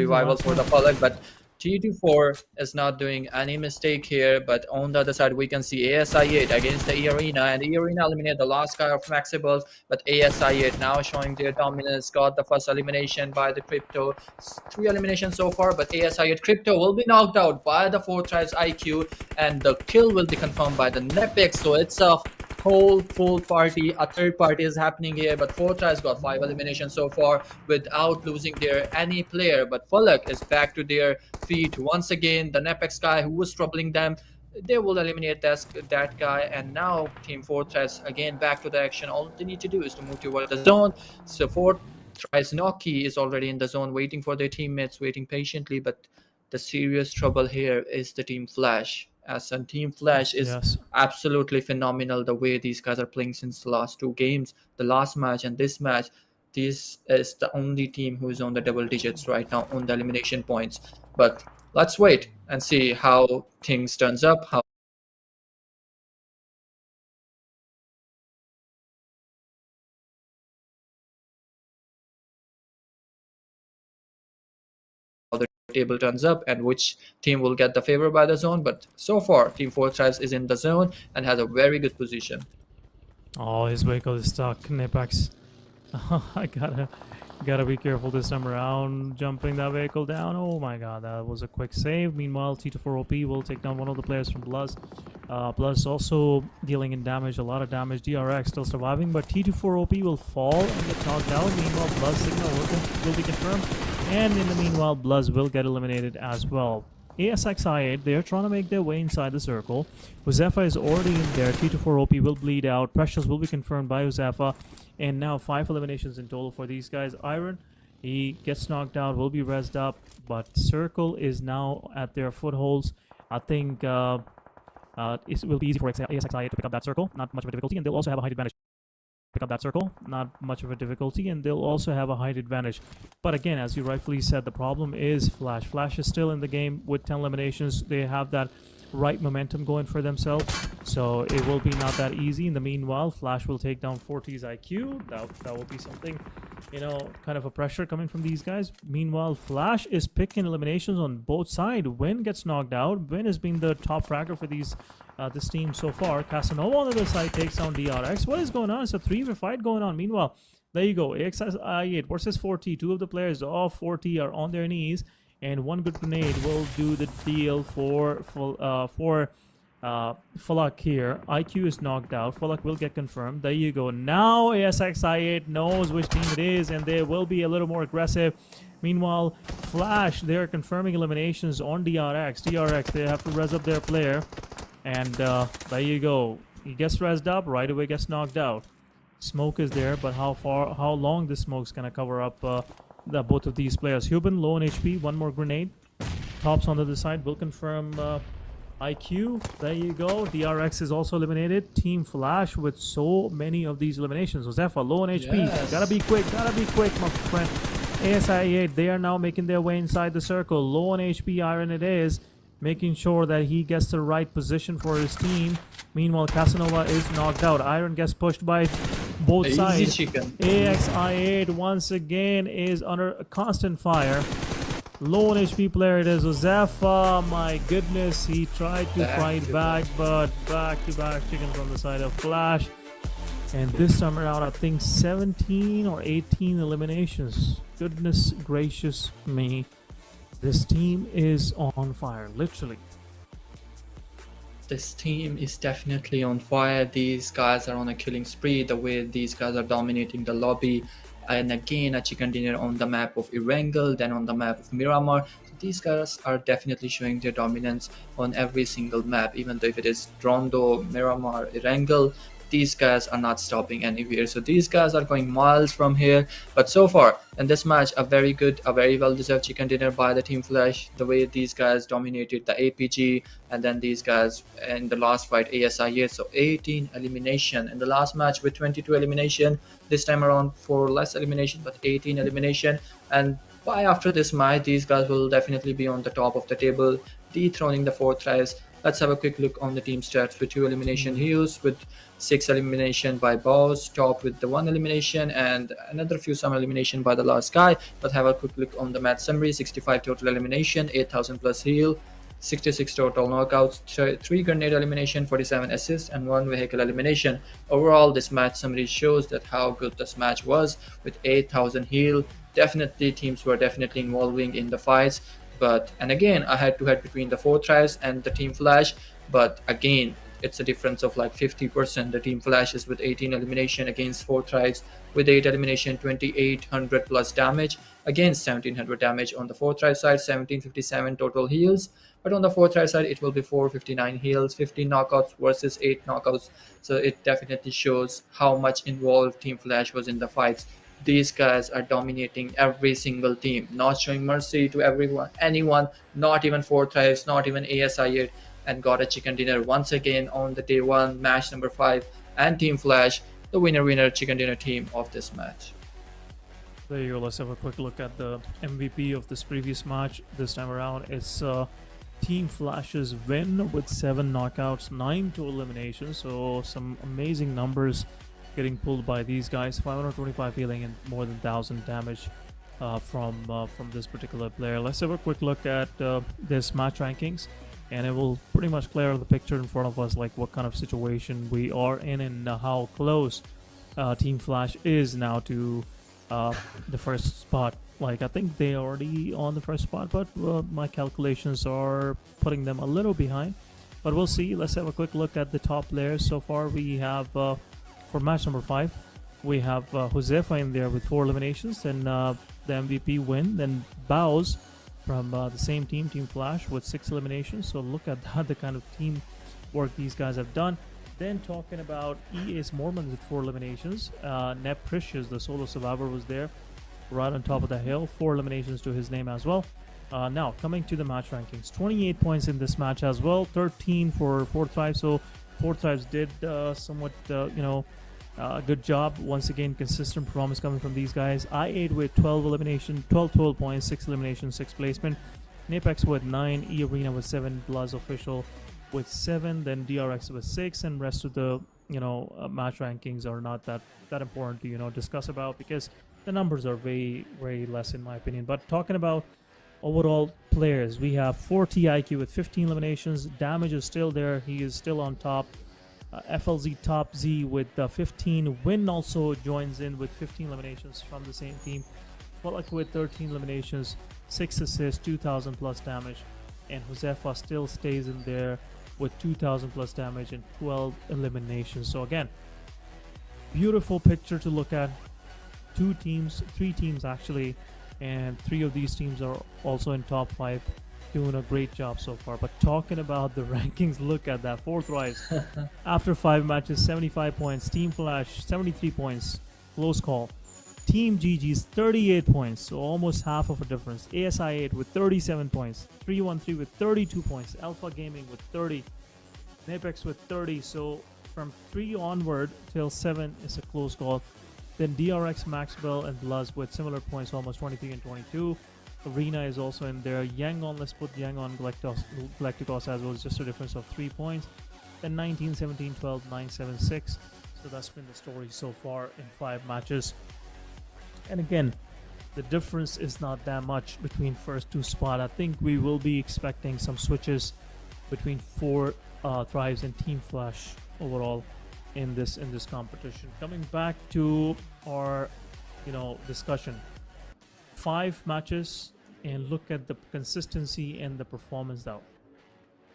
revival for the Pubg. But T24 is not doing any mistake here. But on the other side, we can see ASI8 against the eARENA, and eARENA eliminated the last guy of MAXebels. But ASI8 now showing their dominance, got the first elimination by the Crypto. 3 eliminations so far, but ASI8 Crypto will be knocked out by the 4 tries IQ, and the kill will be confirmed by the NEPX. So it's a whole full party. A third party is happening here, but 4 tries got 5 eliminations so far without losing their any player. But Pubg is back to their feet once again. The NEPX guy who was troubling them, they will eliminate that guy, and now Team 4 tries again back to the action. All they need to do is to move toward the zone. So 4 tries Noki is already in the zone, waiting for their teammates, waiting patiently. But the serious trouble here is the Team Flash. As a Team Flash is absolutely phenomenal the way these guys are playing since the last 2 games, the last match and this match. This is the only team who is on the double digits right now on the elimination points. But let's wait and see how things turns up, how the table turns up and which team will get the favor by the zone. But so far, Team 4 tries is in the zone and has a very good position. Oh, his vehicle is stuck. NEPX. I gotta be careful this time around. Jumping that vehicle down. Oh my god, that was a quick save. Meanwhile, T24OP will take down one of the players from BLUZZ. BLUZZ also dealing in damage, a lot of damage. DRX still surviving, but T24OP will fall and get knocked out. Meanwhile, BLUZZ signal will be confirmed. And in the meanwhile, BLUZZ will get eliminated as well. ASXI8, they're trying to make their way inside the circle. Uzefa is already in there. T24OP will bleed out. Precious will be confirmed by Uzefa. And now 5 eliminations in total for these guys. Iron, he gets knocked out, will be rezzed up. But Circle is now at their footholds. I think it will be easy for ASXI8 to pick up that circle. Not much of a difficulty. And they'll also have a height advantage. Pick up that circle, not much of a difficulty, and they'll also have a height advantage. But again, as you rightfully said, the problem is Flash. Flash is still in the game with 10 eliminations. They have that right momentum going for themselves, so it will be not that easy. In the meanwhile, Flash will take down 40's IQ. That will be something, kind of a pressure coming from these guys. Meanwhile, Flash is picking eliminations on both sides. Win gets knocked out. Win has been the top fragger for this team so far. Casanova on the other side takes down DRX. What is going on? It's a 3v fight going on. Meanwhile, there you go. AXI8 versus 40. 2 of the players of 40 are on their knees. and one good grenade will do the deal for Falak here. IQ is knocked out. Falak will get confirmed. There you go. Now ASXI8 knows which team it is, and they will be a little more aggressive. Meanwhile, Flash, they're confirming eliminations on DRX. DRX, they have to res up their player. And there you go. He gets rezzed up, right away gets knocked out. Smoke is there, but how long this smoke's gonna cover up both of these players. Huban, low on HP, one more grenade. Tops on the other side will confirm IQ. There you go. DRX is also eliminated. Team Flash with so many of these eliminations. Josefa, low on HP. Yes. Gotta be quick, my friend. ASI8, they are now making their way inside the circle. Low on HP, Iron it is, making sure that he gets the right position for his team. Meanwhile, Casanova is knocked out. Iron gets pushed by both Easy sides. chicken. AXI8 once again is under a constant fire. Low on HP player it is. Josefa, my goodness, he tried to fight back, but back-to-back chicken from the side of Flash. And this time around, I think 17 or 18 eliminations. Goodness gracious me. This team is on fire, literally. This team is definitely on fire. These guys are on a killing spree. The way these guys are dominating the lobby. And again, a chicken dinner on the map of Erangle, then on the map of Miramar. So these guys are definitely showing their dominance on every single map, even though if it is Rondo, Miramar, Erangle, these guys are not stopping anywhere. So these guys are going miles from here. But so far in this match, a very well deserved chicken dinner by the Team Flash. The way these guys dominated the APG, and then these guys in the last fight ASI8. So 18 elimination in the last match with 22 elimination. This time around 4 less elimination, but 18 elimination. And by after this match, these guys will definitely be on the top of the table, dethroning the 4 tries. Let's have a quick look on the team stats with 2 elimination heals, with 6 elimination by BLUZZ, top with the 1 elimination, and another few some elimination by the last guy. But have a quick look on the match summary: 65 total elimination, 8,000 plus heal, 66 total knockouts, 3 grenade elimination, 47 assists, and 1 vehicle elimination. Overall, this match summary shows that how good this match was with 8,000 heal. Definitely, teams were definitely involving in the fights. And again, a head-to-head between the 4 tries and the Team Flash. But again, it's a difference of like 50%. The Team Flash is with 18 elimination against 4 tries with 8 elimination, 2800 plus damage against 1700 damage on the 4 try side, 1757 total heals. But on the 4 try side, it will be 459 heals, 15 knockouts versus 8 knockouts. So it definitely shows how much involved Team Flash was in the fights. These guys are dominating every single team, not showing mercy to anyone, not even 4 tries, not even ASI8, and got a chicken dinner once again on the day 1, match number 5, and Team Flash, the winner chicken dinner team of this match. There you go. Let's have a quick look at the MVP of this previous match. This time around, it's Team Flash's win with 7 knockouts, 9 total eliminations. So some amazing numbers getting pulled by these guys. 525 healing and more than 1,000 damage from this particular player. Let's have a quick look at this match rankings, and it will pretty much clear the picture in front of us, like what kind of situation we are in and how close Team Flash is now to the first spot. Like, I think they are already on the first spot, but my calculations are putting them a little behind. But we'll see. Let's have a quick look at the top players. So far, we have for match number 5, we have Josefa in there with 4 eliminations, and the MVP win. Then BLUZZ from the same team, Team Flash, with 6 eliminations. So look at that, the kind of team work these guys have done. Then talking about EA's Mormon with 4 eliminations. NEPX, the solo survivor, was there right on top of the hill. 4 eliminations to his name as well. Now, coming to the match rankings. 28 points in this match as well. 13 for 4 tribes. So 4 tribes did somewhat, good job. Once again, consistent performance coming from these guys. I8 with 12 elimination, 12 points, 6 elimination, 6 placement. NEPX with 9, eARENA with 7, BLUZZ official with 7, then DRX with 6, and rest of the match rankings are not that important to discuss about, because the numbers are very, very less in my opinion. But talking about overall players, we have 40 IQ with 15 eliminations. Damage is still there, he is still on top. FLZ Top Z with 15. Win also joins in with 15 eliminations from the same team. Falak with 13 eliminations. 6 assists, 2000 plus damage, and Josefa still stays in there with 2000 plus damage and 12 eliminations. So again, beautiful picture to look at. 3 teams actually, and 3 of these teams are also in top 5, doing a great job so far. But talking about the rankings, look at that. 4th Rise after 5 matches, 75 points. Team Flash 73 points, close call. Team GG's 38 points, so almost half of a difference. ASI 8 with 37 points, 313 with 32 points, Alpha Gaming with 30, NEPX with 30. So from 3 onward till 7 is a close call. Then DRX, MAXebels, and BLUZZ with similar points, almost 23 and 22. Arena is also in there. YANGON, let's put YANGON, GLACTICOS as well, just a difference of 3 points. Then 19, 17, 12, 9, 7, 6. So that's been the story so far in 5 matches. And again, the difference is not that much between first 2 spot. I think we will be expecting some switches between 4 Thrives and Team Flash overall in this competition. Coming back to our discussion, 5 matches, and look at the consistency and the performance now.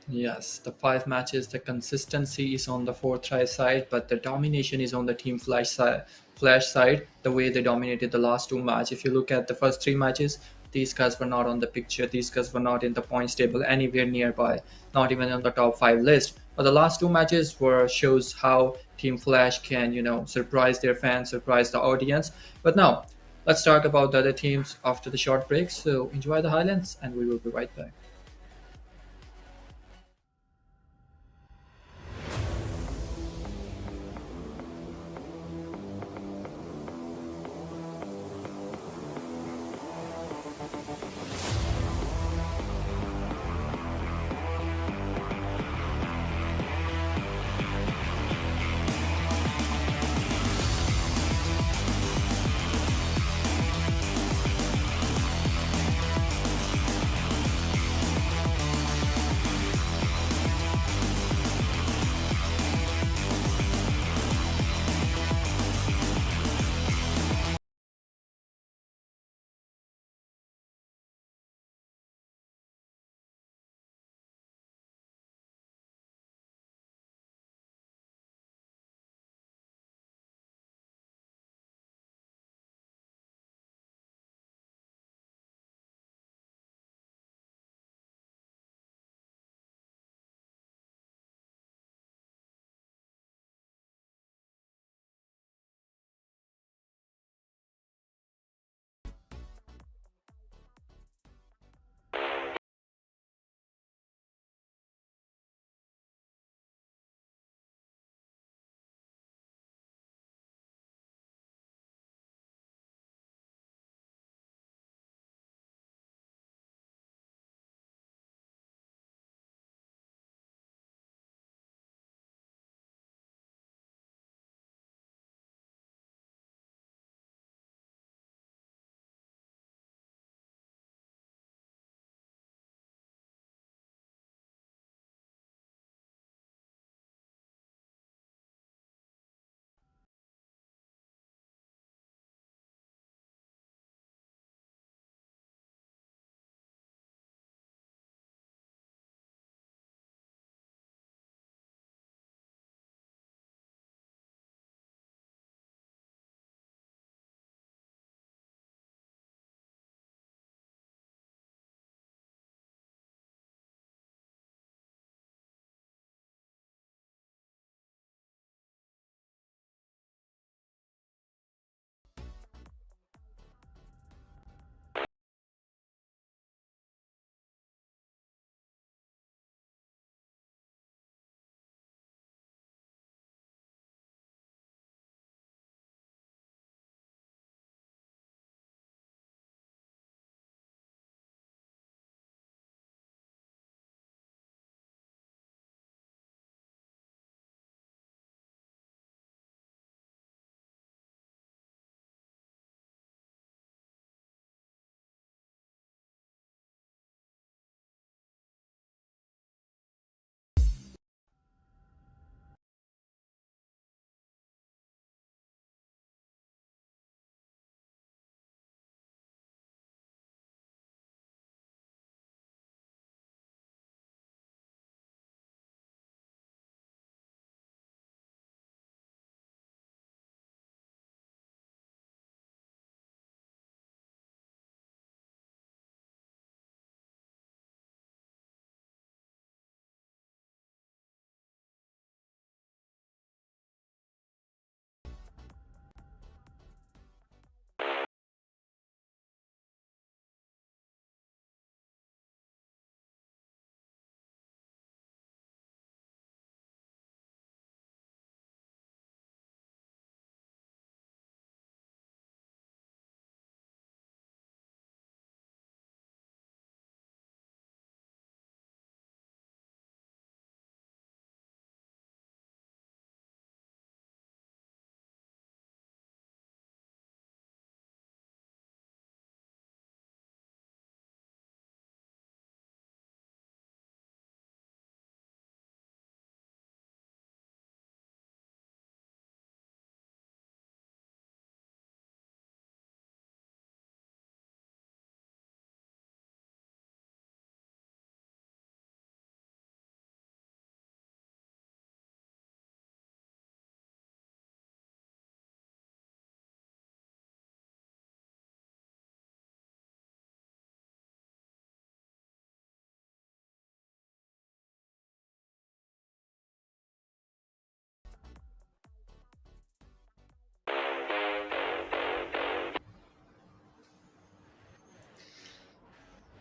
Yes, the 5 matches, the consistency is on the 4th Rise side, but the domination is on the Team Flash side, the way they dominated the last 2 matches. If you look at the first 3 matches, these guys were not on the picture. These guys were not in the points table anywhere nearby, not even on the top 5 list. But the last 2 matches shows how Team Flash can, surprise their fans, surprise the audience. But now, let's talk about the other teams after the short break. So enjoy the highlights, and we will be right back.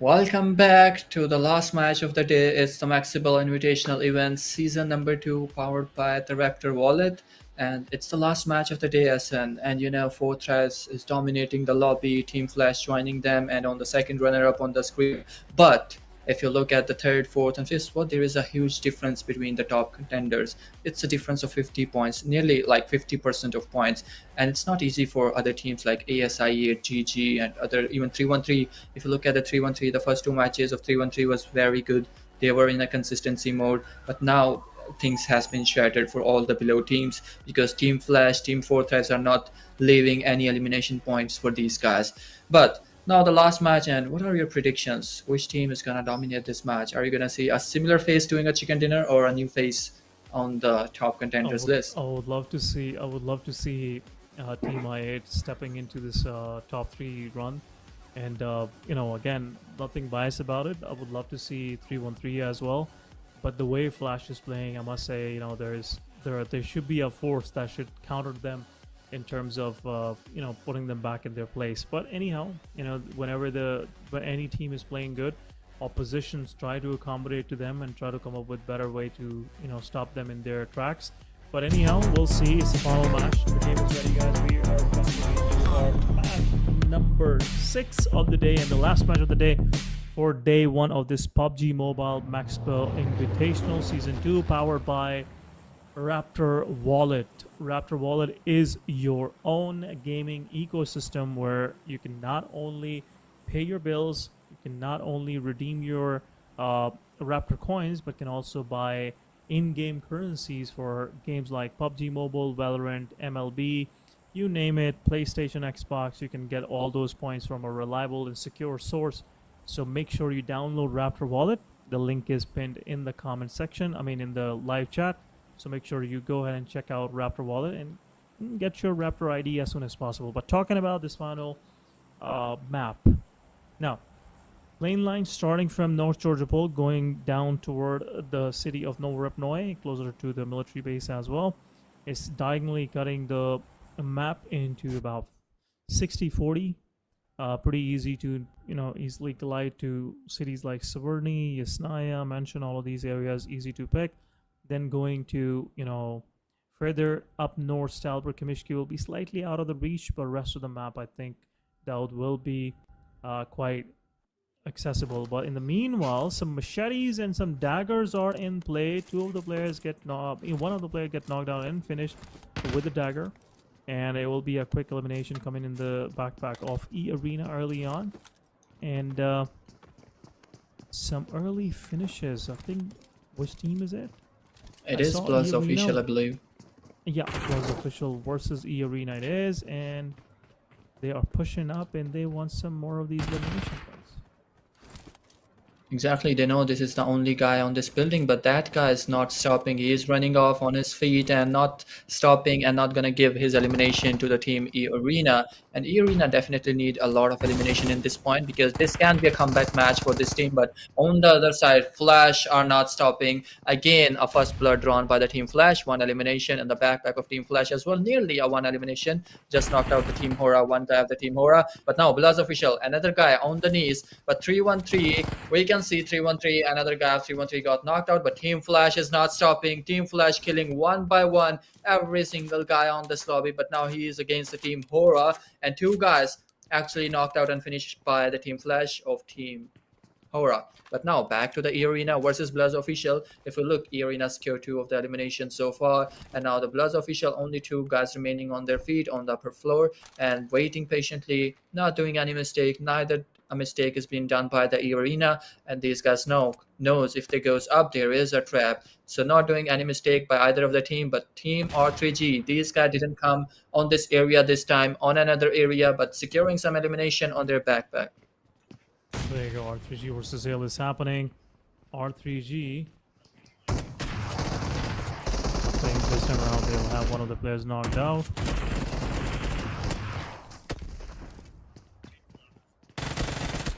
Welcome back to the last match of the day. It's the MAXebel Invitational Event Season number 2 powered by the Raptor Wallet. And it's the last match of the day, SN. And you know, Fortress is dominating the lobby, Team Flash joining them, and on the second runner-up on the screen. But if you look at the third, fourth, and fifth spot, there is a huge difference between the top contenders. It's a difference of 50 points, nearly like 50% of points. And it's not easy for other teams like ASIE, GG, and other, even 313. If you look at the 313, the first two matches of 313 was very good. They were in a consistency mode, but now things has been shattered for all the below teams because Team Flash, Team Fortress are not leaving any elimination points for these guys. But now the last match, and what are your predictions? Which team is gonna dominate this match? Are you gonna see a similar face doing a chicken dinner or a new face on the top contenders list? I would love to see. I would love to see Team I8 stepping into this top 3 run, and you know, again, nothing biased about it. I would love to see 313 as well, but the way Flash is playing, I must say, you know, there should be a force that should counter them in terms of you know, putting them back in their place. But anyhow, you know, when any team is playing good, oppositions try to accommodate to them and try to come up with better way to, you know, stop them in their tracks. But anyhow, we'll see. It's the final match. The game is ready, guys. We are coming into our match number 6 of the day and the last match of the day for day 1 of this PUBG Mobile MAXebel Invitational Season 2, powered by Raptor Wallet. Raptor Wallet is your own gaming ecosystem where you can not only pay your bills, you can not only redeem your Raptor coins, but can also buy in-game currencies for games like PUBG Mobile, Valorant, MLB, you name it, PlayStation, Xbox. You can get all those points from a reliable and secure source. So make sure you download Raptor Wallet. The link is pinned in the comment section, in the live chat. So make sure you go ahead and check out Raptor Wallet and get your Raptor ID as soon as possible. But talking about this final map. Now, lane line starting from North Georgia Pole, going down toward the city of Novorepnoy, closer to the military base as well. It's diagonally cutting the map into about 60-40. Pretty easy to, easily glide to cities like Severny, Yasnaya, Mention, all of these areas, easy to pick. Then going to, further up north, Stalbert, Kamishki will be slightly out of the reach, but rest of the map, I think that will be quite accessible. But in the meanwhile, some machetes and some daggers are in play. One of the players get knocked out and finished with the dagger, and it will be a quick elimination coming in the backpack of eARENA early on, and some early finishes. I think, which team is it? It is BLUZZ official, I believe. Yeah, BLUZZ official versus eARENA it is, and they are pushing up and they want some more of these elimination points. Exactly, they know this is the only guy on this building, but that guy is not stopping. He is running off on his feet and not stopping and not gonna give his elimination to the team eARENA. And eARENA definitely need a lot of elimination in this point because this can be a comeback match for this team. But on the other side, Flash are not stopping. Again, a first blood drawn by the team Flash, 1 elimination, and the backpack of team Flash as well, nearly a 1 elimination. Just knocked out the team HORAA, 1 guy of the team HORAA. But now BLUZZ official, another guy on the knees, but 313, we can see 313, another guy of 313 got knocked out, but Team Flash is not stopping. Team Flash killing 1 by 1 every single guy on this lobby, but now he is against the team HORAA, and 2 guys actually knocked out and finished by the team Flash of team HORAA. But now back to the eARENA versus BLUZZ official. If we look, eARENA secured 2 of the elimination so far, and now the BLUZZ official, only 2 guys remaining on their feet on the upper floor and waiting patiently, not doing any mistake. Neither a mistake is being done by the eARENA, and these guys knows if they goes up there is a trap. So not doing any mistake by either of the team, but team R3G, these guys didn't come on this area this time, on another area, but securing some elimination on their backpack. There you go, R3G versus Hale is happening. R3G, I think this time around they'll have one of the players knocked out.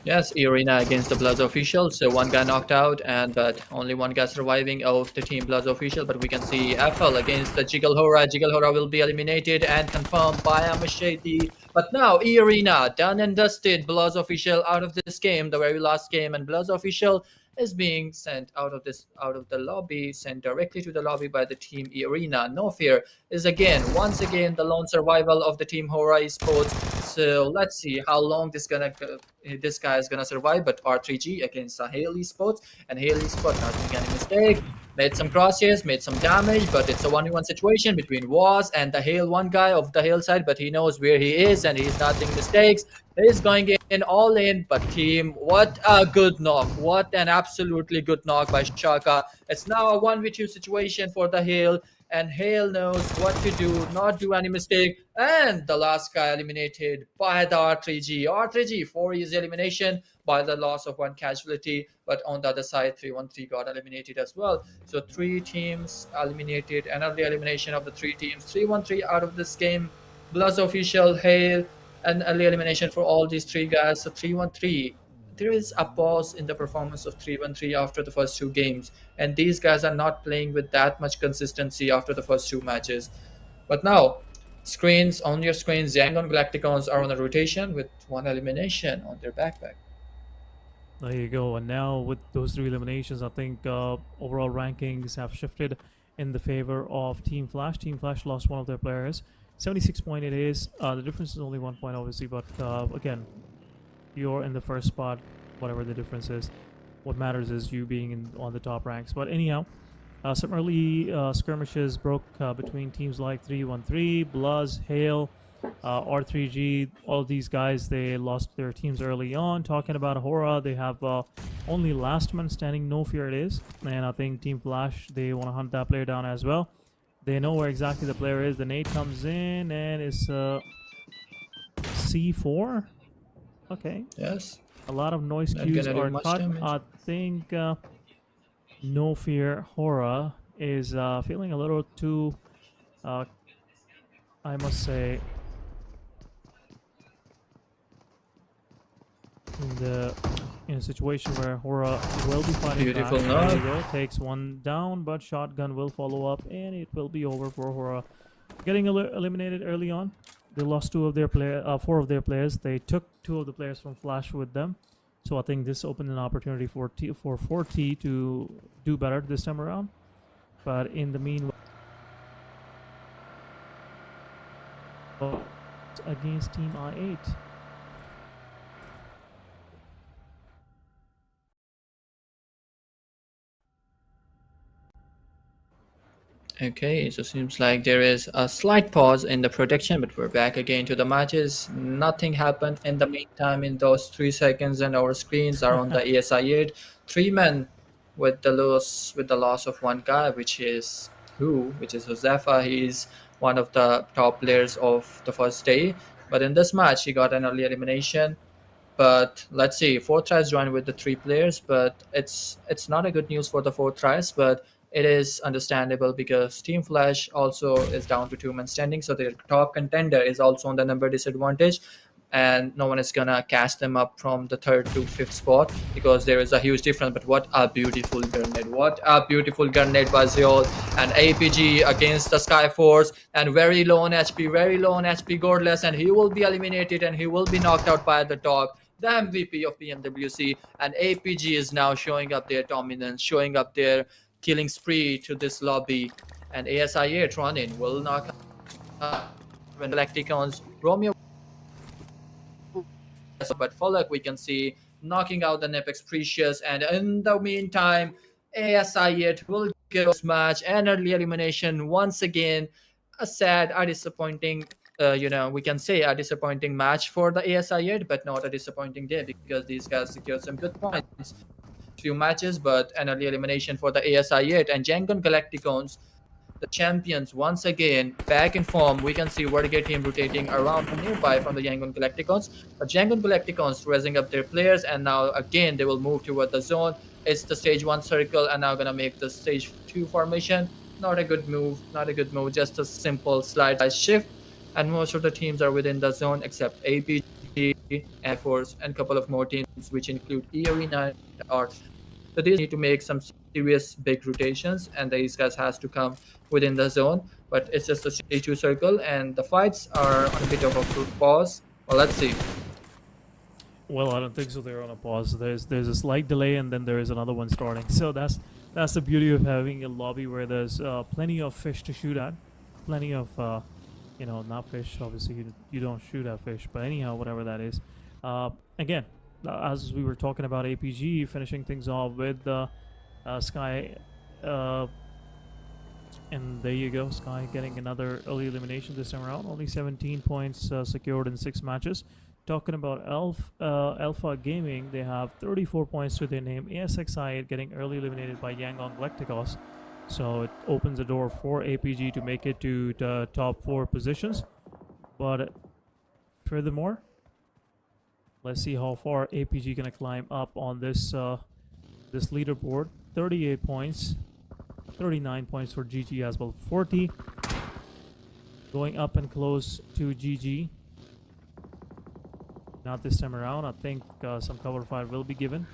Yes, eARENA against the BLUZZ official. So one guy knocked out, but only one guy surviving of the team BLUZZ official. But we can see FL against the HORAA. HORAA will be eliminated and confirmed by a machete. But now eARENA done and dusted. BLUZZ official out of this game, the very last game, and BLUZZ official is being sent out of the lobby, sent directly to the lobby by the team eARENA. No Fear is once again the lone survival of the team HORAA Esports. So let's see how long this guy is gonna survive. But R3G against Hale Esports, and Hale Esports not making any mistake. Made some crosshairs, made some damage, but it's a 1v1 situation between Waz and the Hale one guy of the Hale side, but he knows where he is and he's not making mistakes. He's going in all in, but team, what a good knock. What an absolutely good knock by Shaka. It's now a 1v2 situation for the Hale, and Hale knows what to do, not do any mistake. And the last guy eliminated by the R3G. R3G, 4 easy elimination by the loss of 1 casualty. But on the other side, 313 got eliminated as well. So 3 teams eliminated, and early elimination of the 3 teams. 313 out of this game. BLUZZ official, Hale, and early elimination for all these 3 guys. So 313. There is a pause in the performance of 313 after the first 2 games, and these guys are not playing with that much consistency after the first 2 matches. But now, on your screens, YANGON Galacticos are on a rotation with 1 elimination on their backpack. There you go. And now with those 3 eliminations, I think overall rankings have shifted in the favor of Team Flash. Team Flash lost one of their players. 76 point it is. The difference is only 1 point, obviously, but again, you're in the first spot, whatever the difference is. What matters is you being on the top ranks. But anyhow, some early skirmishes broke between teams like 313, BLUZZ, Hale, R3G. All of these guys, they lost their teams early on. Talking about HORAA, they have only last man standing, No Fear it is. And I think Team Flash, they want to hunt that player down as well. They know where exactly the player is. The nade comes in and it's C4. Okay. Yes. A lot of noise cues are cut. I think No Fear HORAA is feeling a little too, I must say, in a situation where HORAA will be fighting Beautiful back. knock. There you go. Takes 1 down, but shotgun will follow up, and it will be over for HORAA. Getting eliminated early on. They lost 4 of their players. They took 2 of the players from Flash with them. So I think this opened an opportunity for 4T to do better this time around. But in the meanwhile, against Team I8. Okay, so seems like there is a slight pause in the production, but we're back again to the matches. Nothing happened in the meantime in those 3 seconds, and our screens are on the ASI8. 3 men with the loss of 1 guy, which is Josefa. He's one of the top players of the first day. But in this match, he got an early elimination. But let's see, 4 tries joined with the 3 players, but it's not a good news for the 4 tries, but it is understandable because Team Flash also is down to 2 men standing, so their top contender is also on the number disadvantage, and no one is gonna catch them up from the 3rd to 5th spot because there is a huge difference. But what a beautiful grenade! What a beautiful grenade by Zeol, and APG against the SKYFORCE, and very low on HP, Godless, and he will be eliminated and he will be knocked out by the dog, the MVP of PMWC. And APG is now showing up their dominance, showing up their killing spree to this lobby, and ASI8 running will knock out when Galacticos. Romeo, but Folak we can see knocking out the NEPX Precious, and in the meantime ASI8 will get this match and early elimination once again. A disappointing we can say a disappointing match for the ASI8, but not a disappointing day because these guys secured some good points. Few matches, but an early elimination for the ASI8. And YANGON Galacticos, the champions, once again back in form. We can see WarrGye team rotating around from nearby from the YANGON Galacticos, but YANGON Galacticos raising up their players, and now again they will move toward the zone. It's the stage 1 circle, and now gonna make the stage 2 formation. Not a good move, just a simple slide shift, and most of the teams are within the zone except APG SKYFORCE, and a couple of more teams, which include eARENA and ART. So these need to make some serious big rotations, and these guys has to come within the zone. But it's just a stage 2 circle, and the fights are on a bit of a pause. Well, let's see. Well, I don't think so. They're on a pause. There's a slight delay, and then there is another one starting. So that's the beauty of having a lobby where there's plenty of fish to shoot at, plenty of not fish. Obviously, you don't shoot at fish, but anyhow, whatever that is. Again, as we were talking about APG finishing things off with Sky, and there you go, Sky getting another early elimination this time around. Only 17 points secured in 6 matches. Talking about Alpha Gaming, they have 34 points to their name. ASXI getting early eliminated by YANGON GLACTICOS. So it opens the door for APG to make it to the top 4 positions. But furthermore, let's see how far APG gonna climb up on this this leaderboard. 38 points, 39 points for GG as well. 40 going up and close to GG. Not this time around. I think some cover fire will be given.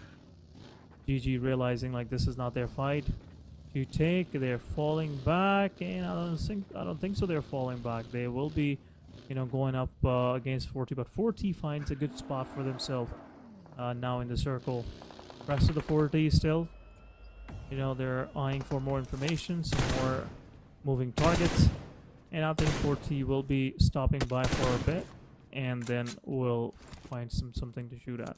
GG realizing like this is not their fight to take. They're falling back, and I don't think so. They're falling back. They will be, going up against 40. But 40 finds a good spot for themselves now in the circle. Rest of the 40 still, they're eyeing for more information, some more moving targets, and I think 40 will be stopping by for a bit, and then we'll find something to shoot at.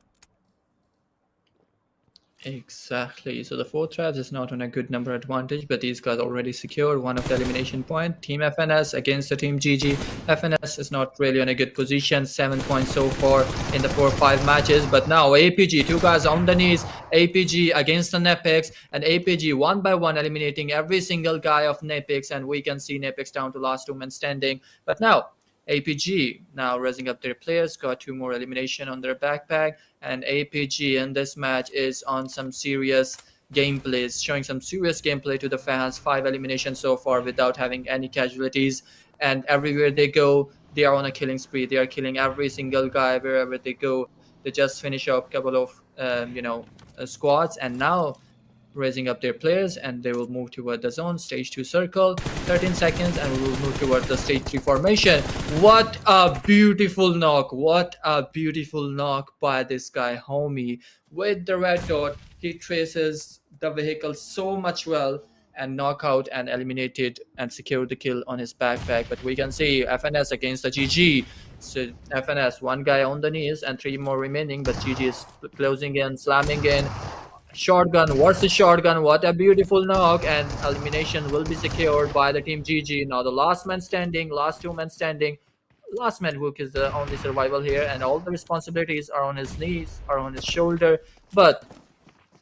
Exactly. So the 4th Ravs is not on a good number advantage, but these guys already secured one of the elimination point. Team FNS against the Team GG. FNS is not really on a good position. 7 points so far in the 4-5 matches. But now APG, 2 guys on the knees. APG against the NEPX, and APG one by one eliminating every single guy of NEPX, and we can see NEPX down to last 2 men standing. But now APG now raising up their players, got 2 more elimination on their backpack, and APG in this match is on some serious gameplays, showing some serious gameplay to the fans. 5 eliminations so far without having any casualties, and everywhere they go, they are on a killing spree. They are killing every single guy wherever they go. They just finish up a couple of squads, and now raising up their players, and they will move toward the zone. Stage 2 circle, 13 seconds, and we will move toward the stage 3 formation. What a beautiful knock. What a beautiful knock by this guy, homie. With the red dot, he traces the vehicle so much well, and knock out and eliminated and secured the kill on his backpack. But we can see FNS against the GG. So FNS, 1 guy on the knees and 3 more remaining, but GG is closing in, slamming in. Shotgun versus shotgun. What a beautiful knock, and elimination will be secured by the Team GG. Now the last man standing, last 2 men standing. Last man hook is the only survival here, and all the responsibilities are on his knees, are on his shoulder. But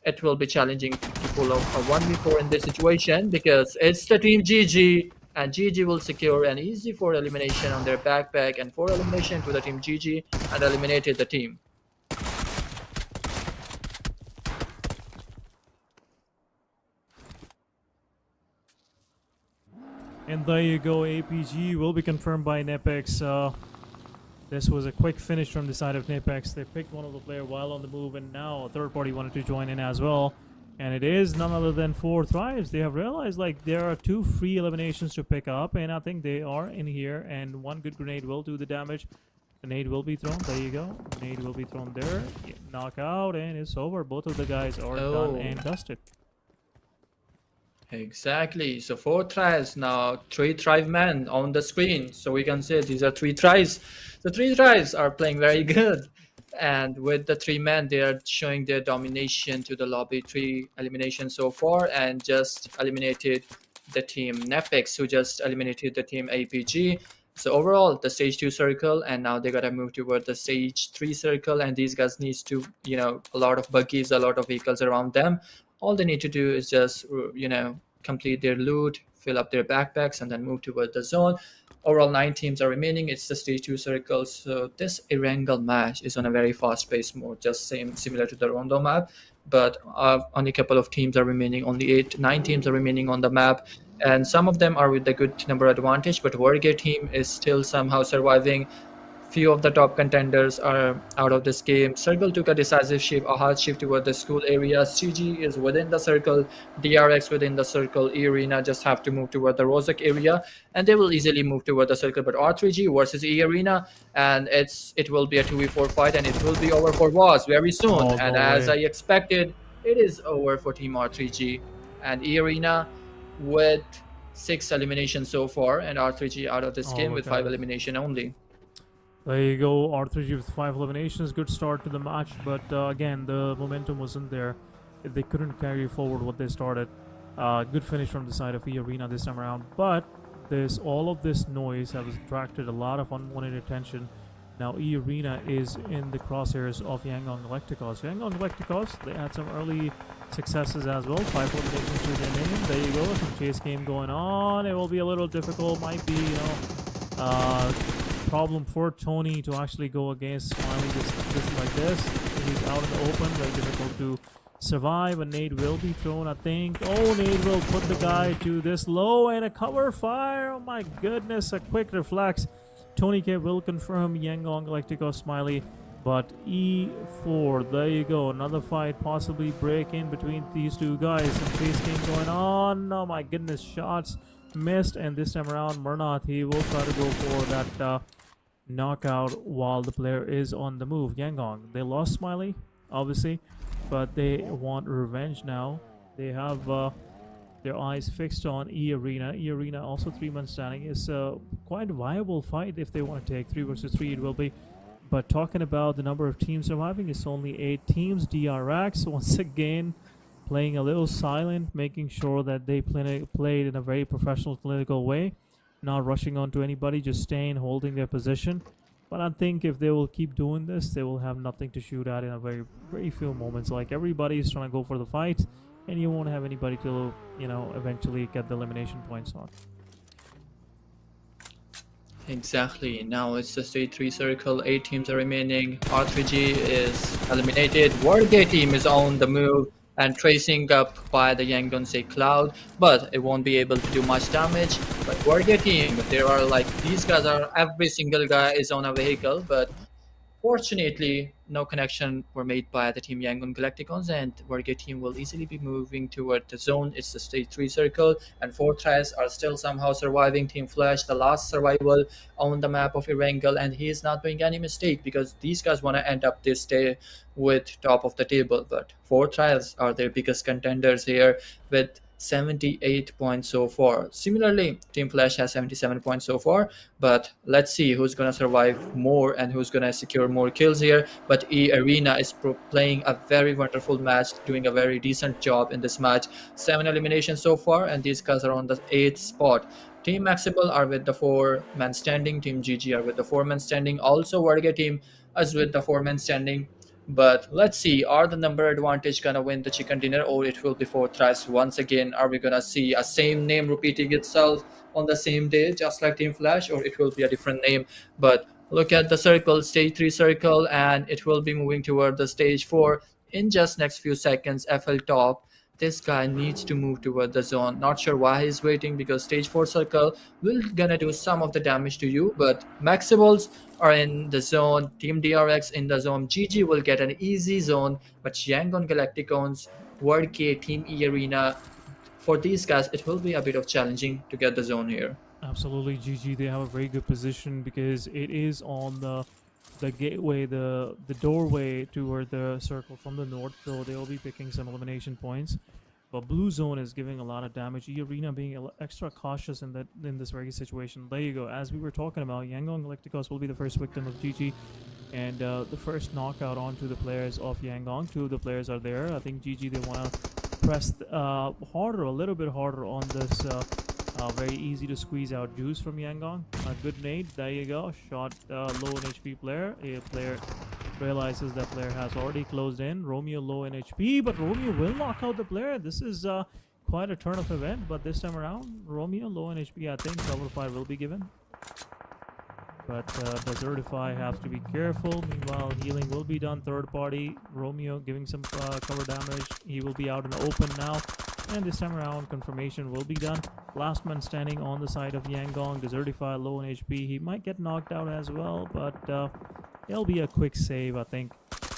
it will be challenging to pull off a 1v4 in this situation, because it's the Team GG, and GG will secure an easy 4 elimination on their backpack, and 4 elimination to the Team GG, and eliminated the team. And there you go, APG will be confirmed by NEPX. This was a quick finish from the side of NEPX. They picked one of the players while on the move, and now a third party wanted to join in as well. And it is none other than 4 Thrives. They have realized like there are 2 free eliminations to pick up, and I think they are in here, and 1 good grenade will do the damage. The nade will be thrown. There you go. Nade will be thrown there. Knockout, and it's over. Both of the guys are done and dusted. Exactly. So 4 tries now, 3 Thrive men on the screen. So we can say these are 3 tries. The 3 tries are playing very good. And with the 3 men, they are showing their domination to the lobby. 3 eliminations so far, and just eliminated the team NEPX, who just eliminated the team APG. So overall, the stage 2 circle, and now they gotta move toward the stage 3 circle, and these guys needs to, a lot of buggies, a lot of vehicles around them. All they need to do is just, complete their loot, fill up their backpacks, and then move toward the zone. Overall, 9 teams are remaining. It's the stage 2 circle. So this Erangle match is on a very fast-paced mode, just similar to the Rondo map. But only a couple of teams are remaining. Only 9 teams are remaining on the map. And some of them are with a good number advantage, but WarrGye team is still somehow surviving. Few of the top contenders are out of this game. Circle took a decisive shift, a hard shift toward the school areas. CG is within the circle, DRX within the circle, eARENA just have to move toward the Rozak area, and they will easily move toward the circle. But R3G versus eARENA, and it will be a 2v4 fight, and it will be over for WAS very soon. Oh, And no as way. I expected, it is over for Team R3G and eARENA with 6 eliminations so far, and R3G out of this Oh, game with look at 5 it. elimination only. There you go, R3G with 5 eliminations. Good start to the match, but again, the momentum wasn't there. They couldn't carry forward what they started. Good finish from the side of eARENA this time around, but all of this noise has attracted a lot of unwanted attention. Now eARENA is in the crosshairs of YANGON Galacticos. YANGON Galacticos, they had some early successes as well. 5 eliminations to their name. There you go, some chase game going on. It will be a little difficult, might be, problem for Tony to actually go against Smiley just like this. He's out in the open, very difficult to survive. A nade will be thrown, I think. Oh, nade will put the guy to this low, and a cover fire. Oh my goodness, a quick reflex. Tony K will confirm YANGON Galacticos Smiley, but E4, there you go, another fight, possibly break in between these two guys. Some chase game going on. Oh my goodness, shots missed, and this time around Murnath, he will try to go for that knockout while the player is on the move. YANGON, they lost Smiley, obviously, but they want revenge now. They have their eyes fixed on eARENA. eARENA also 3-man standing is quite a viable fight if they want to take 3 versus 3. It will be. But talking about the number of teams surviving, it's only 8 teams. DRX once again playing a little silent, making sure that they played in a very professional, clinical way, not rushing onto anybody, just staying, holding their position. But I think if they will keep doing this, they will have nothing to shoot at in a very few moments. Like, everybody is trying to go for the fight, and you won't have anybody to, eventually get the elimination points on. Exactly. Now it's the stage 3 circle. 8 teams are remaining. R3G is eliminated. WarrGye team is on the move and tracing up by the YANGON say Cloud, but it won't be able to do much damage. But WarrGye team, there are like, these guys are, every single guy is on a vehicle, but fortunately, no connection were made by the team YANGON Galacticos, and WarrGye team will easily be moving toward the zone. It's the stage 3 circle, and 4 tries are still somehow surviving. Team Flash, the last survival on the map of Erangle, and he is not doing any mistake because these guys want to end up this day with top of the table. But 4 tries are their biggest contenders here with 78 points so far. Similarly, Team Flash has 77 points so far, but let's see who's gonna survive more and who's gonna secure more kills here. But eARENA is playing a very wonderful match, doing a very decent job in this match. 7 eliminations so far, and these guys are on the 8th spot. Team MAXebels are with the 4-man standing. Team GG are with the 4-man standing. Also, WarrGye team is with the 4-man standing. But let's see, are the number advantage gonna win the chicken dinner, or it will be 4 tries once again? Are we gonna see a same name repeating itself on the same day, just like Team Flash, or it will be a different name? But look at the circle, stage 3 circle, and it will be moving toward the stage 4 in just next few seconds. FL top, this guy needs to move toward the zone. Not sure why he's waiting, because stage 4 circle will gonna do some of the damage to you. But MAXebels are in the zone, Team DRX in the zone. GG will get an easy zone, but YANGON Galacticos, WarrGye, Team eARENA, for these guys it will be a bit of challenging to get the zone here. Absolutely, GG, they have a very good position because it is on the gateway, the doorway toward the circle from the north, so they will be picking some elimination points. But blue zone is giving a lot of damage. eARENA being extra cautious in this very situation. There you go. As we were talking about, YANGON Galacticos will be the first victim of GG, and the first knockout onto the players of YANGON. 2 of the players are there. I think GG, they want to press harder, a little bit harder on this very easy to squeeze out juice from YANGON. A good nade, there you go. Shot low in HP player. A player realizes that player has already closed in. Romeo low in HP, but Romeo will knock out the player. This is quite a turn of event, but this time around, Romeo low in HP, I think cover fire will be given. But Desertify has to be careful. Meanwhile, healing will be done third party. Romeo giving some cover damage. He will be out in the open now. And this time around, confirmation will be done. Last man standing on the side of YANGON, desertified, low on HP. He might get knocked out as well, but it'll be a quick save, I think.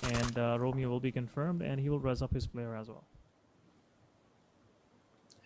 And Romeo will be confirmed, and he will res up his player as well.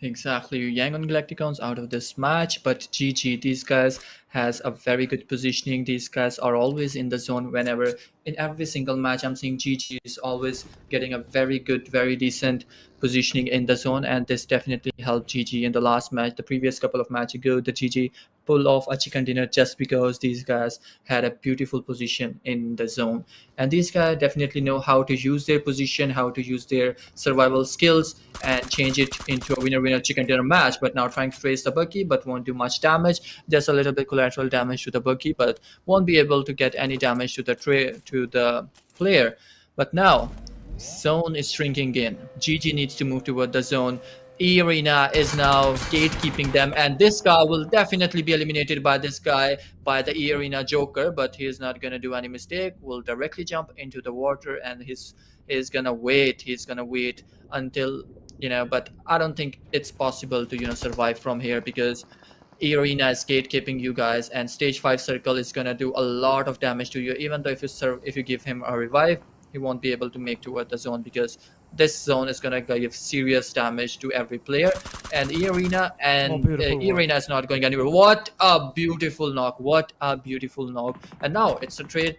Exactly, YANGON Galacticons out of this match, but GG, these guys has a very good positioning. These guys are always in the zone whenever, in every single match I'm seeing GG is always getting a very good, very decent positioning in the zone, and this definitely helped GG in the last match. The previous couple of matches ago, the GG pulled off a chicken dinner just because these guys had a beautiful position in the zone. And these guys definitely know how to use their position, how to use their survival skills and change it into a winner-winner chicken dinner match. But now trying to trace the Pubg, but won't do much damage. Just a little bit collateral damage to the Pubg, but won't be able to get any damage to the player. But now zone is shrinking in. GG needs to move toward the zone. eARENA is now gatekeeping them, and this guy will definitely be eliminated by this guy, by the eARENA Joker, but he is not going to do any mistake. Will directly jump into the water, and he's gonna wait. He's gonna wait until, but I don't think it's possible to survive from here, because eARENA is gatekeeping you guys, and stage 5 circle is gonna do a lot of damage to you. Even though if you give him a revive, he won't be able to make toward the zone, because this zone is gonna give serious damage to every player. And eARENA is not going anywhere. What a beautiful knock! What a beautiful knock! And now it's a trade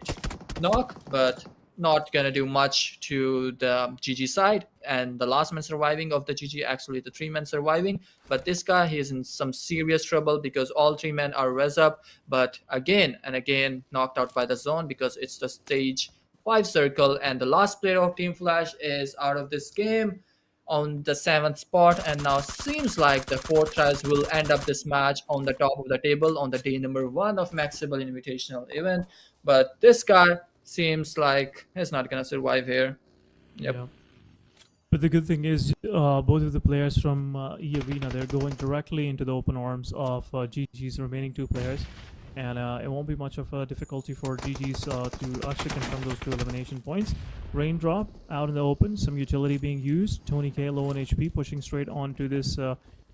knock, but not gonna do much to the GG side. And the last man surviving of the GG, actually the 3 men surviving, but this guy, he is in some serious trouble because all 3 men are res up, but again and again knocked out by the zone, because it's the stage 5 circle, and the last player of Team Flash is out of this game on the 7th spot. And now seems like the 4th tries will end up this match on the top of the table on the day number 1 of MAXebels Invitational event. But this guy seems like he's not gonna survive here. Yep. Yeah. But the good thing is, both of the players from eARENA, they're going directly into the open arms of GG's remaining 2 players. And it won't be much of a difficulty for GG's to actually confirm those 2 elimination points. Raindrop out in the open, some utility being used. Tony K low on HP, pushing straight onto this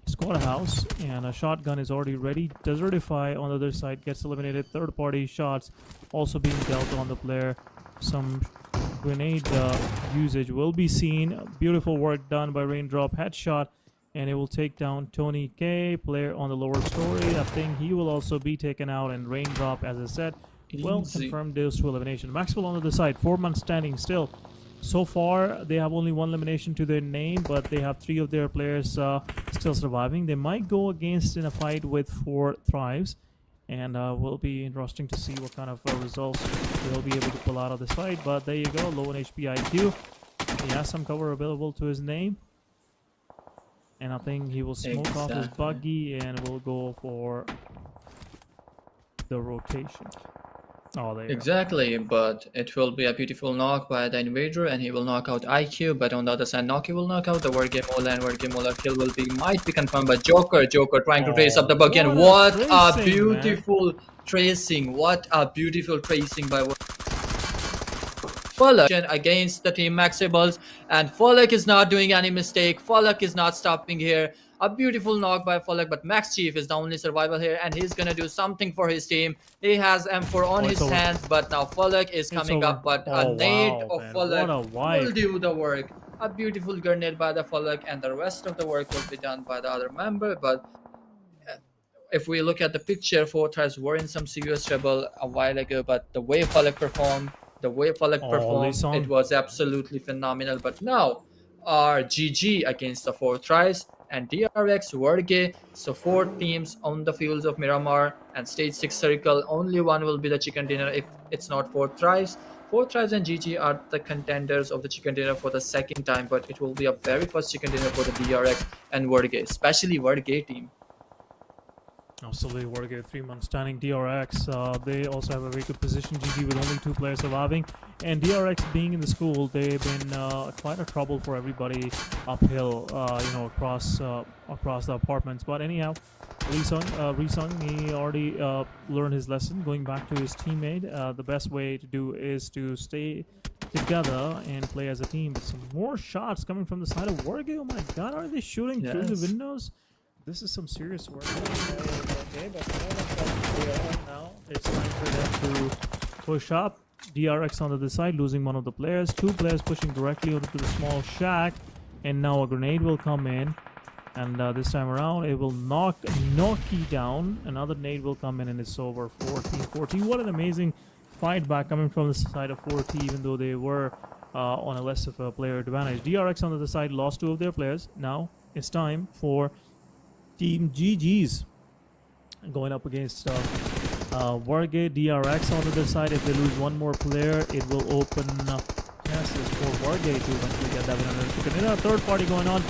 squad house, and a shotgun is already ready. Desertify on the other side gets eliminated. Third-party shots also being dealt on the player. Some grenade usage will be seen. Beautiful work done by Raindrop. Headshot, and it will take down Tony K, player on the lower story. I think he will also be taken out, and Raindrop, as I said, will confirm those 2 elimination. MAXebels on the other side, 4 man standing still. So far, they have only 1 elimination to their name, but they have 3 of their players still surviving. They might go against in a fight with 4 Thrives, and will be interesting to see what kind of results they'll be able to pull out of this fight. But there you go, low on HP IQ. He has some cover available to his name, and I think he will smoke off his buggy and will go for the rotation. Oh, there you Exactly, but it will be a beautiful knock by the invader, and he will knock out IQ. But on the other side, Noki will knock out the WarrGye Mola, and WarrGye Mola kill might be confirmed by Joker. Joker trying to trace up the bug, and what a beautiful tracing! What a beautiful tracing by Falak against the team MAXebels, and Falak is not doing any mistake. Falak is not stopping here. A beautiful knock by Falak, but Max Chief is the only survivor here, and he's gonna do something for his team. He has M4 on his hands, but now Falak is coming up, but a nade of Falak will do the work. A beautiful grenade by the Falak, and the rest of the work will be done by the other member. But if we look at the picture, 4 tries were in some serious trouble a while ago, but the way Falak performed, it was absolutely phenomenal. But now our GG against the 4 tries, and DRX, WarrGye, so 4 teams on the fields of Miramar and stage 6 circle. Only one will be the chicken dinner if it's not 4 tries. 4 tries and GG are the contenders of the chicken dinner for the 2nd time, but it will be a very first chicken dinner for the DRX and WarrGye, especially WarrGye team. Absolutely, WarrGye 3 man standing. DRX, they also have a very good position. GG with only 2 players surviving, and DRX being in the school, they've been quite a trouble for everybody uphill, across the apartments. But anyhow, Risung, he already learned his lesson, going back to his teammate. The best way to do is to stay together and play as a team. But some more shots coming from the side of WarrGye. Oh my god, are they shooting through the windows? This is some serious work. Okay, but now it's time for them to push up. DRX on the other side, losing one of the players. Two players pushing directly onto the small shack. And now a grenade will come in. And this time around, it will knock Noki down. Another nade will come in and it's over. 14-14. What an amazing fight back coming from the side of 4T, even though they were on a less of a player advantage. DRX on the other side lost two of their players. Now it's time for Team GG's going up against WarrGye. DRX on the other side. If they lose one more player, it will open chances for WarrGye to eventually get that winner. In a third party going on.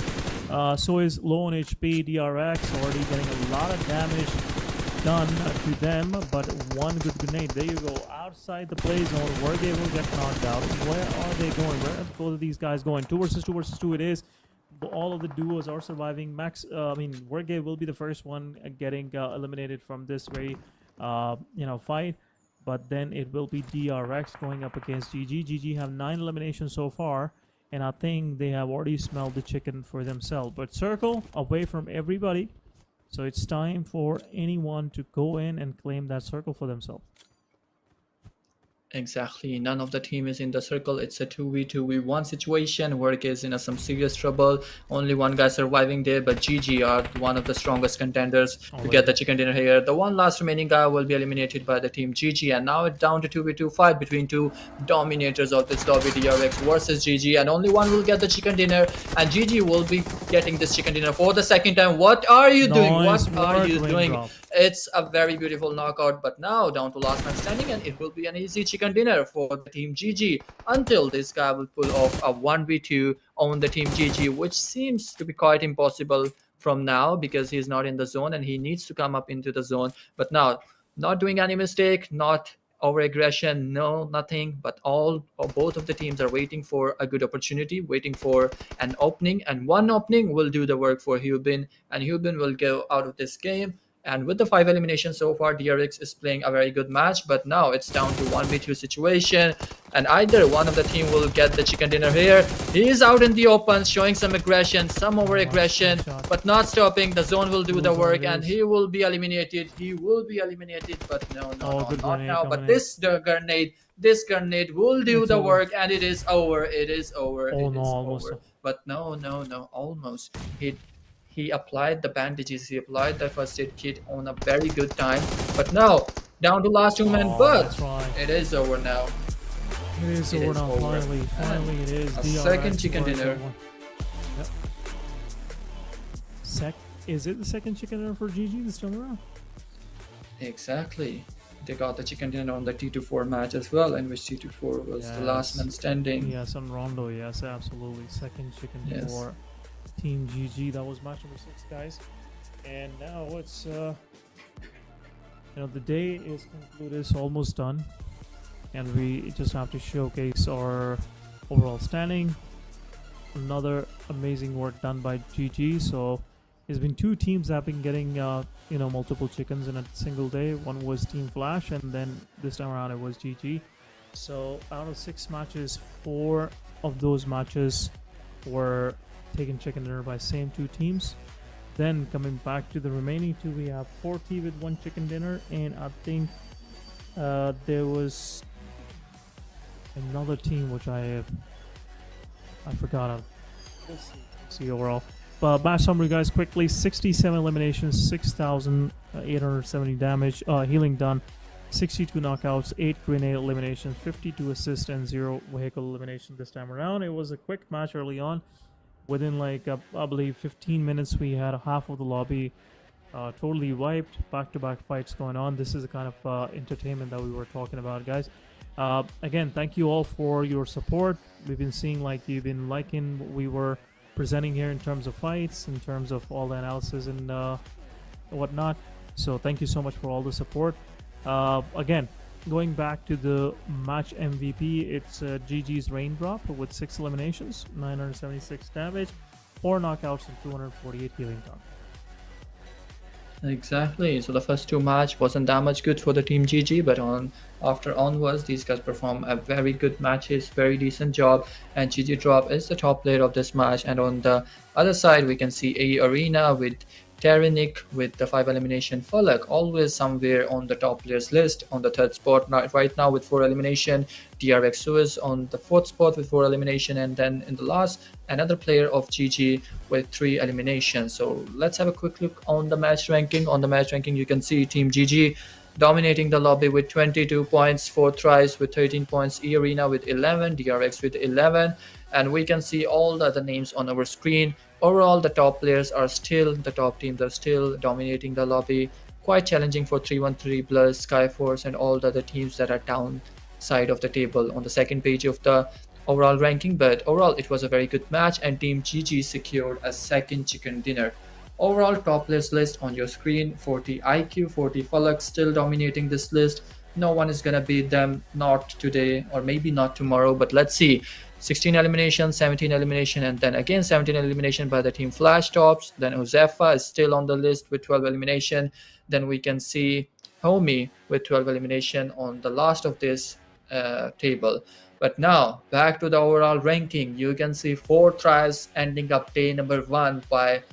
So is low on HP. DRX already getting a lot of damage done to them, but one good grenade. There you go. Outside the play zone, WarrGye will get knocked out. Where are they going? Where are both of these guys going? 2 versus 2 versus 2 it is. All of the duos are surviving. WarrGye will be the first one getting eliminated from this very fight, but then it will be DRX going up against GG. GG have 9 eliminations so far, and I think they have already smelled the chicken for themselves. But circle away from everybody, so it's time for anyone to go in and claim that circle for themselves. Exactly. None of the team is in the circle. It's a 2v1 situation. WarrGye is in some serious trouble. Only one guy surviving there, but GG are one of the strongest contenders to get the chicken dinner here. The one last remaining guy will be eliminated by the team GG, and now it's down to 2v2 fight between two dominators of this lobby, DRX versus GG, and only one will get the chicken dinner, and GG will be getting this chicken dinner for the second time. What are you doing? What are you doing? It's a very beautiful knockout, but now down to last man standing, and it will be an easy chicken dinner for the team GG until this guy will pull off a 1v2 on the team GG, which seems to be quite impossible from now because he's not in the zone and he needs to come up into the zone. But now, not doing any mistake, not over aggression, no, nothing, but both of the teams are waiting for a good opportunity, waiting for an opening, and one opening will do the work for Hubin, and Hubin will go out of this game. And with the 5 eliminations so far, DRX is playing a very good match, but now it's down to 1v2 situation, and either one of the team will get the chicken dinner here. He is out in the open, showing some aggression, some over aggression, but not stopping. The zone will do the work, and he will be eliminated. He will be eliminated, but no, not now. But this grenade will do the work, and it is over. It is over. It is over. But no, almost. He applied the bandages, he applied the first aid kit on a very good time. But now, down to last 2 men, but it is over now. It is over now, finally it is. A second chicken dinner. Yep. Is it the second chicken dinner for GG this time around? Exactly. They got the chicken dinner on the T24 match as well, in which T24 was the last man standing. Yes, on Rondo, yes, absolutely. Second chicken for Team GG. That was match number 6, guys. And now it's the day is concluded, it's almost done, and we just have to showcase our overall standing. Another amazing work done by GG. So there's been 2 teams that have been getting multiple chickens in a single day. One was Team Flash, and then this time around it was GG. So out of 6 matches, 4 of those matches were taken chicken dinner by same 2 teams. Then coming back to the remaining 2, we have 4T with 1 chicken dinner, and I think there was another team which I forgot. Let's see overall. But match summary, guys, quickly: 67 eliminations, 6,870 damage, healing done, 62 knockouts, 8 grenade eliminations, 52 assists, and 0 vehicle elimination this time around. It was a quick match early on. Within I believe 15 minutes, we had half of the lobby totally wiped. Back-to-back fights going on. This is the kind of entertainment that we were talking about, guys. Again, thank you all for your support. We've been seeing you've been liking what we were presenting here in terms of fights, in terms of all the analysis and whatnot. So thank you so much for all the support. Again, going back to the match MVP, it's GG's Raindrop with 6 eliminations, 976 damage, 4 knockouts, and 248 healing done. Exactly. So the first two match wasn't that much good for the team GG, but after onwards, these guys perform a very good matches, very decent job, and GG Drop is the top player of this match. And on the other side, we can see eARENA with Terinic with the 5 elimination. Falak always somewhere on the top players list on the third spot right now with 4 elimination. DRX Suez on the fourth spot with 4 elimination, and then in the last another player of GG with 3 eliminations. So let's have a quick look on the match ranking. On the match ranking, you can see Team GG dominating the lobby with 22 points, 4 tries with 13 points, eARENA with 11, DRX with 11, and we can see all the other names on our screen. Overall, the top players are still, the top teams are still dominating the lobby. Quite challenging for 313 BLUZZ, SKYFORCE, and all the other teams that are down side of the table on the second page of the overall ranking. But overall, it was a very good match, and Team GG secured a second chicken dinner. Overall top players list on your screen: 40 IQ, 40 Falak, still dominating this list. No one is gonna beat them, not today or maybe not tomorrow, but let's see. 16 elimination, 17 elimination, and then again 17 elimination by the team Flash Tops. Then Uzefa is still on the list with 12 elimination. Then we can see Homie with 12 elimination on the last of this table. But now back to the overall ranking. You can see 4 tries ending up day number 1 by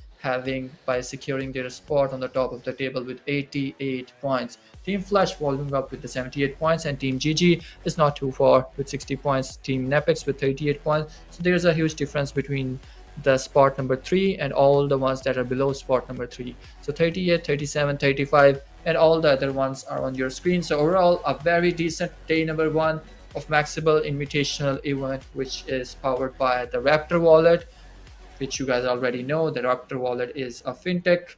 securing their spot on the top of the table with 88 points. Team Flash following up with the 78 points, and Team GG is not too far with 60 points. Team NEPX with 38 points. So there's a huge difference between the spot number 3 and all the ones that are below spot number 3. So 38, 37, 35, and all the other ones are on your screen. So overall, a very decent day number 1 of MAXebels Invitational event, which is powered by the Raptor wallet, which you guys already know. The Raptor wallet is a fintech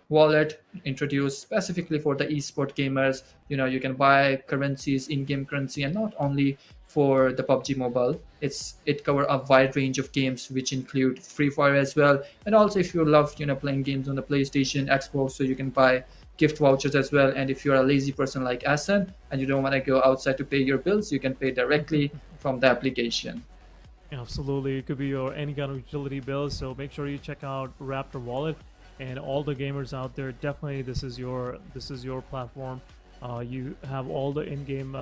wallet introduced specifically for the esport gamers. You know, you can buy currencies, in-game currency, and not only for the PUBG Mobile. It covers a wide range of games, which include Free Fire as well. And also, if you love playing games on the PlayStation, Xbox, so you can buy gift vouchers as well. And if you're a lazy person like Asen and you don't want to go outside to pay your bills, you can pay directly from the application. Absolutely, it could be your any kind of utility bill. So make sure you check out Raptor Wallet, and all the gamers out there. Definitely, this is your platform. You have all the in-game,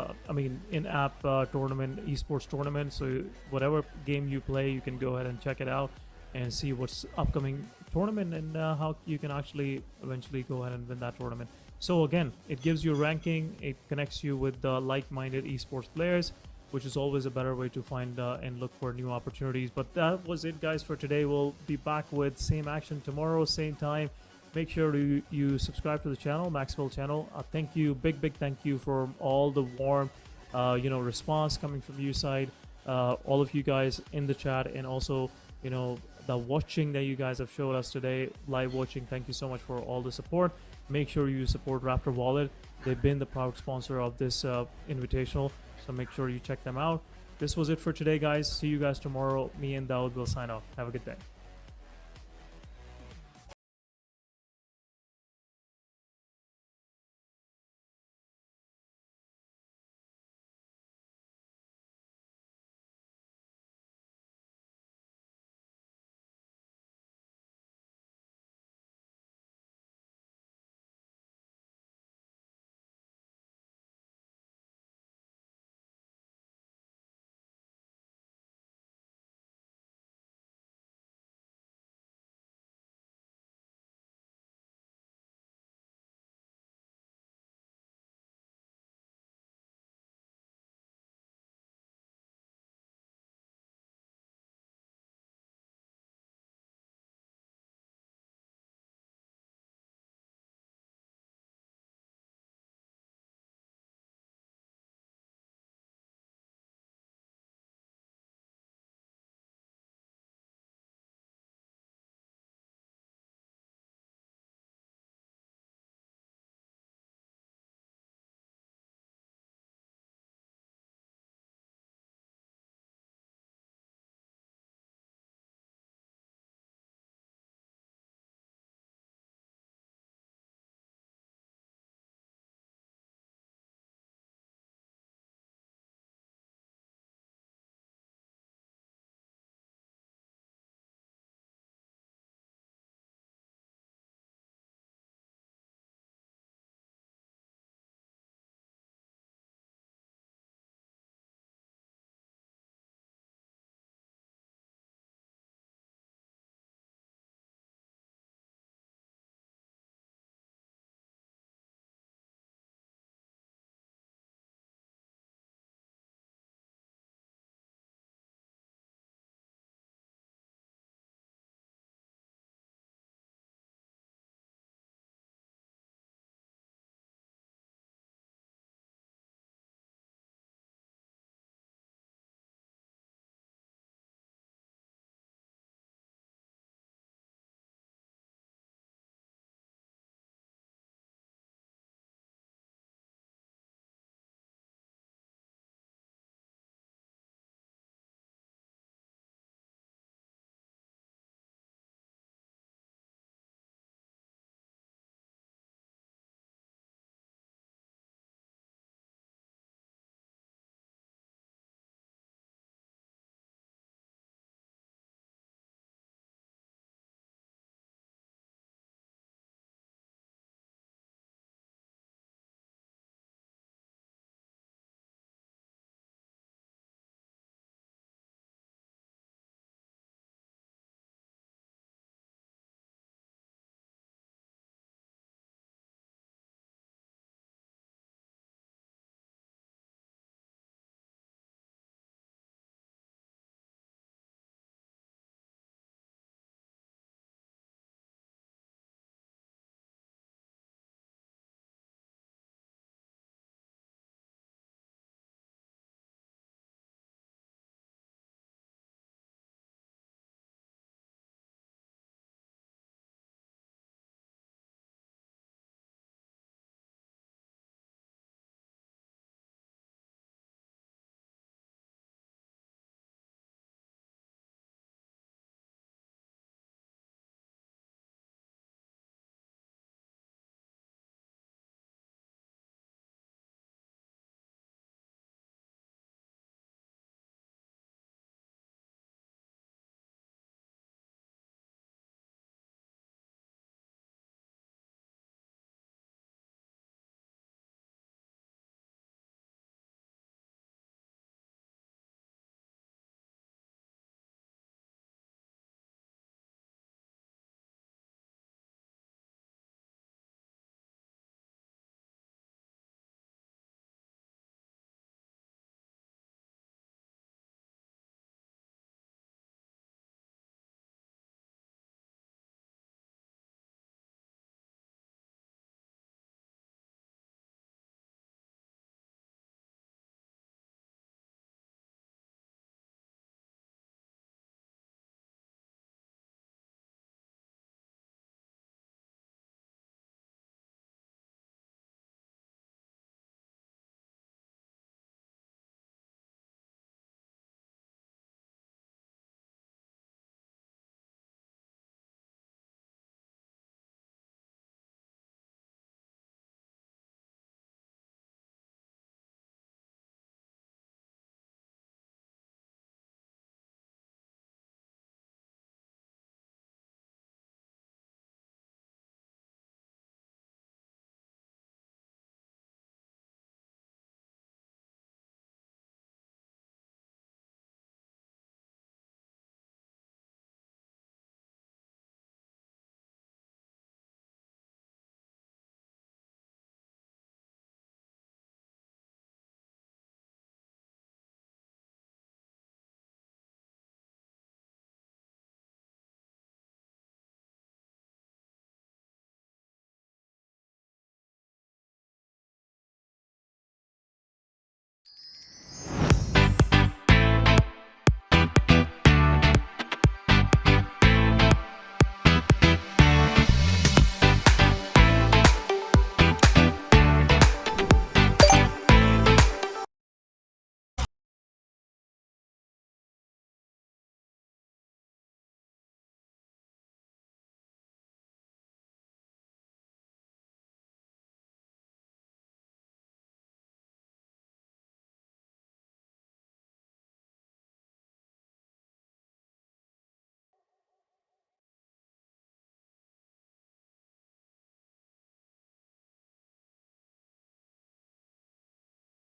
in-app tournament, esports tournament. So whatever game you play, you can go ahead and check it out and see what's upcoming tournament and how you can actually eventually go ahead and win that tournament. So again, it gives you a ranking. It connects you with the like-minded esports players, which is always a better way to find and look for new opportunities. But that was it, guys, for today. We'll be back with same action tomorrow, same time. Make sure you subscribe to the channel, MAXebels channel. Thank you, big thank you for all the warm response coming from you side, all of you guys in the chat, and also the watching that you guys have showed us today, live watching. Thank you so much for all the support. Make sure you support Raptor Wallet. They've been the proud sponsor of this invitational, so make sure you check them out. This was it for today, guys. See you guys tomorrow. Me and Daud will sign off. Have a good day.